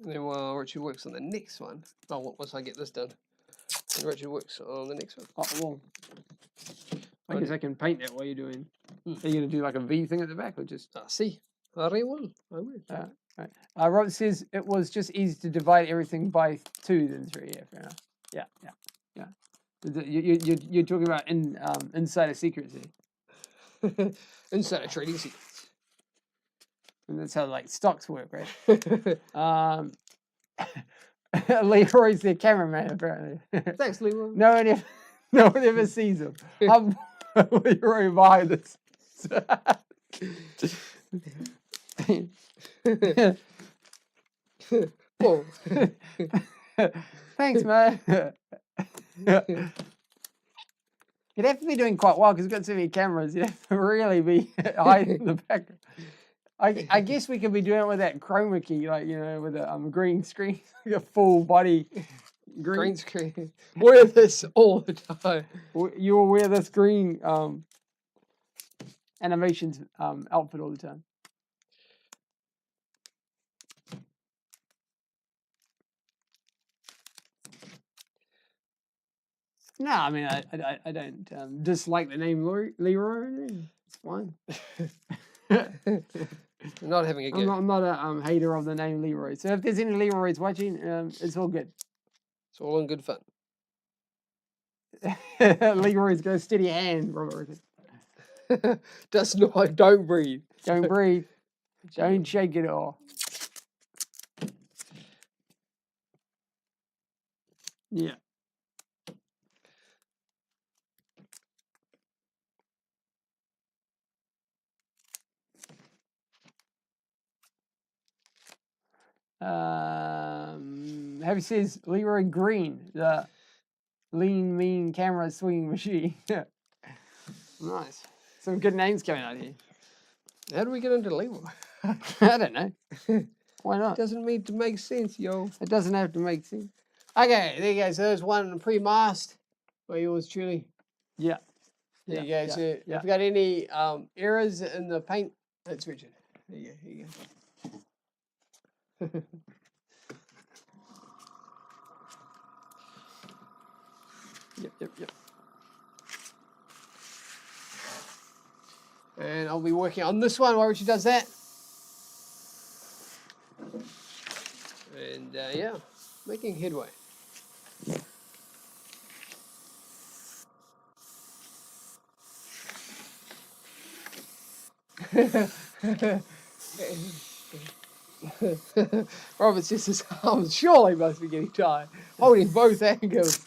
And then while Richard works on the next one, once I get this done, and Richard works on the next one. Oh, well, I guess I can paint that while you're doing. Are you going to do like a V thing at the back or just? See, I will. Right. Robert says it was just easy to divide everything by 2 than 3. Yeah, fair enough. Yeah. You're talking about insider secrets here. Insider trading secrets. And that's how like stocks work, right? Leroy's their cameraman apparently. Thanks, Leroy. No one ever sees him. I'm Leroy behind this. Whoa. Thanks, man. You'd have to be doing quite well because we've got so many cameras. You'd have to really be hiding in the background. I guess we could be doing it with that chroma key, like, you know, with a green screen, like a full body green screen. Wear this all the time. You will wear this green animations outfit all the time. No, I mean I don't dislike the name Leroy. It's fine. Not having a good. I'm not a hater of the name Leroy. So if there's any Leroys watching, it's all good. It's all in good fun. Leroy's got a steady hand, Robert. Does not. Don't breathe. Don't breathe. Don't shake it off. Yeah. Harry says Leroy Green, the lean, mean camera swinging machine. Nice. Some good names coming out here. How do we get into Leroy? I don't know. Why not? It doesn't need to make sense, yo. It doesn't have to make sense. Okay, there you go. So there's one pre-masked by yours truly. Yeah. There you go. So if you got any errors in the paint, that's Richard. There you go. Here you go. Yep. And I'll be working on this one while Richard does that. And yeah, making headway. Robert says his arms surely must be getting tired, holding both angles.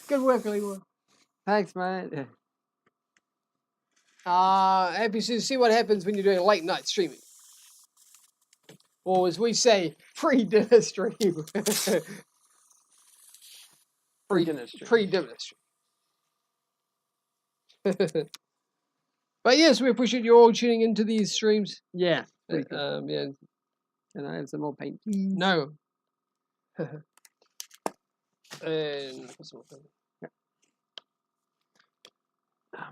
Good work, Leroy. Thanks, mate. Happy to see what happens when you're doing late night streaming. Or as we say, pre-dinner stream. Pre-dinner stream. Pre-dinner stream. But yes, we appreciate you all tuning into these streams. Yeah. Pretty cool. Yeah. Can I have some more paint? No. And what's more thing?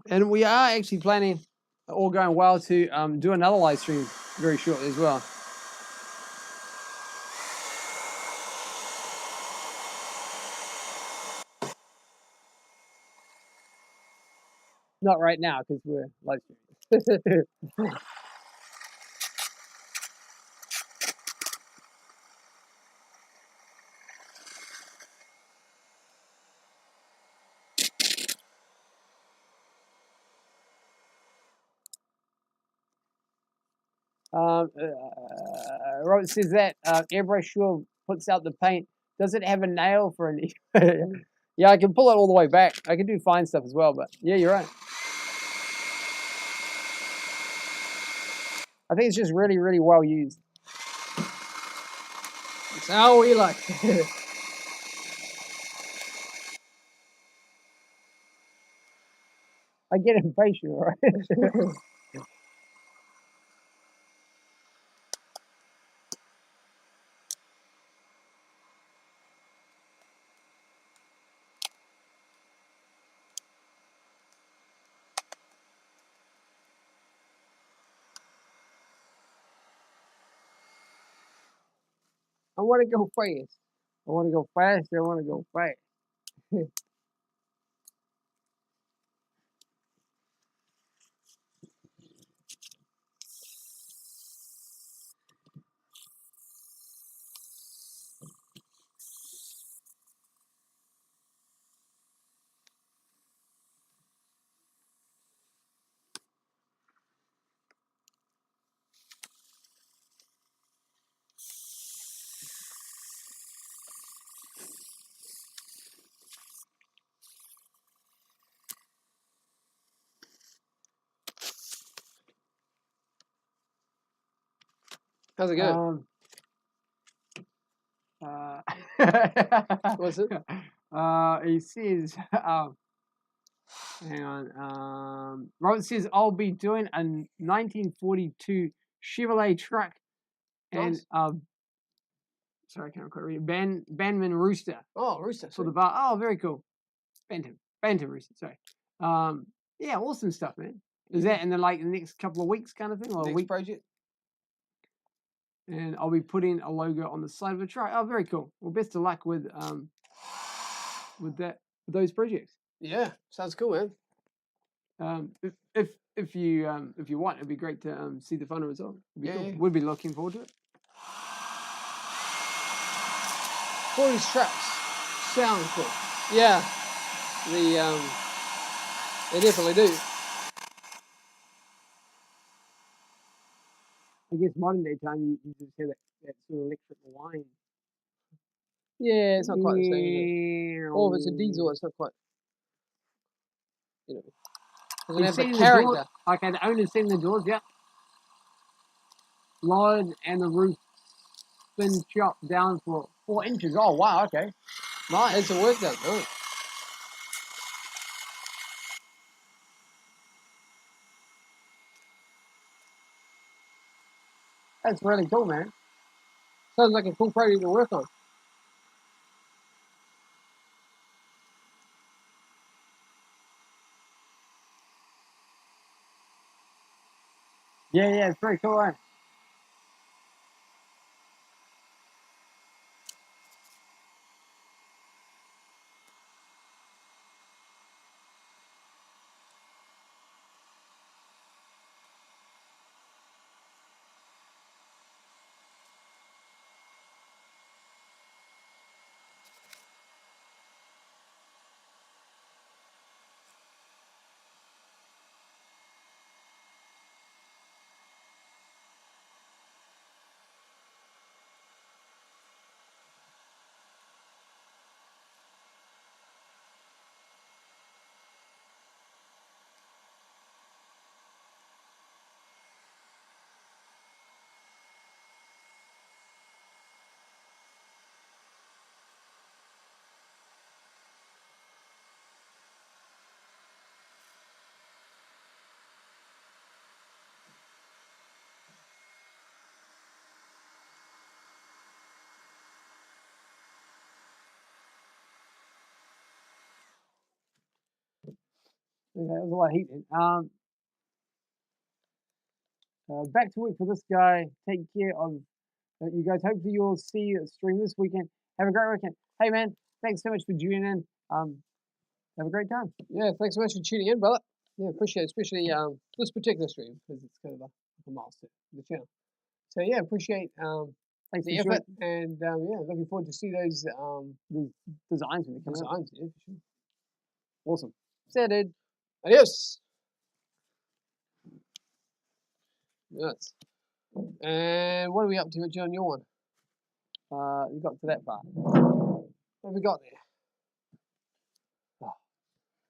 And we are actually planning, all going well, to do another live stream very shortly as well. Not right now because we're live streaming. Robert says that airbrush sure puts out the paint. Does it have a nail for an? Yeah, I can pull it all the way back. I can do fine stuff as well, but yeah, you're right. I think it's just really, really well used. It's how we like. I get impatient, all right? I want to go fast. I want to go fast. I want to go fast. How's it going? What's it? He says, hang on. Robert says, I'll be doing a 1942 Chevrolet truck and Nice. sorry, I can't quite read it. Bandman Rooster Oh, Rooster. for the Sweet. bar. Oh, very cool. Bantam Rooster. Sorry. Yeah, awesome stuff, man. Is that in the next couple of weeks kind of thing, or a Next week? project. And I'll be putting a logo on the side of the truck. Oh, very cool. Well, best of luck with those projects. Yeah, sounds cool, man. If you want, it'd be great to see the photo as well. It'd be cool. Yeah. We'd be looking forward to it. All these tracks sound cool. Yeah, they definitely do. I guess modern day time, you just hear that sort of electric whine. Yeah, it's not quite the same. Is it? Or if it's a diesel, it's not quite. You know, doesn't have the character. Doors, okay, the owner's seen the doors, yeah. Lowered and the roof been chopped down for 4 inches. Oh, wow, okay. Nice. It's a work done. Nice. That's really cool, man. Sounds like a cool project to work on. Yeah, it's very cool, right? Okay, that was a lot of heat then. Back to work for this guy. Take care of you guys. Hopefully you'll see you stream this weekend. Have a great weekend. Hey man, thanks so much for tuning in. Have a great time. Yeah, thanks so much for tuning in, brother. Yeah, appreciate it, especially this particular stream because it's kind of a milestone for the channel. So yeah, appreciate Thanks the for effort, and yeah, looking forward to see those the designs when they come out. designs. Yeah, for sure. Awesome. See ya, dude. Adios. Nuts. And what are we up to, John? Your one? You got to that part. What have we got there?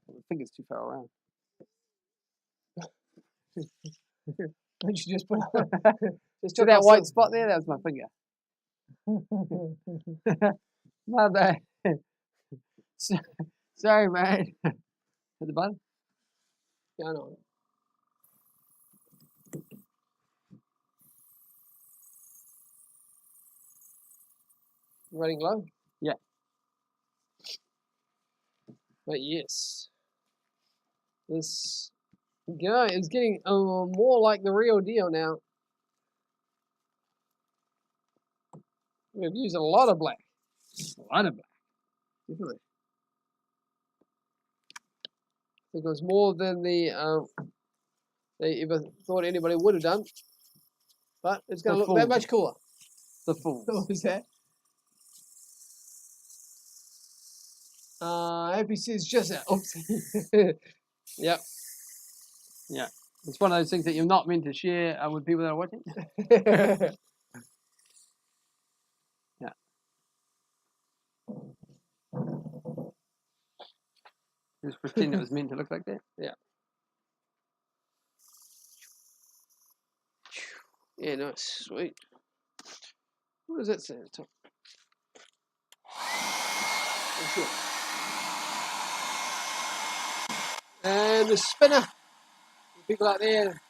The finger's too far around. Don't you just put just See that white spot there? That was my finger. My bad. Sorry, man. Hit the button. Yeah, I know. Running low? Yeah. But yes. This guy is getting more like the real deal now. We've used a lot of black. A lot of black. Definitely. I think it was more than they ever thought anybody would have done. But it's going to look that much cooler. The Fools. What was that? Happy says just that. Oops. Yep. Yeah. It's one of those things that you're not meant to share with people that are watching. Yeah. Just pretend it was meant to look like that. Yeah. Yeah, nice. Sweet. What does that say at the top? Oh, sure. And the spinner. People out there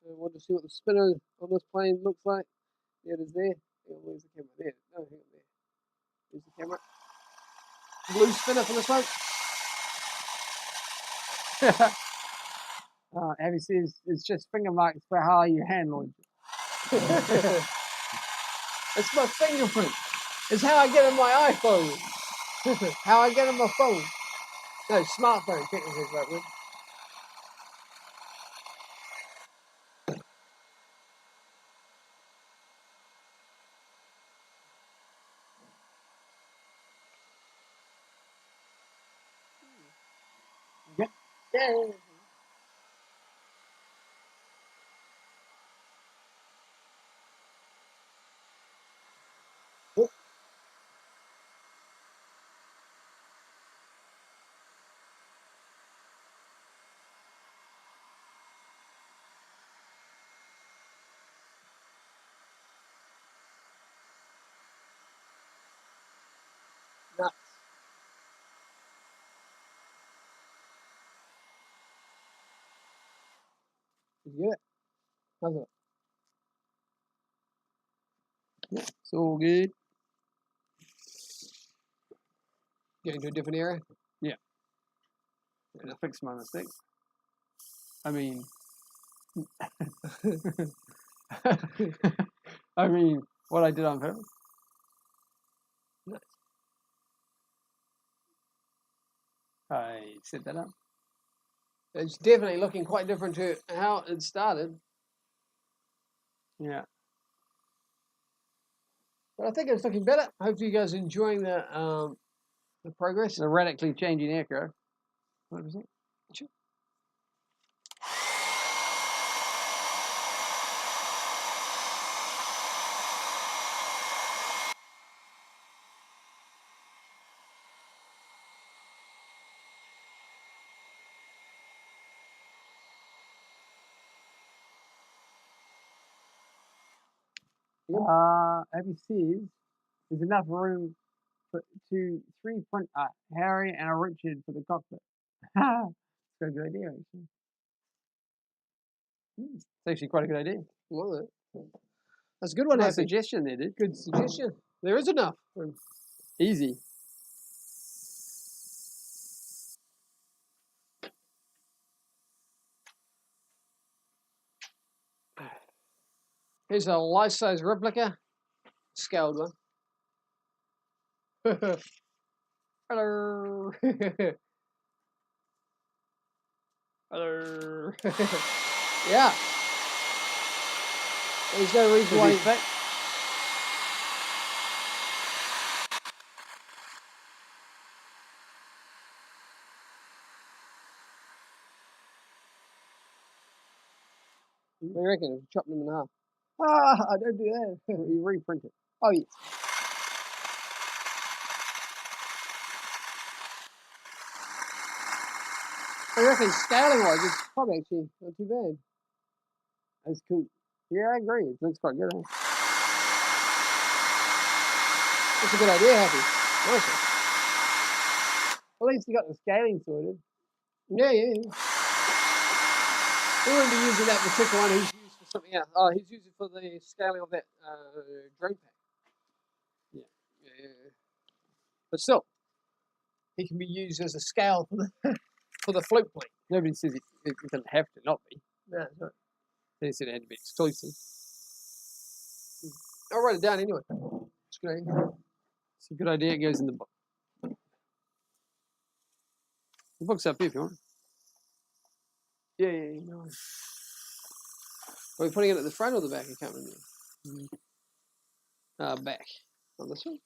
want to see what the spinner on this plane looks like. There it is there. Where's the camera? There. No, hang on there. There's the camera. Blue spinner for this one. Abby says it's just finger marks for how you handle it. It's my fingerprint. It's how I get on my iPhone. How I get on my phone. No, smartphone, technically is right word. Yeah. Yeah. Nuts. Did you get it? How's it? It's all good. Getting to a different area? Yeah. And I fixed my mistake. I mean, I mean, what I did on purpose. Nice. I set that up. It's definitely looking quite different to how it started. Yeah. But I think it's looking better. Hopefully you guys are enjoying the progress. The radically changing aircraft. 100%. Sure. Abby says there's enough room for three front Harry and a Richard for the cockpit. It's a good idea, actually. It's actually quite a good idea. Well, that's a good one, Nice Happy. suggestion there, dude. Good suggestion. There is enough room. Easy. Here's a life-size replica, scaled one. Hello. Hello. Yeah. There's no reason why. What do you reckon? Chop them in half. Ah, I don't do that. You reprint it. Oh, yes. I reckon scaling-wise, it's probably actually not too bad. That's cool. Yeah, I agree. It looks quite good, eh? That's a good idea, Happy. Nice one. At least you got the scaling sorted. Yeah. We wouldn't be using that particular one. He's used for something else. Oh, he's using for the scaling of that drone pack. Yeah. But still, he can be used as a scale for the float plane. Nobody says it doesn't have to not be. No, it's not. They said it had to be exclusive. I'll write it down anyway. It's good idea. It's a good idea. It goes in the book. The book's up here if you want. Yeah. No. Are we putting it at the front or the back? I can't remember. Back. On this one.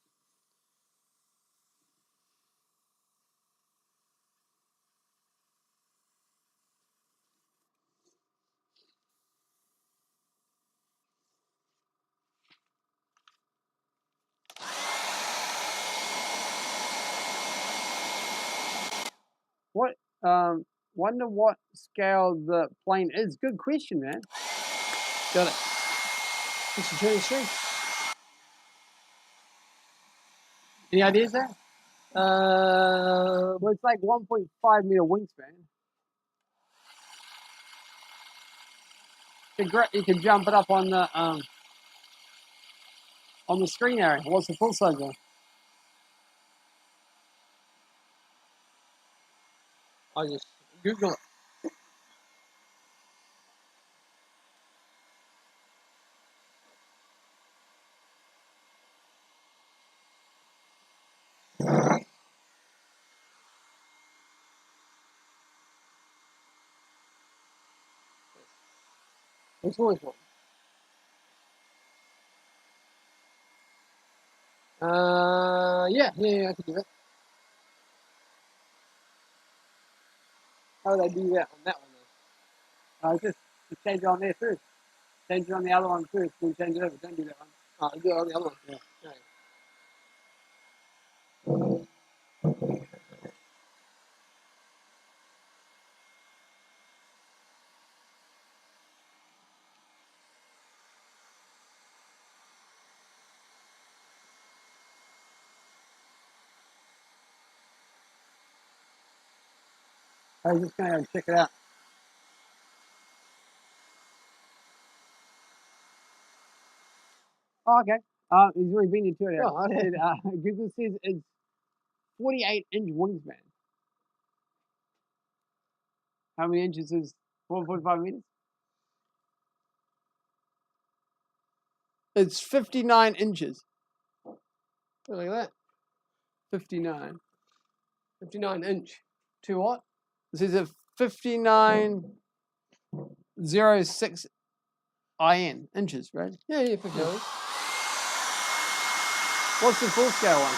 Wonder what scale the plane is. Good question, man. Got it. What's the turning string? Any ideas there? Well, it's like 1.5 meter wingspan. You can jump it up on the screen area. What's the full size one? I'll just Google it. Which one is one? Yeah, I can do that. How would I do that on that one then? Just change it on there first. Change it on the other one first. Then change it over. Don't do that one. I'll do it on the other one. Yeah. I was just going to go check it out. Oh, okay. He's already been into it. Oh, okay. Google says it's 48-inch wingspan. How many inches is 1.5 meters? It's 59 inches. Look at that. 59. 59 inch. To what? This is a 59.06 IN inches, right? Yeah, 59. What's the full scale one?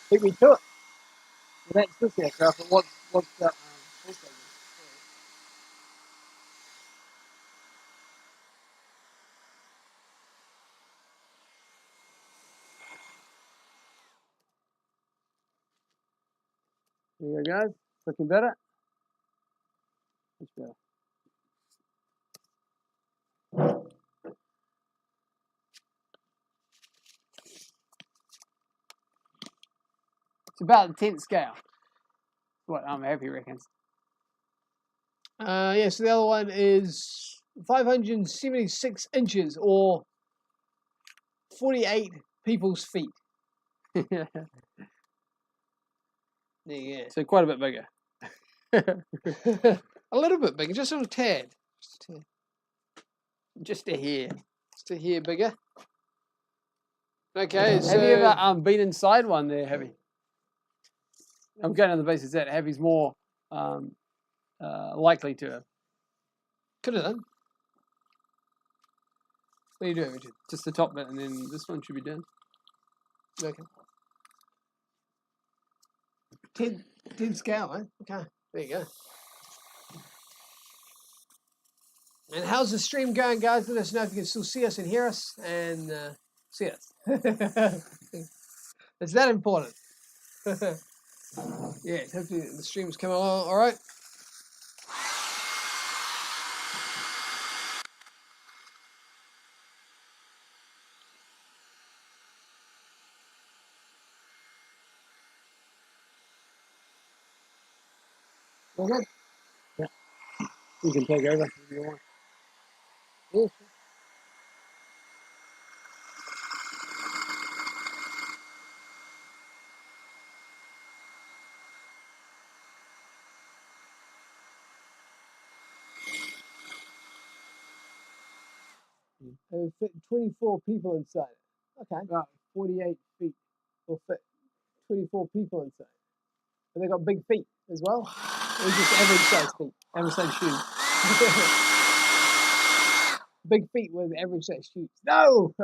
Beat me to it. Well, that's this aircraft, but what's the full scale one? There you go, guys. Looking better. Much better. It's about the 10th scale. What Happy reckons. Yeah, so the other one is 576 inches or 48 people's feet. Yeah. Yeah. So quite a bit bigger. A little bit bigger, just a little tad. Just a hair. Just a hair bigger. Okay, so... Have you ever been inside one there, Heavy? I'm going on the basis that Heavy's more likely to have. Could have done. What are you doing, Richard? Just the top bit, and then this one should be done. Okay. 10 scale, eh? Okay, there you go. And how's the stream going, guys? Let us know if you can still see us and hear us and see us. It's that important. Yeah, hopefully the stream's coming along all right. All good? You can take over if you want. Yeah. 24 people inside. Okay. About 48 feet. Will fit 24 people inside. And they got big feet as well. Or just average size feet. Average size shoes. Big feet with average size shoes. No!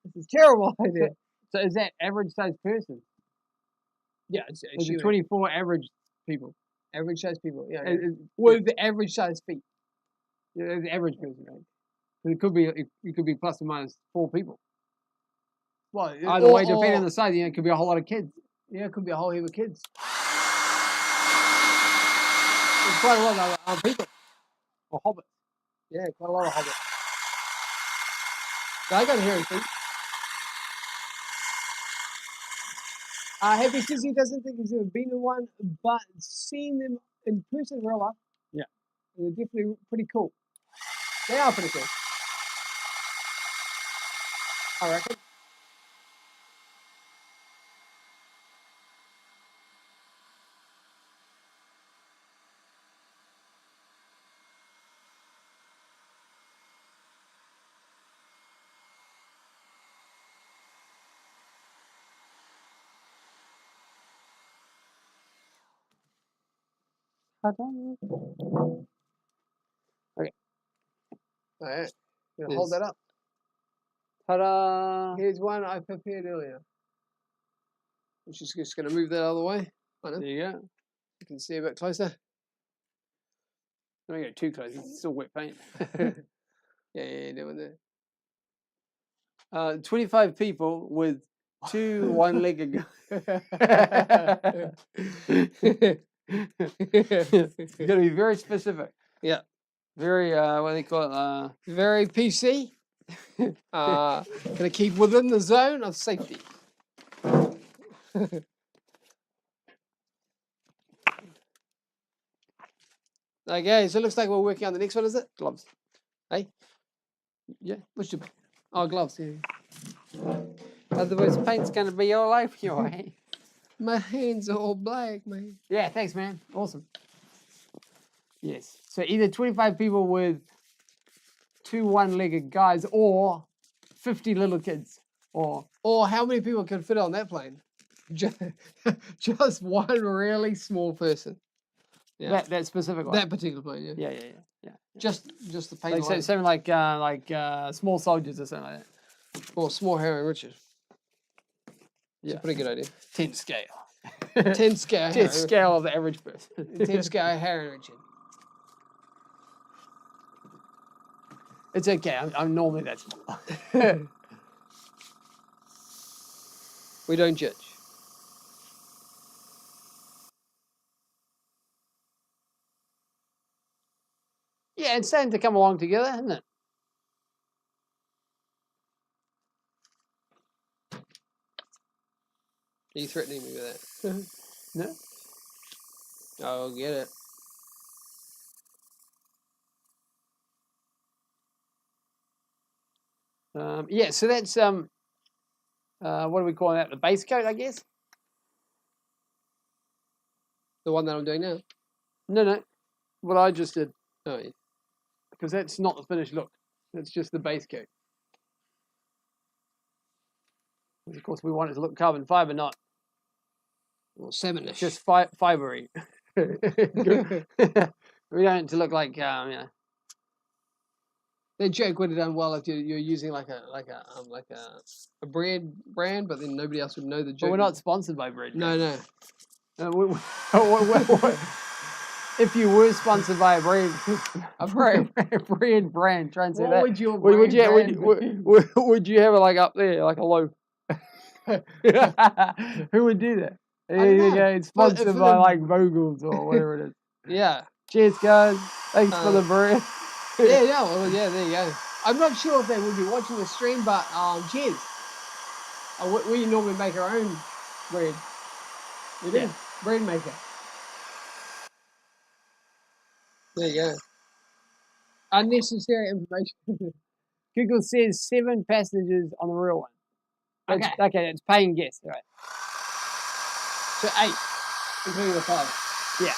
This is a terrible idea. So is that average size person? Yeah, it's Is it 24 average people? average size people. Yeah, Is- with the average size feet. Yeah, it's the average person, right? 'Cause it could be plus or minus 4 people. Well, Either way, depending on the size, it could be a whole lot of kids. Yeah, it could be a whole heap of kids. There's quite a lot of people. Or hobbits. Yeah, quite a lot of hobbits. But I got a hairy feet. Happy says he doesn't think he's ever been in one, but seen them in person in real life. Yeah. They're definitely pretty cool. They are pretty cool. I reckon. Okay. All right. Gonna hold that up. Ta-da! Here's one I prepared earlier. I'm just going to move that out of the way. There you go. You can see a bit closer. Don't go too close. It's still wet paint. Yeah, doing that. 25 people with 2 one-legged guys. You got to be very specific. Yeah. Very what do they call it? Very PC. Gonna keep within the zone of safety. Okay, so it looks like we're working on the next one, is it? Gloves. Hey? Yeah. What's your... Oh, gloves. Yeah. Otherwise, paint's going to be all over you, eh? My hands are all black, man. Yeah, thanks, man. Awesome. Yes. So either 25 people with 2 one-legged guys or 50 little kids. Or how many people can fit on that plane? Just one really small person. Yeah. that specific one. That particular plane, yeah. Yeah. Just the plane. Like something like small soldiers or something like that. Or small Harry and Richard. It's Yeah. a pretty good idea. 10 scale. 10 scale. 10 scale of the average person. 10 scale Harry and Richard. It's okay. I'm normally that small. We don't judge. Yeah, it's starting to come along together, isn't it? Are you threatening me with that? No. I'll get it. Yeah, so that's what are we calling that? The base coat, I guess. The one that I'm doing now. No, what I just did, Oh, yeah. because that's not the finished look. That's just the base coat. Of course, we want it to look carbon fiber, not Or salmonish. just fibery. We want it to look like That joke would have done well if you're using like a bread brand, but then nobody else would know the joke. But we're not sponsored by bread. No. If you were sponsored by a bread brand, try and say What that. would your Would brand would you have it like up there, like a loaf? Who would do that? don't know. It's sponsored For by the- like Vogels or whatever it is. Yeah. Cheers, guys. Thanks for the bread. There you go. I'm not sure if they would be watching the stream, but cheers. We normally make our own bread. We do. Yeah. Bread maker. There you go. Unnecessary information. Google says 7 passengers on the real one. Okay. Okay, that's paying guess. Right. So 8, including the 5. Yeah.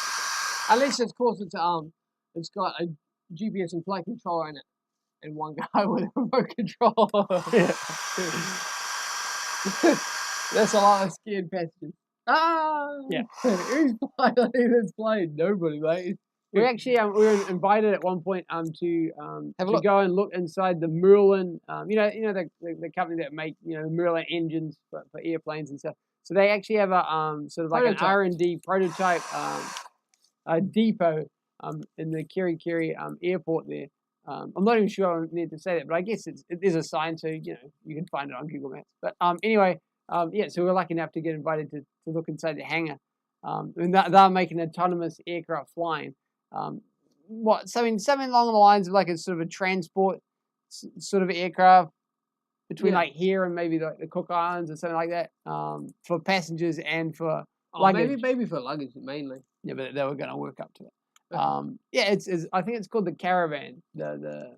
Unless, of course, it's got a GPS and flight controller in it, and one guy with a remote control. That's a lot of scared passengers. Yeah. Who's piloting this plane? Nobody, mate. We actually we were invited at one point to Have a look. go and look inside the Merlin. You know the company that make Merlin engines for airplanes and stuff. So they actually have a sort of like Prototype. an R&D prototype a depot in the Kirikiri airport there. I'm not even sure I need to say that, but I guess it is a sign, so you can find it on Google Maps. But anyway, yeah, so we're lucky enough to get invited to look inside the hangar. And they're making autonomous aircraft flying. Something along the lines of like a sort of a transport sort of aircraft between like here and maybe the Cook Islands or something like that, for passengers and for luggage. Maybe for luggage mainly. Yeah, but they were going to work up to it. Yeah, it's I think it's called the Caravan. The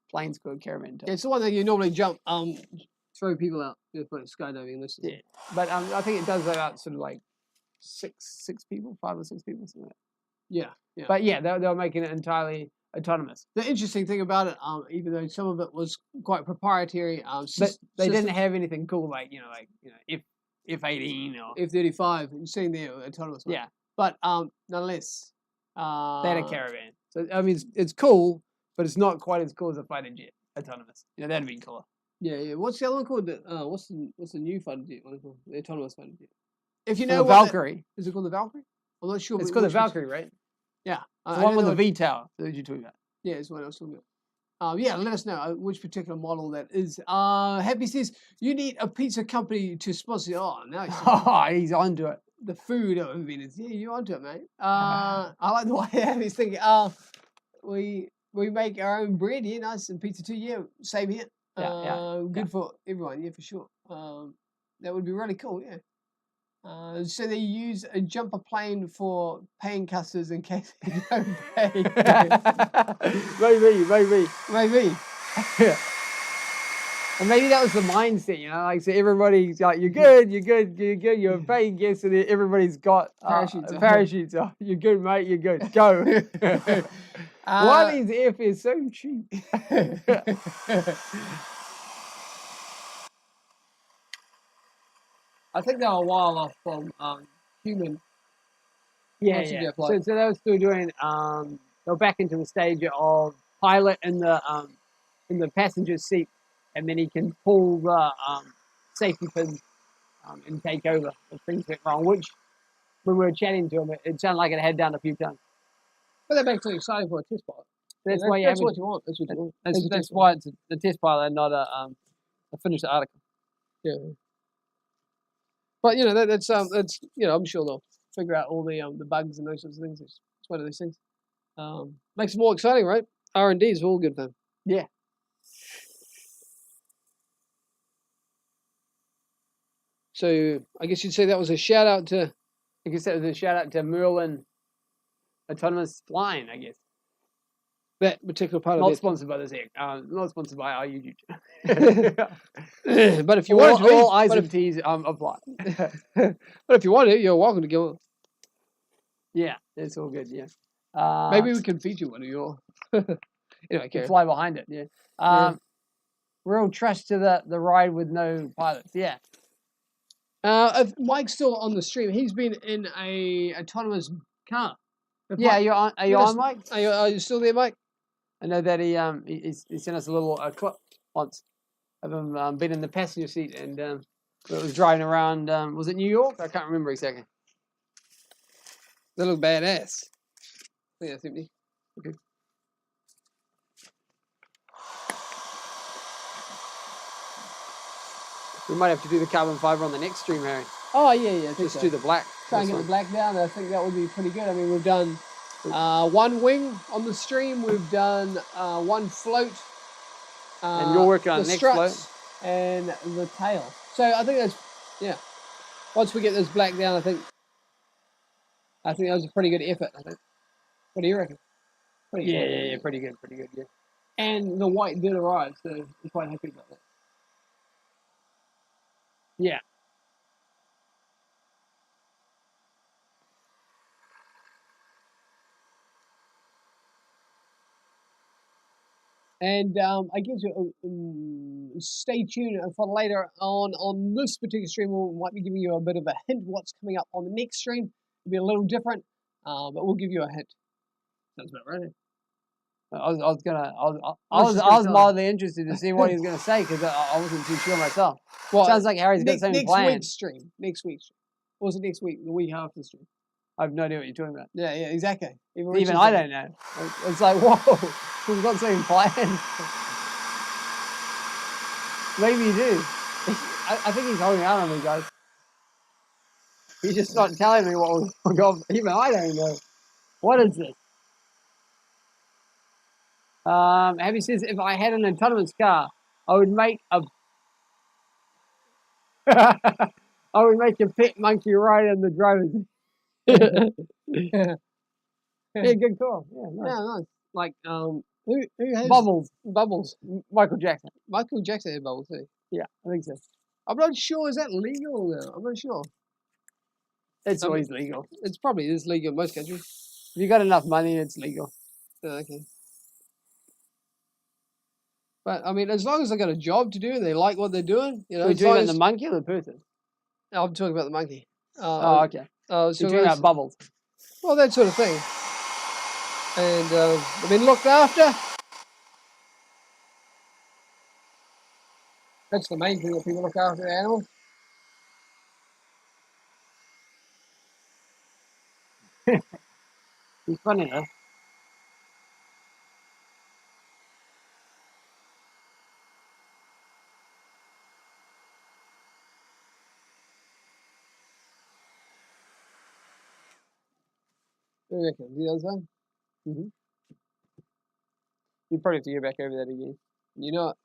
plane's called Caravan. Yeah, it's the one that you normally jump, throw people out for skydiving. This is Yeah, but I think it does about sort of like 5 or 6 people, something like that. Yeah. But yeah, they were making it entirely autonomous. The interesting thing about it, even though some of it was quite proprietary, But they didn't have anything cool like F-18 or F-35 and sitting there autonomous. yeah. But nonetheless, They had a Caravan. So I mean, it's cool, but it's not quite as cool as a fighter jet autonomous. That'd be cooler. Yeah. What's the other one called? What's the new fighter jet? What is it called? The autonomous fighter jet. If you The know Valkyrie. is it called the Valkyrie? I'm not sure. It's called the which one's- Valkyrie, right? Yeah, The I one know with the what- V tower that you're talking about. Yeah, it's what I was talking about. Yeah, let us know which particular model that is. Happy says you need a pizza company to sponsor. Oh, now he's Oh, he's onto it. the food of Venus. Yeah, you're onto it, mate. I like the way Happy's thinking. We make our own bread here, nice, and pizza too. Yeah, same here. Yeah, Good for everyone. Yeah, for sure. That would be really cool. Yeah. So they use a jumper plane for paying customers in case they don't pay. maybe. Maybe. And maybe that was the mindset, like so everybody's like, you're good, you're paying guests, and everybody's got Parachutes on. parachutes on. You're good, mate, you're good. Go. Why is airfare so cheap? I think they were a while off from human. Yeah. Passenger So flight. they were still doing. They were back into the stage of pilot in the passenger seat, and then he can pull the safety pins and take over if things went wrong. Which, when we were chatting to him, it sounded like it had done a few times. But that makes it exciting for a test pilot. That's Yeah, why you that's have what you want. That's what you want. As a That's test why it's a test pilot and not a finished article. Yeah. But that's I'm sure they'll figure out all the bugs and those sorts of things. It's one of those things. Makes it more exciting, right? R&D is all good fun. Yeah. So I guess you'd say that was a shout out to. I guess that was a shout out to Merlin Autonomous Flying, I guess. that particular part Not of it. sponsored by this egg. Not sponsored by our YouTube. But if you want to be, all I's but and if, T's apply. but if you want to, you're welcome to go. Yeah, it's all good. Yeah. Maybe we can feature one of your. Anyway, can Karen. fly behind it. Yeah. Real trust to the ride with no pilots. Yeah. If Mike's still on the stream, he's been in a autonomous car. If Yeah. Mike- Are you on, Mike? Are you still there, Mike? I know that he sent us a little clip once of him being in the passenger seat and it was driving around. Was it New York? I can't remember exactly. They look badass. I think that's empty. Okay. We might have to do the carbon fiber on the next stream, Harry. Oh yeah. Just do the black. Try and get the black down. I think that would be pretty good. I mean, we've done one wing on the stream. We've done one float. And you're working on the the next struts float. and the tail. So I think that's Once we get this black down, I think that was a pretty good effort. I think. What do you reckon? Pretty Yeah, pretty good, yeah. And the white did arrive, so I'm quite happy about that. Yeah. And I guess stay tuned for later on this particular stream. We might be giving you a bit of a hint what's coming up on the next stream. It'll be a little different, but we'll give you a hint. Sounds about right. I was mildly interested to see what he was going to say because I wasn't too sure myself. Well, sounds like Harry's got something planned. Next week's stream. Or was it next week? The week after the stream. I have no idea what you're talking about. Yeah, exactly. Even I don't know. It's like, whoa, we've got something planned. Maybe you do. I think he's holding out on me, guys. He's just not telling me what we've got. Even I don't know. What is this? Abby says, if I had an autonomous car, I would make a pet monkey ride in the driver's seat. Yeah, good call. Yeah, nice. Yeah, nice. Like, who has Bubbles? Michael Jackson. Michael Jackson had bubbles too. Yeah, I think so. I'm not sure. Is that legal though? I'm not sure. It's always legal. It's probably legal in most countries. If you got enough money, it's legal. Oh, okay. But I mean, as long as they got a job to do and they like what they're doing, you know. Are you talking about the monkey or the person? I'm talking about the monkey. Oh, okay. So you're talking about Bubbles. Well, that sort of thing. And they've been looked after. That's the main thing that people look after the animals. He's funny, though. What do you reckon? The other side? Mm-hmm. You probably have to go back over that again. You know it.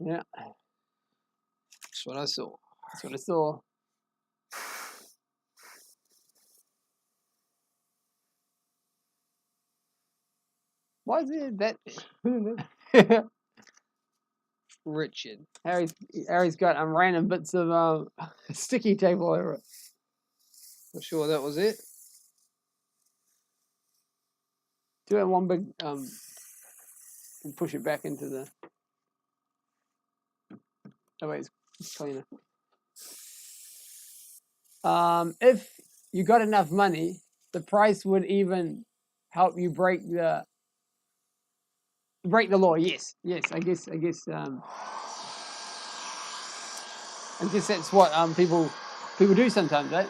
Yeah. That's what I saw. That's what I saw. Why is it that? Richard. Harry's got random bits of sticky tape all over it. I'm sure that was it. Do it in one big and push it back into the. Oh wait, it's cleaner. If you got enough money, the price would even help you break the law. Yes. I guess that's what people do sometimes, right?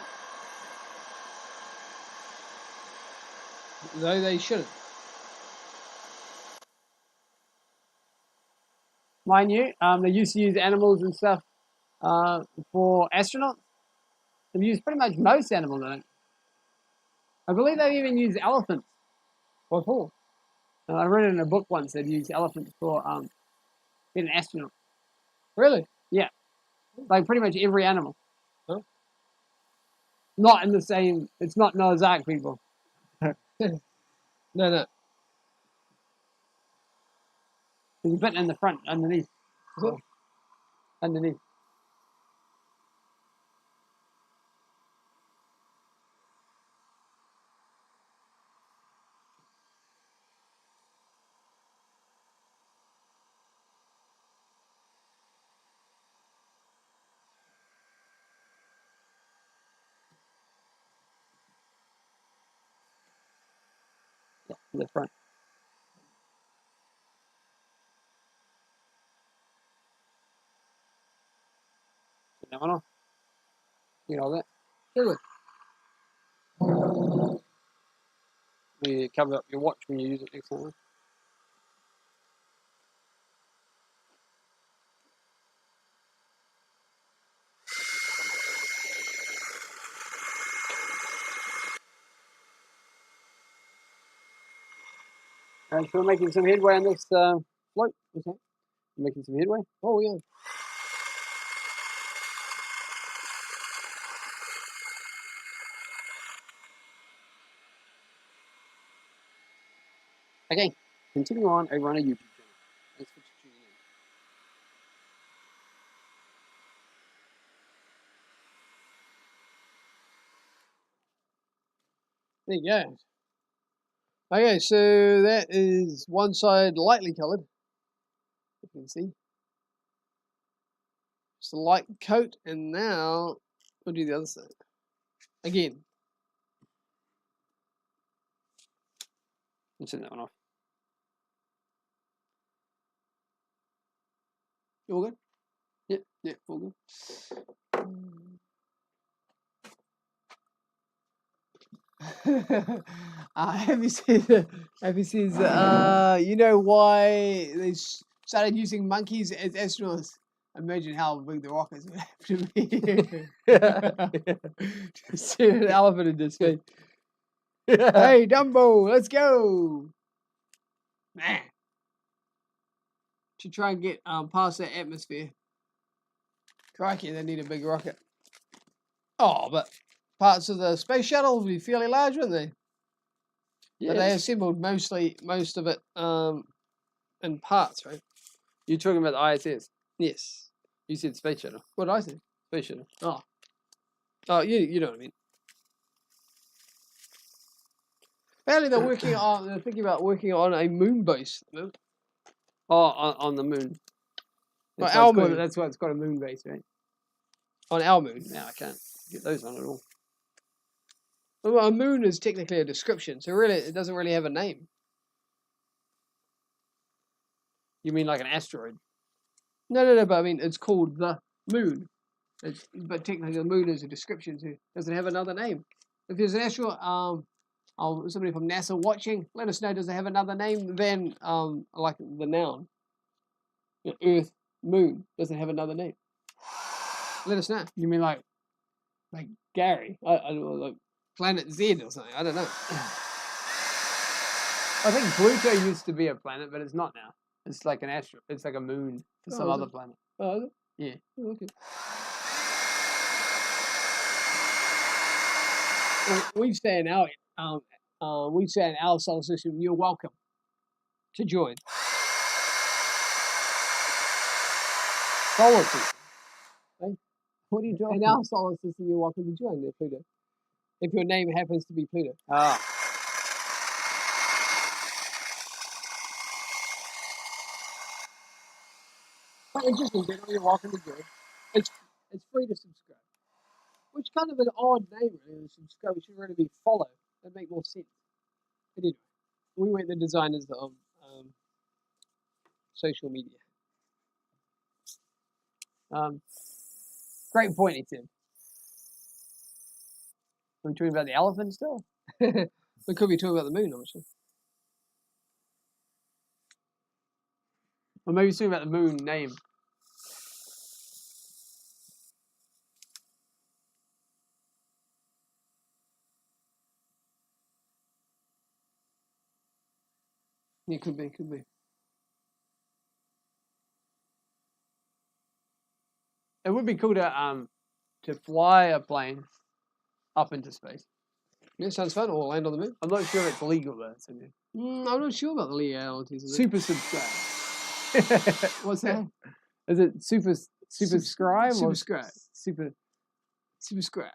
No, they shouldn't. Mind you, they used to use animals and stuff for astronauts. They've used pretty much most animals, I think. I believe they've even used elephants. What for? I read it in a book once. They'd used elephants for being an astronaut. Really? Yeah, like pretty much every animal. Huh? Not in the same. It's not Noah's Ark people. No, no. There's a button in the front, underneath. So, underneath. Yeah, in the front. Turn that one off. You know that. Do it. You cover up your watch when you use it next time. So we're making some headway on this float. What's that? Making some headway? Oh, yeah. Okay, continue on over on a YouTube channel. Thanks for tuning in. There you go. Okay, so that is one side lightly coloured. You can see. Just a light coat, and now we'll do the other side. Again. Let's turn that one off. You all good? Yeah, all good. Have you seen? You know why they started using monkeys as astronauts? Imagine how big the rockets would have to be. Just see an elephant in this space. Hey, Dumbo, let's go. Man. To try and get past that atmosphere. Crikey, they need a big rocket. Oh, but parts of the space shuttle will be fairly large, wouldn't they? Yeah, But they assembled most of it in parts, right? you're talking about the ISS. Yes. You said space shuttle. What did I say? Space shuttle. Oh, you know what I mean. Apparently they're thinking about working on a moon base. No? Oh, on the moon. Well, That's our why it's got- moon. That's why it's got a moon base, right? On our moon. Now I can't get those on at all. Well, a moon is technically a description, so really it doesn't really have a name. You mean like an asteroid? No, but I mean it's called the moon. But technically the moon is a description, so does it have another name? If there's an astronaut, somebody from NASA watching, let us know, does it have another name than like the noun? You know, Earth, moon, does it have another name? Let us know. You mean like Gary? I don't know, like Planet Z or something. I don't know. I think Pluto used to be a planet, but it's not now. It's like an asteroid. It's like a moon to some is other it? planet. Oh, is it? Yeah. Oh, okay. We say in our solar system, you're welcome to join. Solar system. What are you doing? In our solar system, you're welcome to join Pluto. If your name happens to be Pluto. Ah. But interesting, you're welcome to join. It's free to subscribe. Which kind of an odd name, really. Subscribe should really be follow. That'd make more sense. But anyway, we weren't the designers of social media. Great point, Ethan. Are we talking about the elephant still? We could be talking about the moon, obviously. Or maybe talking about the moon name. Yeah, could be. It would be cool to fly a plane up into space. Yeah, sounds fun. Or land on the moon. I'm not sure if it's legal though. So I'm not sure about the legalities of it. Super subscribe. What's that? Is it super subscribe or Subscribe. super? Subscribe.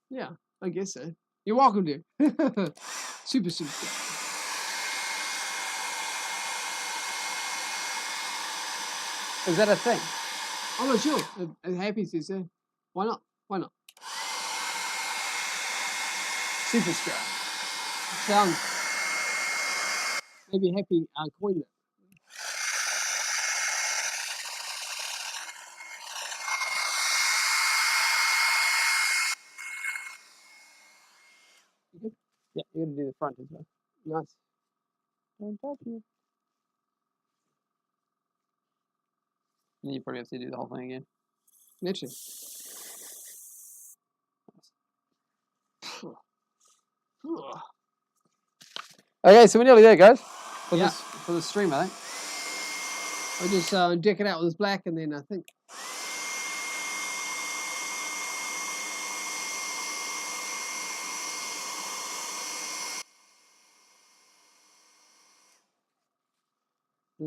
Yeah, I guess so. You're welcome to. Super subscribe. Is that a thing? I'm not sure. I'm happy to say. Why not? Why not? Super subscribe. Sounds maybe happy coined it. Yeah, you're gonna do the front as well. Nice. Don't touch it. And you probably have to do the whole thing again. Literally. Okay, so we're nearly there, guys. For Yeah. for the stream, I think. I'll just deck it out with this black, and then I think.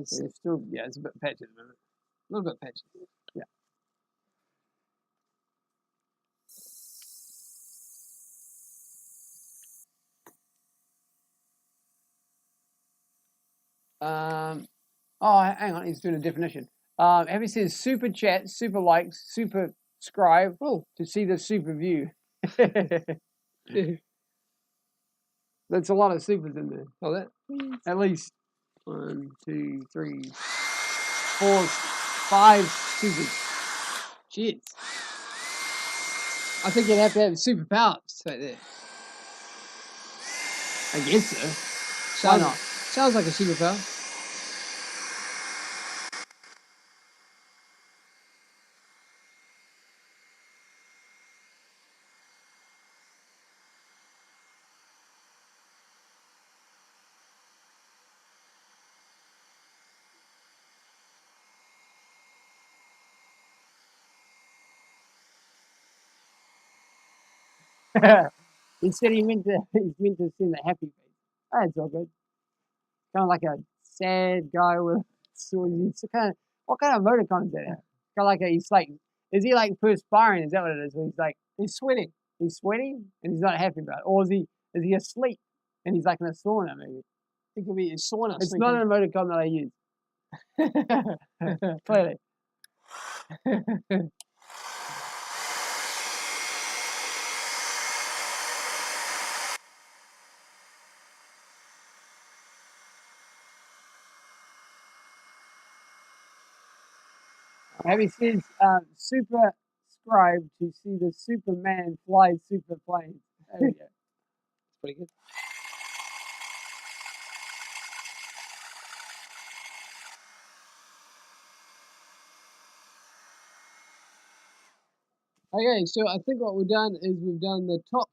So it's still, yeah, it's a bit patchy at the moment. A little bit patchy. Yeah. Oh, hang on, he's doing a definition. Have you seen super chat, super likes, super subscribe to see the super view? That's a lot of supers in there. Oh, that. At least 1, 2, 3, 4, 5 supers. Jeez. I think you'd have to have superpowers right there. I guess so. Why Sounds- not? Sounds like a superpower. He said he's meant to send a happy face. That's all good. Kind of like a sad guy with he's kind of, what kind of emoticon is that? Kind of like he's like, is he like perspiring? Is that what it is? Where he's like, He's sweating. he's sweating and he's not happy about it, or is he asleep and he's like in a sauna maybe? It could be a sauna. It's not an emoticon that I use. Clearly. Abby says, super subscribe to see the Superman fly super planes. There we go. It's pretty good. Okay, so I think what we've done is we've done the top,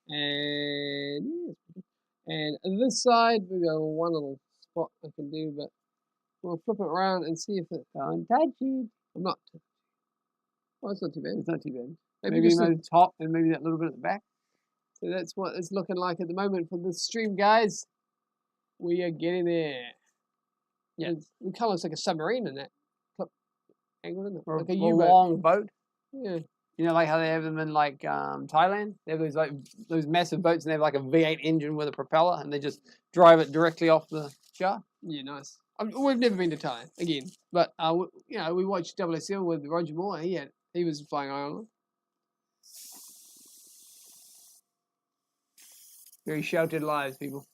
and this side we got one little spot I can do, but we'll flip it around and see if it. Don't touch it. I'm not. Well, it's not too bad. It's not too bad. Maybe Maybe just the top and maybe that little bit at the back. So that's what it's looking like at the moment for this stream, guys. We are getting there. Yeah. It kind of looks like a submarine in that clip angle, isn't it? Or Like a a U-boat. long boat. Yeah. You know, like how they have them in like Thailand. They have those massive boats, and they have like a V8 engine with a propeller, and they just drive it directly off the shaft. Yeah, nice. We've never been to Thailand again, but we watched WSL with Roger Moore. He was flying Ireland. Very sheltered lives, people.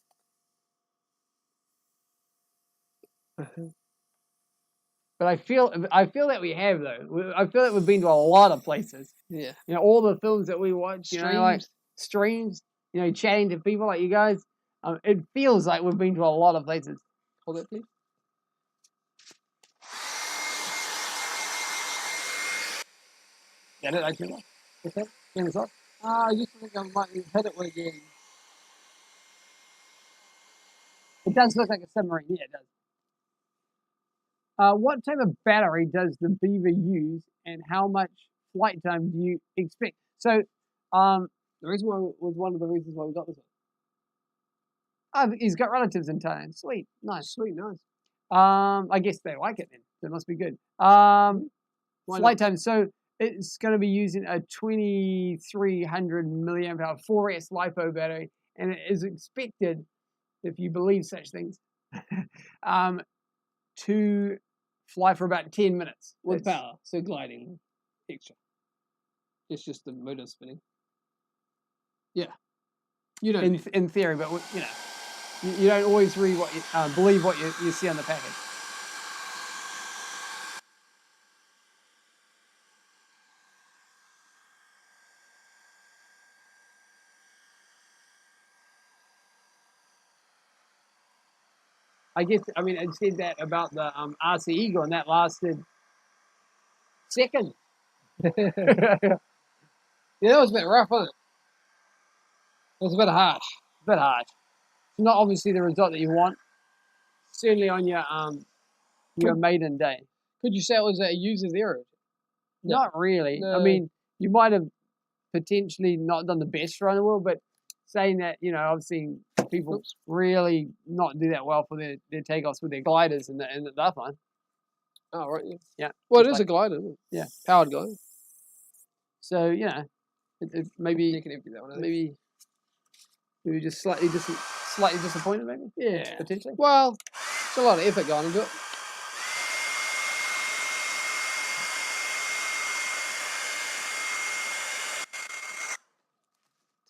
But I feel that we have though. I feel that we've been to a lot of places. Yeah. You know, all the films that we watch. You know, like streams. You know, chatting to people like you guys. It feels like we've been to a lot of places. Hold that, please. Get it? I think. Okay. Turn this off. I just think I might hit it again. It does look like a submarine. Yeah, it does. What type of battery does the Beaver use, and how much flight time do you expect? So, The reason why was one of the reasons why we got this Oh, he's got relatives in town. Sweet, nice. Sweet, nice. I guess they like it then. That must be good. Why Flight time. So it's going to be using a 2300 milliamp hour 4S LiPo battery, and it is expected, if you believe such things, to fly for about 10 minutes with power? So gliding extra. It's just the motor spinning. Yeah. You don't. In theory, but you know, you don't always read what you believe what you see on the package. I guess, I mean, it said that about the RC Eagle, and that lasted seconds. Yeah, that was a bit rough, wasn't it? It was a bit harsh. A bit harsh. Not obviously the result that you want. Certainly on your maiden day. Could you say it was a user's error? No. Not really. No. I mean, you might have potentially not done the best run in the world, but saying that, you know, I've seen people really not do that well for their takeoffs with their gliders, and they're fine. Oh, right. Yeah. Yeah. Well, it is a glider, isn't it? Yeah. Powered glider. So, you know, maybe You can empty that one. maybe just slightly disappointed, maybe. Yeah. Potentially. Well, it's a lot of effort going into it.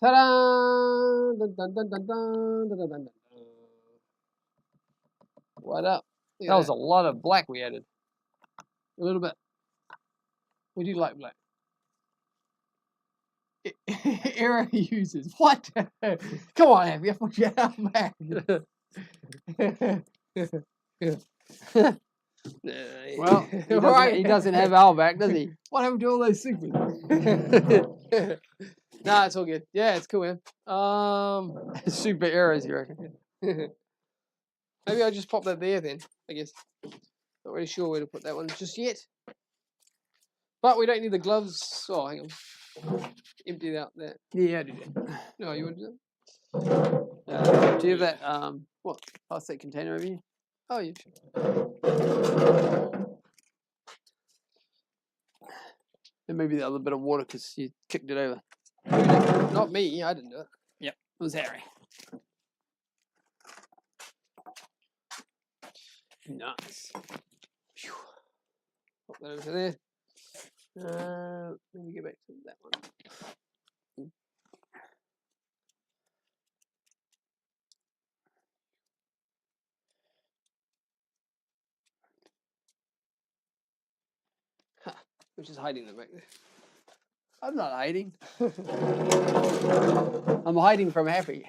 Ta-da! Dun, dun, dun, dun, dun, dun, dun, dun, dun. What up? That was a lot of black we added. A little bit. We do like black. Error users. What? Come on, Abby. Put your hand back. Well, he doesn't have our back, does he? What happened to all those secrets? Nah, it's all good. Yeah, it's cool, man. Super errors, you reckon? Maybe I'll just pop that there then, I guess. Not really sure where to put that one just yet. But we don't need the gloves. Oh, hang on. Empty out that. Yeah, I do that. No, you want to do Do you have that what plastic container over here? that? Oh, yeah. And maybe the other bit of water because you kicked it over. Not me. I didn't do it. Yep, it was Harry. Nice. Phew. Pop that over there. Let me get back to that one. Ha, I'm just hiding them back there. I'm not hiding. I'm hiding from Happy.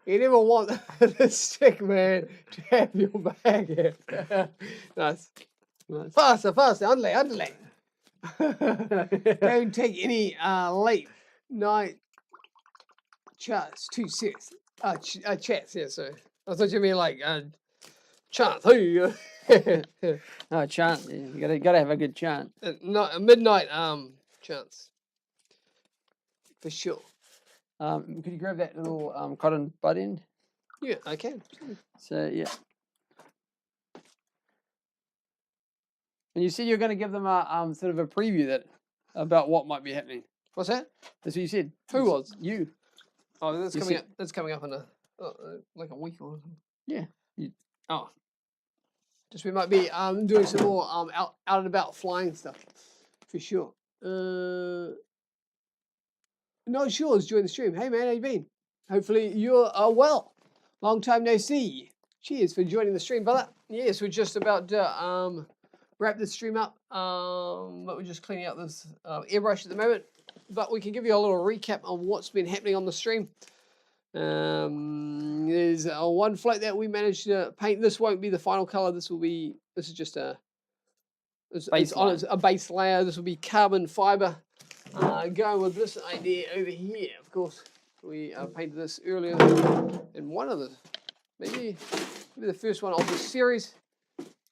You never want the stick man to have your bag. Nice. Faster, faster, underlay. Don't take any late night chats, 2 6. Chats, yeah, sorry. I thought you mean like chant. No, chant. You gotta have a good chant. Not a midnight chants. For sure. Could you grab that little cotton bud end? Yeah, I can. So yeah. And you said you're going to give them a sort of a preview about what might be happening. What's that? That's what you said. Who was? You. Oh, that's You coming said- up. That's coming up in like a week or something. Yeah. Oh. Just we might be doing some more out and about flying stuff for sure. Not sure is joining the stream. Hey man, how you been? Hopefully you're well. Long time no see. Cheers for joining the stream, brother. Yes, we're just about to wrap this stream up. But we're just cleaning out this airbrush at the moment. But we can give you a little recap on what's been happening on the stream. There's one float that we managed to paint. This won't be the final color. This is just a base layer. This will be carbon fiber. Going with this idea over here. Of course, we painted this earlier in one of the maybe the first one of this series.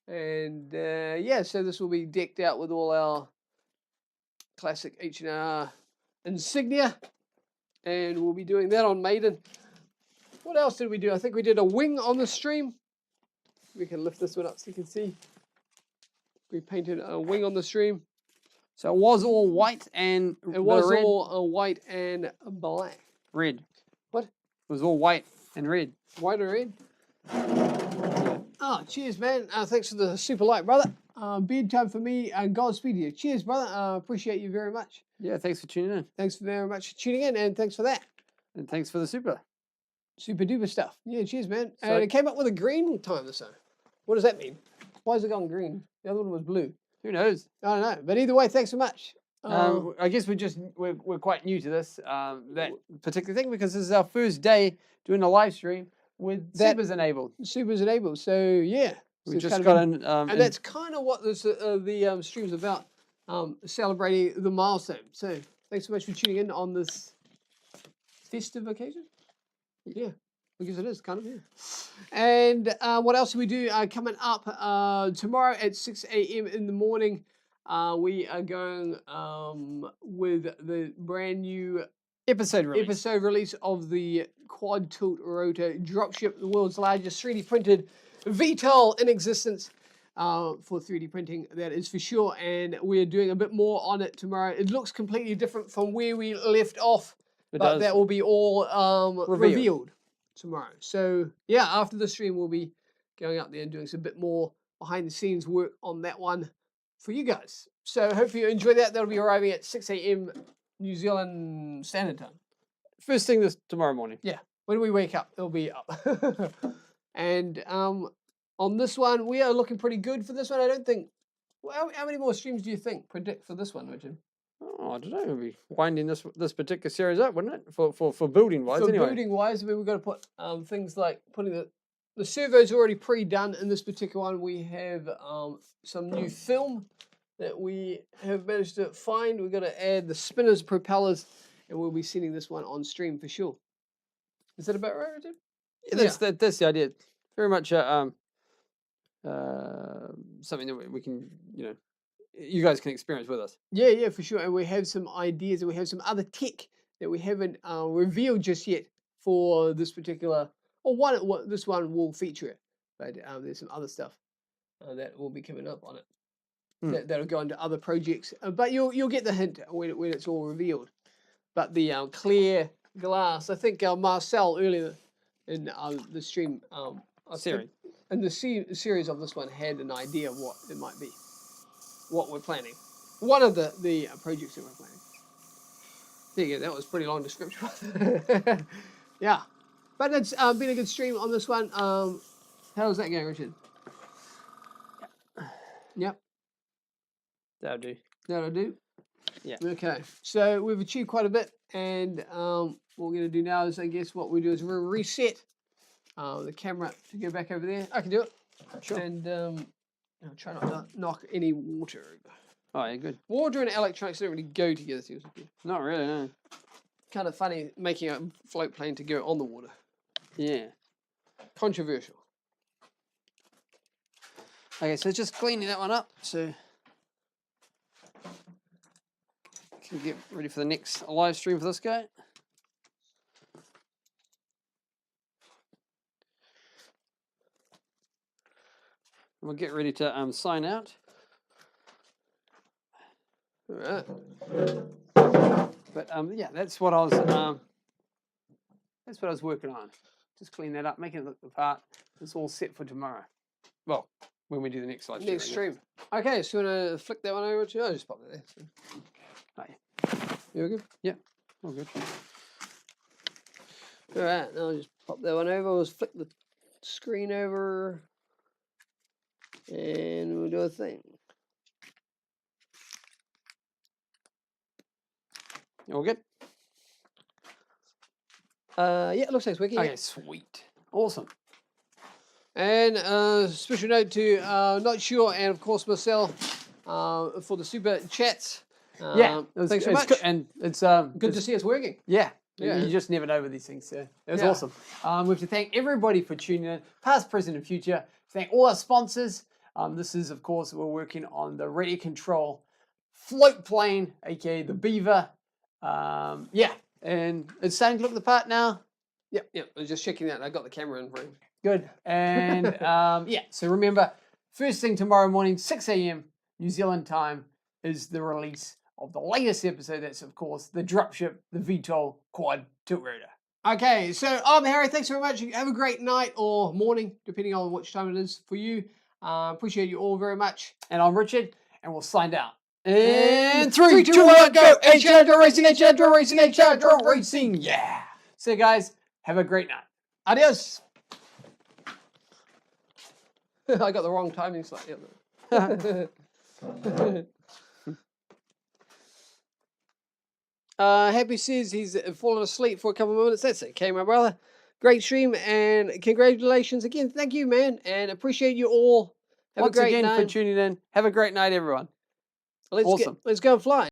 And yeah, so this will be decked out with all our classic H&R insignia. And we'll be doing that on Maiden. What else did we do? I think we did a wing on the stream. We can lift this one up so you can see. We painted a wing on the stream. So it was all white and It was red. all white and black. Red. What? It was all white and red. White and red? Oh, cheers, man. Thanks for the super light, brother. Bedtime for me. Godspeed to you. Cheers, brother. Appreciate you very much. Yeah, thanks for tuning in. Thanks very much for tuning in, and thanks for that. And thanks for the super. Super duper stuff. Yeah, cheers, man. So- And it came up with a green time this time. What does that mean? Why is it gone green? The other one was blue. Who knows? I don't know. But either way, thanks so much. I guess we're quite new to this that particular thing because this is our first day doing a live stream with That- supers enabled. Super's enabled. So, yeah. We So just kind got of in. and that's kind of what this the stream's about, celebrating the milestone. So thanks so much for tuning in on this festive occasion. Yeah, because it is kind of, yeah. And what else do we do? Coming up tomorrow at 6 a.m. in the morning, we are going with the brand new episode release of the quad tilt rotor dropship, the world's largest 3D printed VTOL in existence for 3D printing, that is for sure. And we're doing a bit more on it tomorrow. It looks completely different from where we left off, but that will be all revealed tomorrow. So yeah, after the stream, we'll be going up there and doing some bit more behind the scenes work on that one for you guys. So hope you enjoy that. That'll be arriving at 6 a.m. New Zealand Standard Time. First thing this tomorrow morning. Yeah, when we wake up, it'll be up. And on this one, we are looking pretty good for this one. I don't think. Well, how many more streams do you think predict for this one, Richard? Oh, I don't know. We'll be winding this particular series up, wouldn't it? For building wise, For anyway. building wise, I mean, we've got to put things like putting the servo's already pre-done in this particular one. We have some new film that we have managed to find. We've got to add the spinners, propellers, and we'll be sending this one on stream for sure. Is that about right, Richard? Yeah, that's the idea. Very much something that we can, you guys can experience with us. Yeah, for sure. And we have some ideas, and we have some other tech that we haven't revealed just yet for this particular. Or this one will feature it, but there's some other stuff that will be coming up on it that'll go into other projects. But you'll get the hint when it's all revealed. But the clear glass, I think Marcel earlier in the stream Series. in the series of this one had an idea of what it might be, what we're planning. One of the projects that we're planning. There you go. That was a pretty long description. Yeah, but it's been a good stream on this one. How's that going, Richard? Yep. That'll do. That'll do. Yeah. Okay. So we've achieved quite a bit, and what we're going to do now is, I guess, what we do is we'll reset the camera to go back over there. I can do it. Sure. And I'll try not to knock any water over. Oh, yeah, good. Water and electronics don't really go together. Not really, no. Kind of funny making a float plane to go on the water. Yeah. Controversial. Okay, so just cleaning that one up so can get ready for the next live stream for this guy. We'll get ready to sign out. All right. But yeah, that's what I was working on. Just clean that up, making it look the part. It's all set for tomorrow. Well, when we do the next live stream. Next stream. Okay, so you want to flick that one over to you? I'll just pop it there. So. Oh, yeah. You all good? Yeah, all good. All right, now I'll just pop that one over. We'll just flick the screen over. And we'll do a thing. All good? Yeah, it looks like it's working. Okay, sweet. Awesome. And special note to Not Sure and, of course, Marcel for the super chats. Yeah, thanks so much. And it's Good to see it's working. Yeah, Yeah. you just never know with these things. So it was Yeah. awesome. We have to thank everybody for tuning in, past, present, and future. Thank all our sponsors. This is, of course, we're working on the Ready Control float plane, aka the Beaver. Yeah, and it's starting to look the part now. Yep. I was just checking that. I got the camera in frame. Good. And yeah, so remember, first thing tomorrow morning, 6 a.m. New Zealand time, is the release of the latest episode. That's, of course, the dropship, the VTOL quad tilt rotor. Okay, so I'm Harry. Thanks very much. Have a great night or morning, depending on which time it is for you. Appreciate you all very much. And I'm Richard, and we'll sign out. And 3, 2, 1, go! HL Racing, HL Racing, HL Racing, yeah! So, guys, have a great night. Adios. I got the wrong timing slightly. Happy says he's fallen asleep for a couple of minutes. That's okay, my brother. Great stream and congratulations again. Thank you, man, and appreciate you all. Have Once a great again night. for tuning in. Have a great night, everyone. Let's awesome. let's go and fly.